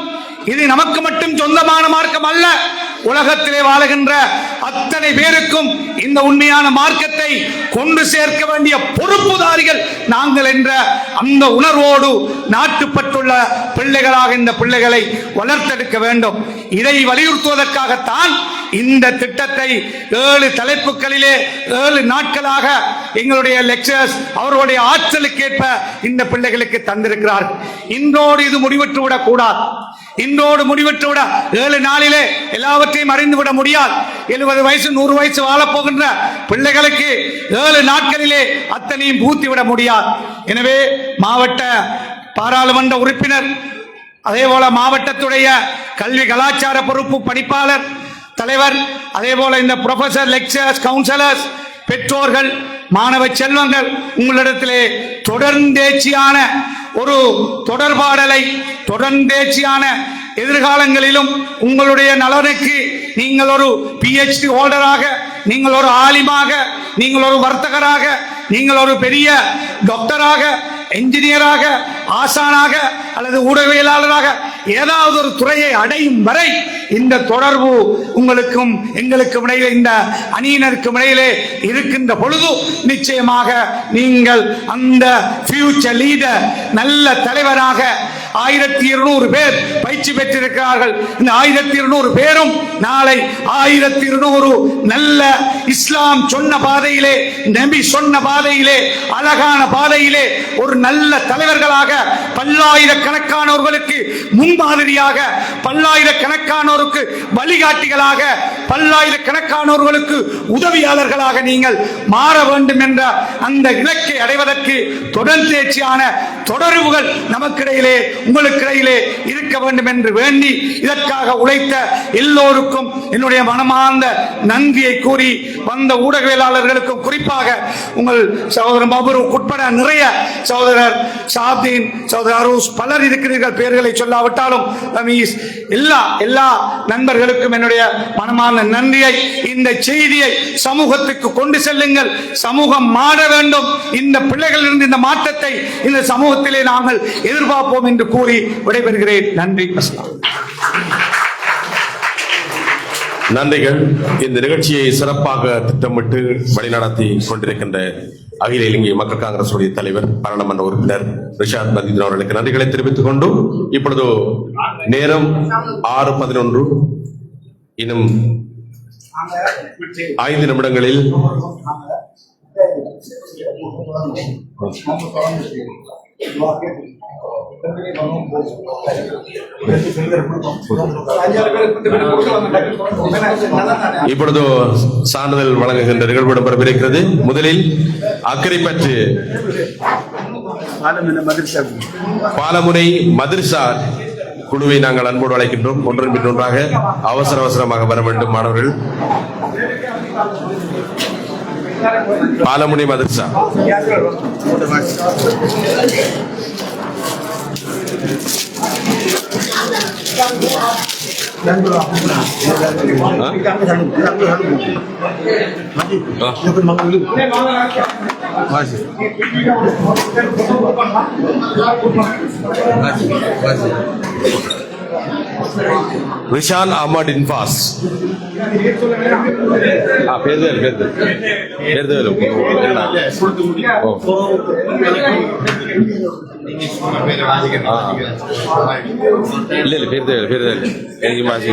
S10: இது நமக்கு மட்டும் சொந்தமான மார்க்கம் அல்ல, உலகத்திலே வாழுகின்ற அத்தனை பேருக்கும் இந்த உண்மையான மார்க்கத்தை கொண்டு சேர்க்க வேண்டிய பொறுப்புதாரிகள் நாங்கள் என்ற அந்த உணர்வோடு நாட்டுப்பட்டுள்ள பிள்ளைகளாக இந்த பிள்ளைகளை வளர்த்தெடுக்க வேண்டும். இதை வலியுறுத்துவதற்காகத்தான் இந்த திட்டத்தை 7 தலைப்புகளிலே 7 நாட்களாக எங்களுடைய லெக்சர்ஸ் அவர்களுடைய ஆற்றலுக்கேற்ப இந்த பிள்ளைகளுக்கு தந்திருக்கிறார்கள். இன்றோடு இது முடிவெற்று விடக் கூடாது. இன்றோடு முடிவெற்று விட 7 நாளிலே எல்லாவற்றையும் அறிந்து விட முடியாது. 70 வயசு 100 வயசு வாழப்போகின்ற பிள்ளைகளுக்கு 7 நாட்களிலே அத்தனையும் பூத்திவிட முடியாது. எனவே மாவட்ட பாராளுமன்ற உறுப்பினர், அதே போல மாவட்டத்துடைய கல்வி கலாச்சார பொறுப்பு பணிப்பாளர் தலைவர், அதே போல இந்த ப்ரொஃபசர், லெக்சரர்ஸ், கவுன்சிலர்ஸ், பெற்றோர்கள், மாணவ செல்வங்கள் உங்களிடத்திலே தொடர்ந்தேச்சியான ஒரு தொடர்பாடலை, தொடர்ந்தேச்சியான எதிர்காலங்களிலும் உங்களுடைய நலனுக்கு நீங்கள் ஒரு PhD ஹோல்டராக, நீங்கள் ஒரு ஆலிமாக, நீங்கள் ஒரு வர்த்தகராக, நீங்கள் ஒரு பெரிய டாக்டராக, என்ஜினியராக, ஆசானாக அல்லது ஊடகவியலாளராக ஏதாவது ஒரு துறையை அடையும் வரை இந்த தொடர்பு உங்களுக்கும் எங்களுக்கும் இடையிலே, இந்த அணியினருக்கும் இடையிலே இருக்கின்ற பொழுது நிச்சயமாக நீங்கள் அந்த ஃபியூச்சர் லீடர், நல்ல தலைவராக 1200 பேர் பயிற்சி பெற்றிருக்கிறார்கள். இந்த 1200 பேரும் நாளை 1200 நல்ல இஸ்லாம் சொன்ன பாதையிலே, நபி சொன்ன பாதையிலே, அழகான பாதையிலே ஒரு நல்ல தலைவர்களாக, பல்லாயிரக்கணக்கானவர்களுக்கு முன்மாதிரியாக, பல்லாயிரக்கணக்கானோருக்கு வழிகாட்டிகளாக, பல்லாயிரக்கணக்கானோர்களுக்கு உதவியாளர்களாக நீங்கள் மாற வேண்டும் என்ற அந்த இலக்கை அடைவதற்கு தொடர்ந்தேர்ச்சியான தொடர்புகள் நமக்கிடையிலே, உங்களுக்கிடையிலே இருக்க வேண்டும் என்று வேண்டி இதற்காக உழைத்த எல்லோருக்கும் என்னுடைய மனமார்ந்த நன்றியை கூறி, வந்த ஊடகவியலாளர்களுக்கும், குறிப்பாக உங்கள் சகோதரர் மபரூக் உட்பட நிறைய சகோதரர் ஷாப்தீன், சகோதரர் அரூஸ், பலர் இருக்கிறீர்கள், பெயர்களை சொல்லாவிட்டாலும் ரமீஸ், எல்லா நண்பர்களுக்கும் என்னுடைய மனமார்ந்த நன்றியை, இந்த செய்தியை சமூகத்துக்கு கொண்டு செல்லுங்கள். சமூகம் மாற வேண்டும். இந்த பிள்ளைகளிலிருந்து இந்த மாற்றத்தை இந்த சமூகத்திலே நாங்கள் எதிர்பார்ப்போம் என்று கூறி விடைபெறுகிறேன். நன்றி.
S1: நன்றிகள். இந்த நிகழ்ச்சியை சிறப்பாக திட்டமிட்டு வழிநடத்தி கொண்டிருக்கின்ற அகில இலங்கை மக்கள் காங்கிரசுடைய தலைவர் பாராளுமன்ற உறுப்பினர் ரிஷாத் பதியுதீன் அவர்களுக்கு நன்றிகளை தெரிவித்துக் கொண்டு இப்பொழுது நேரம் 6:11 இன்னும் 5 நிமிடங்களில் இப்பொழுது சான்றிதழ் வழங்குகின்ற நிகழ்வு இடம்பெறவிருக்கிறது. முதலில் அக்கரைப்பற்று பாலமுனை மதர்சா குழுவை நாங்கள் அன்போடு அழைக்கின்றோம். ஒன்றன் பின் ஒன்றாக அவசரமாக வர வேண்டும் மாணவர்கள். பாலமுனை மதர்சா ரிஷான் அஹ்மத் இன்பாஸ் இல்ல பேருதல் எனக்கு மாசி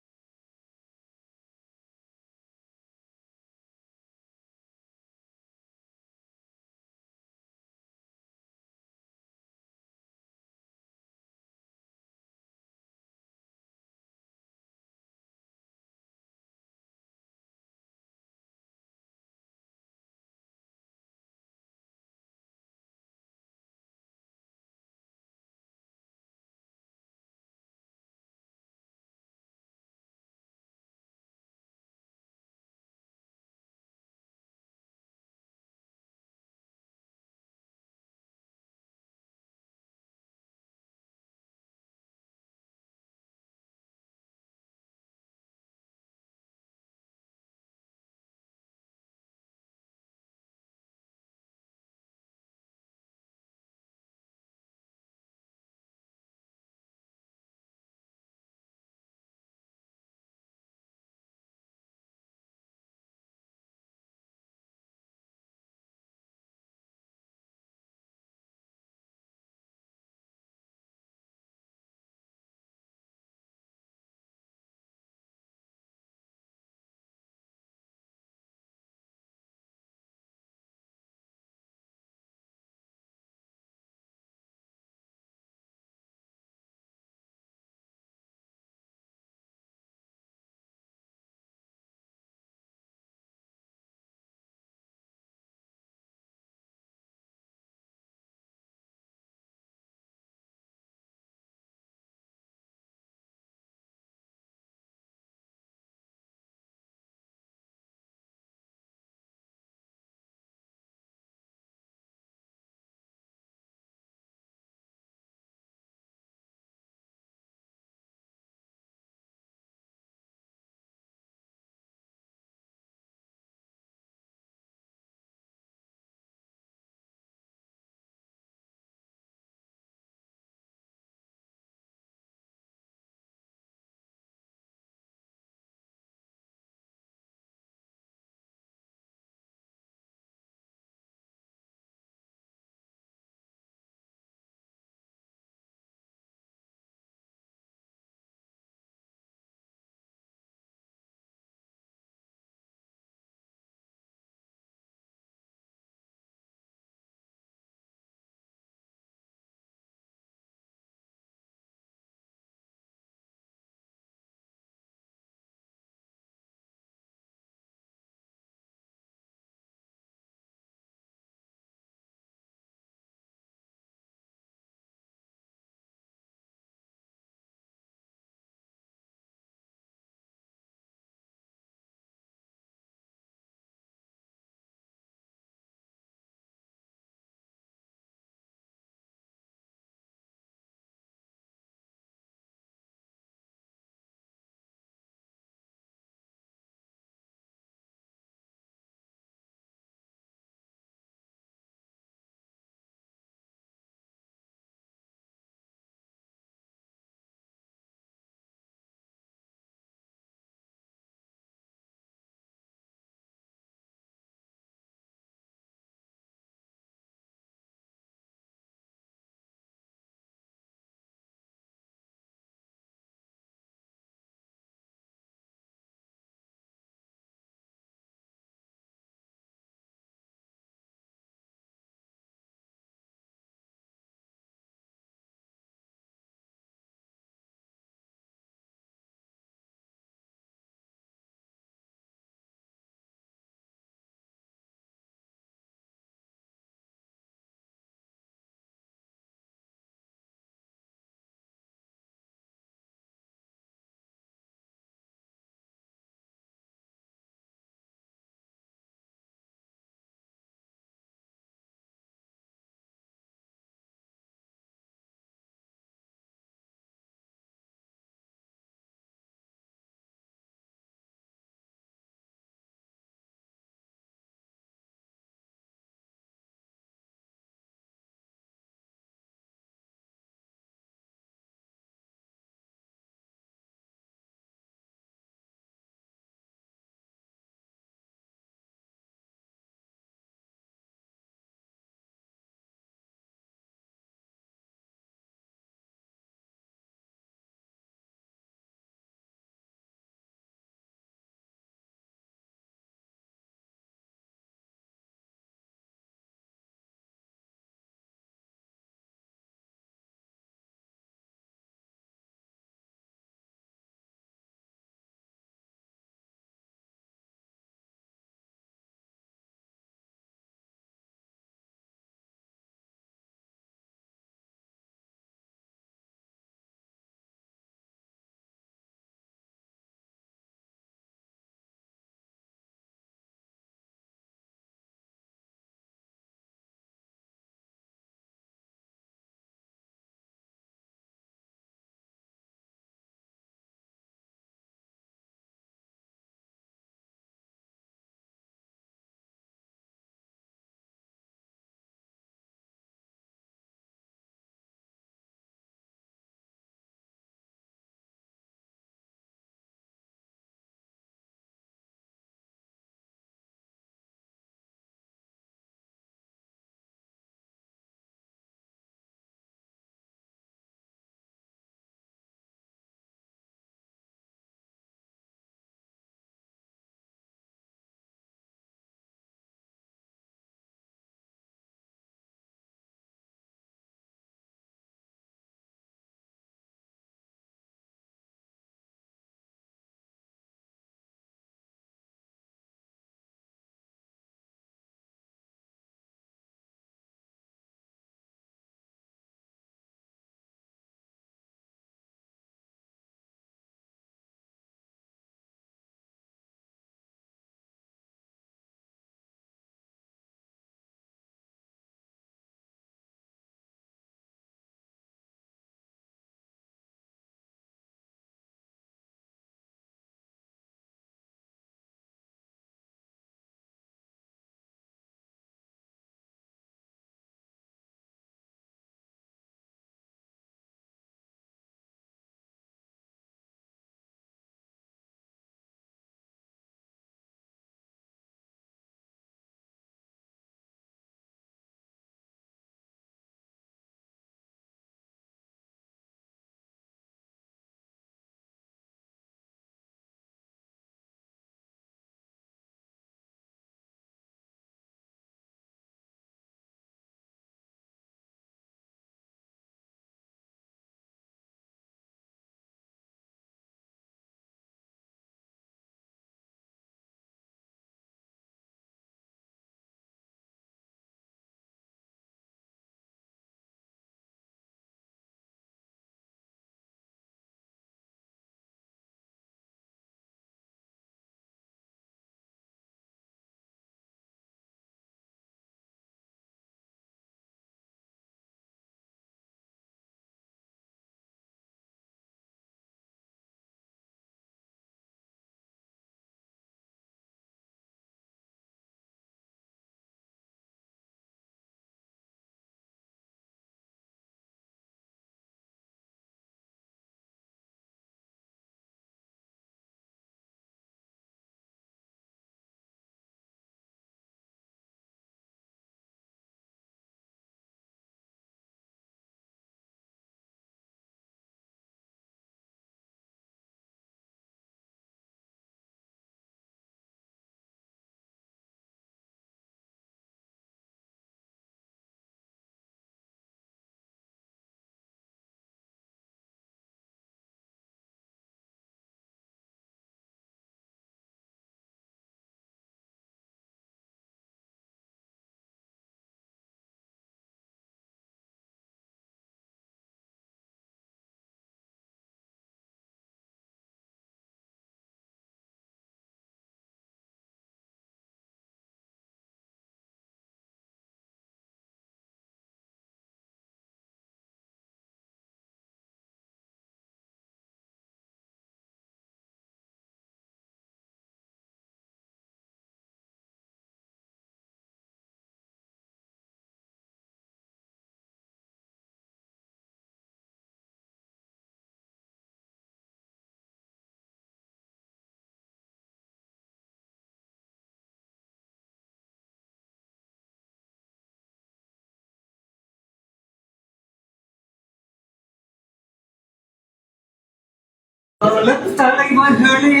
S11: தலைவர்களே,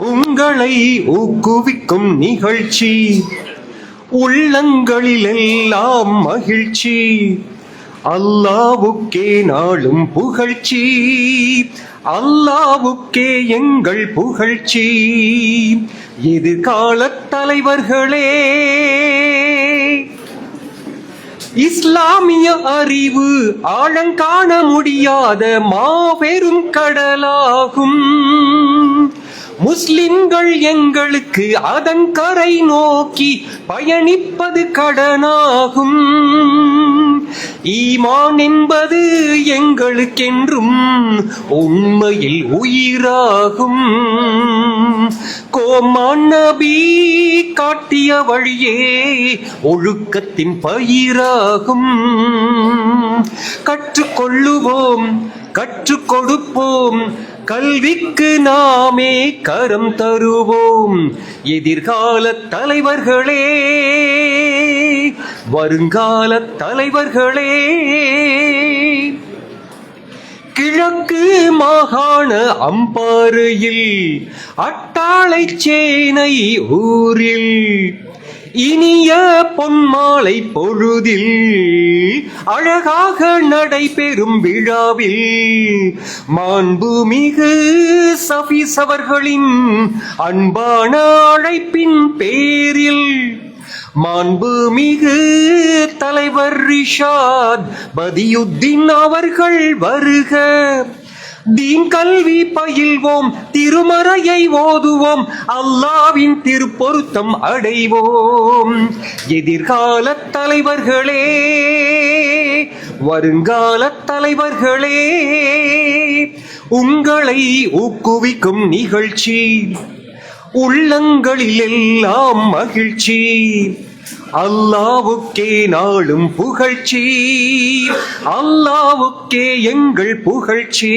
S11: உங்களை ஊக்குவிக்கும் நிகழ்ச்சி, உள்ளங்களில் எல்லாம் மகிழ்ச்சி, அல்லாவுக்கே நாளும் புகழ்ச்சி, அல்லாவுக்கே எங்கள் புகழ்ச்சி. எதிர்கால தலைவர்களே, இஸ்லாமிய அறிவு ஆழங்காண முடியாத மாபெரும் கடலாகும். முஸ்லிம்கள் எங்களுக்கு அதன் கரை நோக்கி பயணிப்பது கடனாகும். ஈமான் என்பது எங்களுக்கென்றும் உண்மையில் உயிராகும். கோமான் நபி காட்டிய வழியே ஒழுக்கத்தின் பயிராகும். கற்றுக்கொள்ளுவோம், கற்றுக் கொடுப்போம், கல்விக்கு நாமே கரம் தருவோம். எதிர்கால தலைவர்களே, வருங்கால தலைவர்களே, கிழக்கு மாகாண அம்பாறையில் அட்டாளை சேனை ஊரில் இனிய பொன்மாலை பொழுதில் அழகாக நடைபெறும் விழாவில் மாண்புமிகு சபீஸ் அவர்களின் அன்பான அழைப்பின் பேரில் மாண்புமிகு தலைவர் ரிஷாத் பதியுத்தீன் அவர்கள் வருக. தீன் கல்வி பயில்வோம், திருமறையை ஓதுவோம், அல்லாவின் திருப்பொருத்தம் அடைவோம். எதிர்கால தலைவர்களே, வருங்கால தலைவர்களே, உங்களை ஊக்குவிக்கும் நிகழ்ச்சி, உள்ளங்களில் எல்லாம் மகிழ்ச்சி, அல்லாவுக்கே நாளும் புகழ்ச்சி, அல்லாவுக்கே எங்கள் புகழ்ச்சி.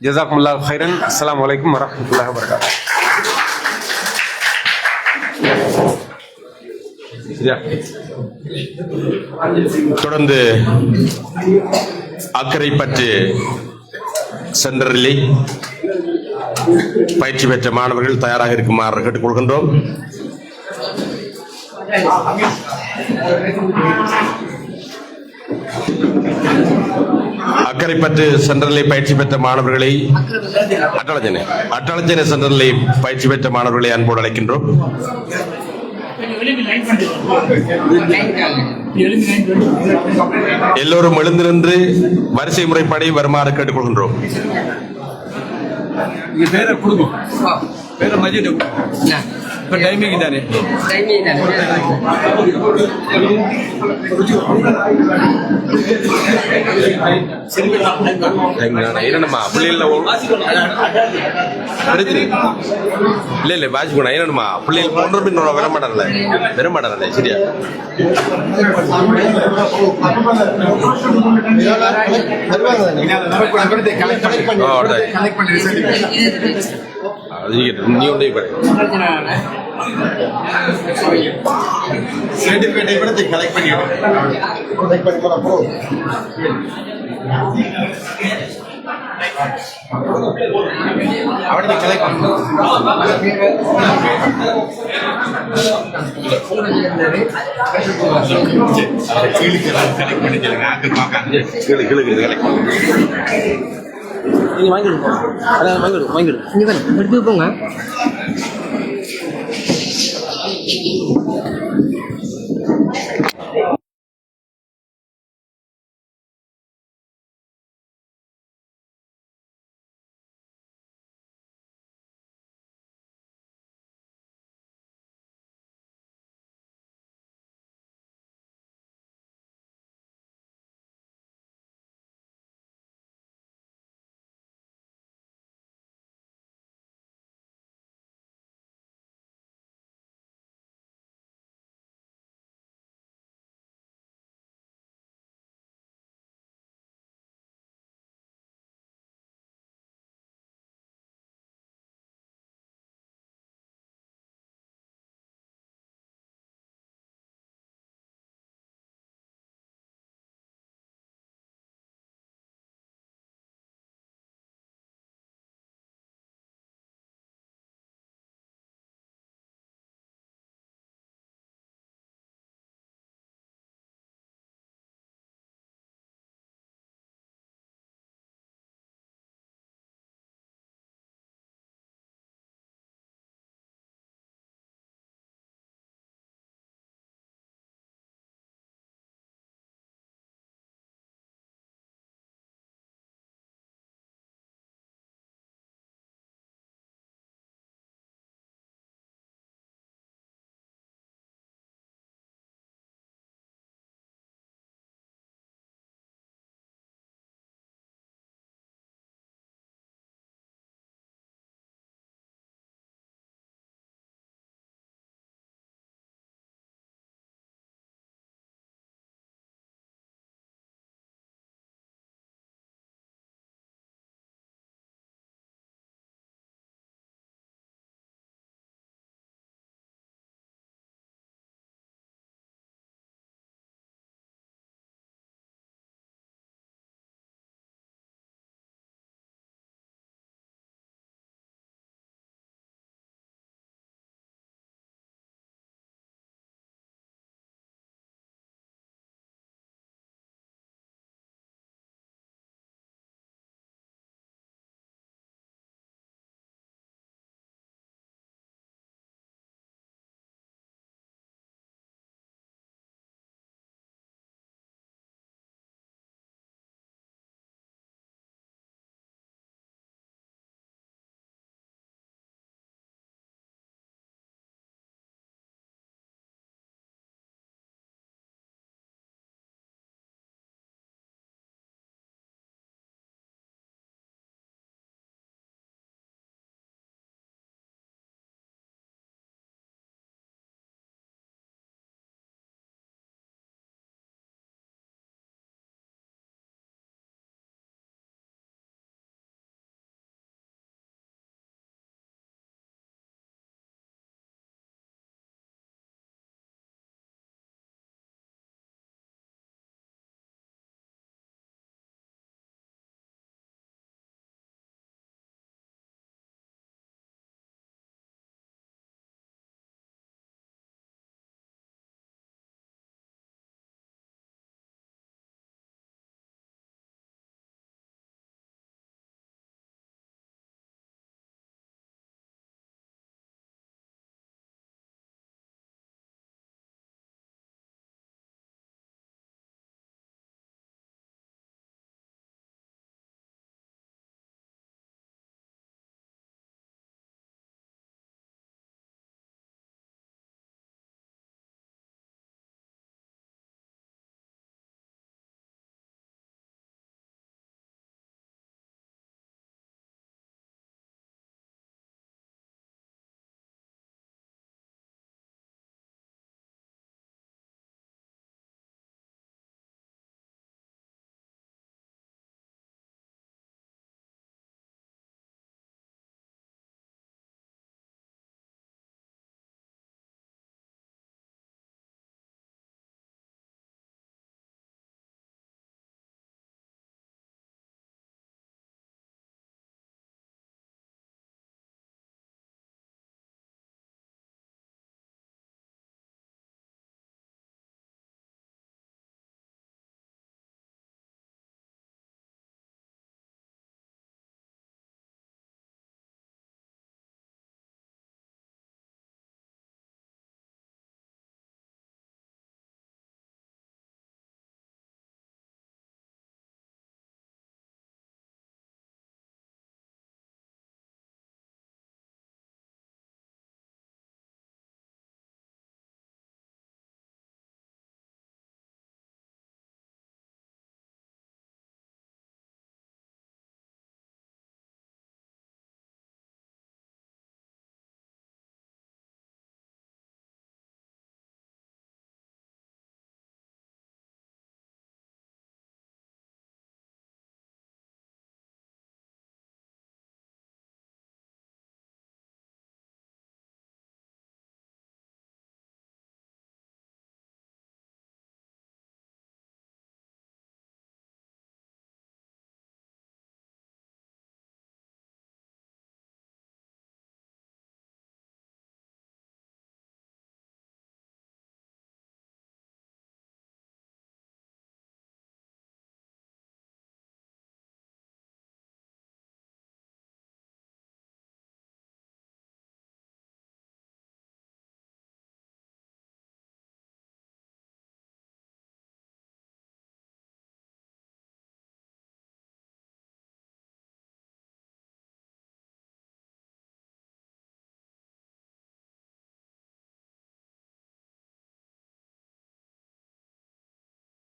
S11: ஜஸாக்குமுல்லாஹ் ஹைரன். அஸ்ஸலாமு அலைக்கும் வரஹ்மத்துல்லாஹி வபரகாத்துஹு.
S1: தொடர்ந்து அக்கரைப்பற்று சென்டரிலே பயிற்சி பெற்ற மாணவர்கள் தயாராக இருக்குமாறு கேட்டுக்கொள்கின்றோம். அக்கரைப்பற்று சென்டரிலே பயிற்சி பெற்ற மாணவர்களை அட்டளஞ்சனை சென்டரிலே பயிற்சி பெற்ற மாணவர்களை அன்போடு அழைக்கின்றோம். எல்லோரும் எழுந்து நின்று வரிசை முறைப்படி வருமாறு கேட்டுக்கொள்கின்றோம். என்னமா பிள்ளைகள இல்ல இல்ல பாஜிக்கணும் என்னமா பிள்ளைகள் ஒன்று வரமாட்டாங்கல்ல சரியா? நீ ஒன்றே கலெக்ட் பண்ணி வாங்கிடுவோம்.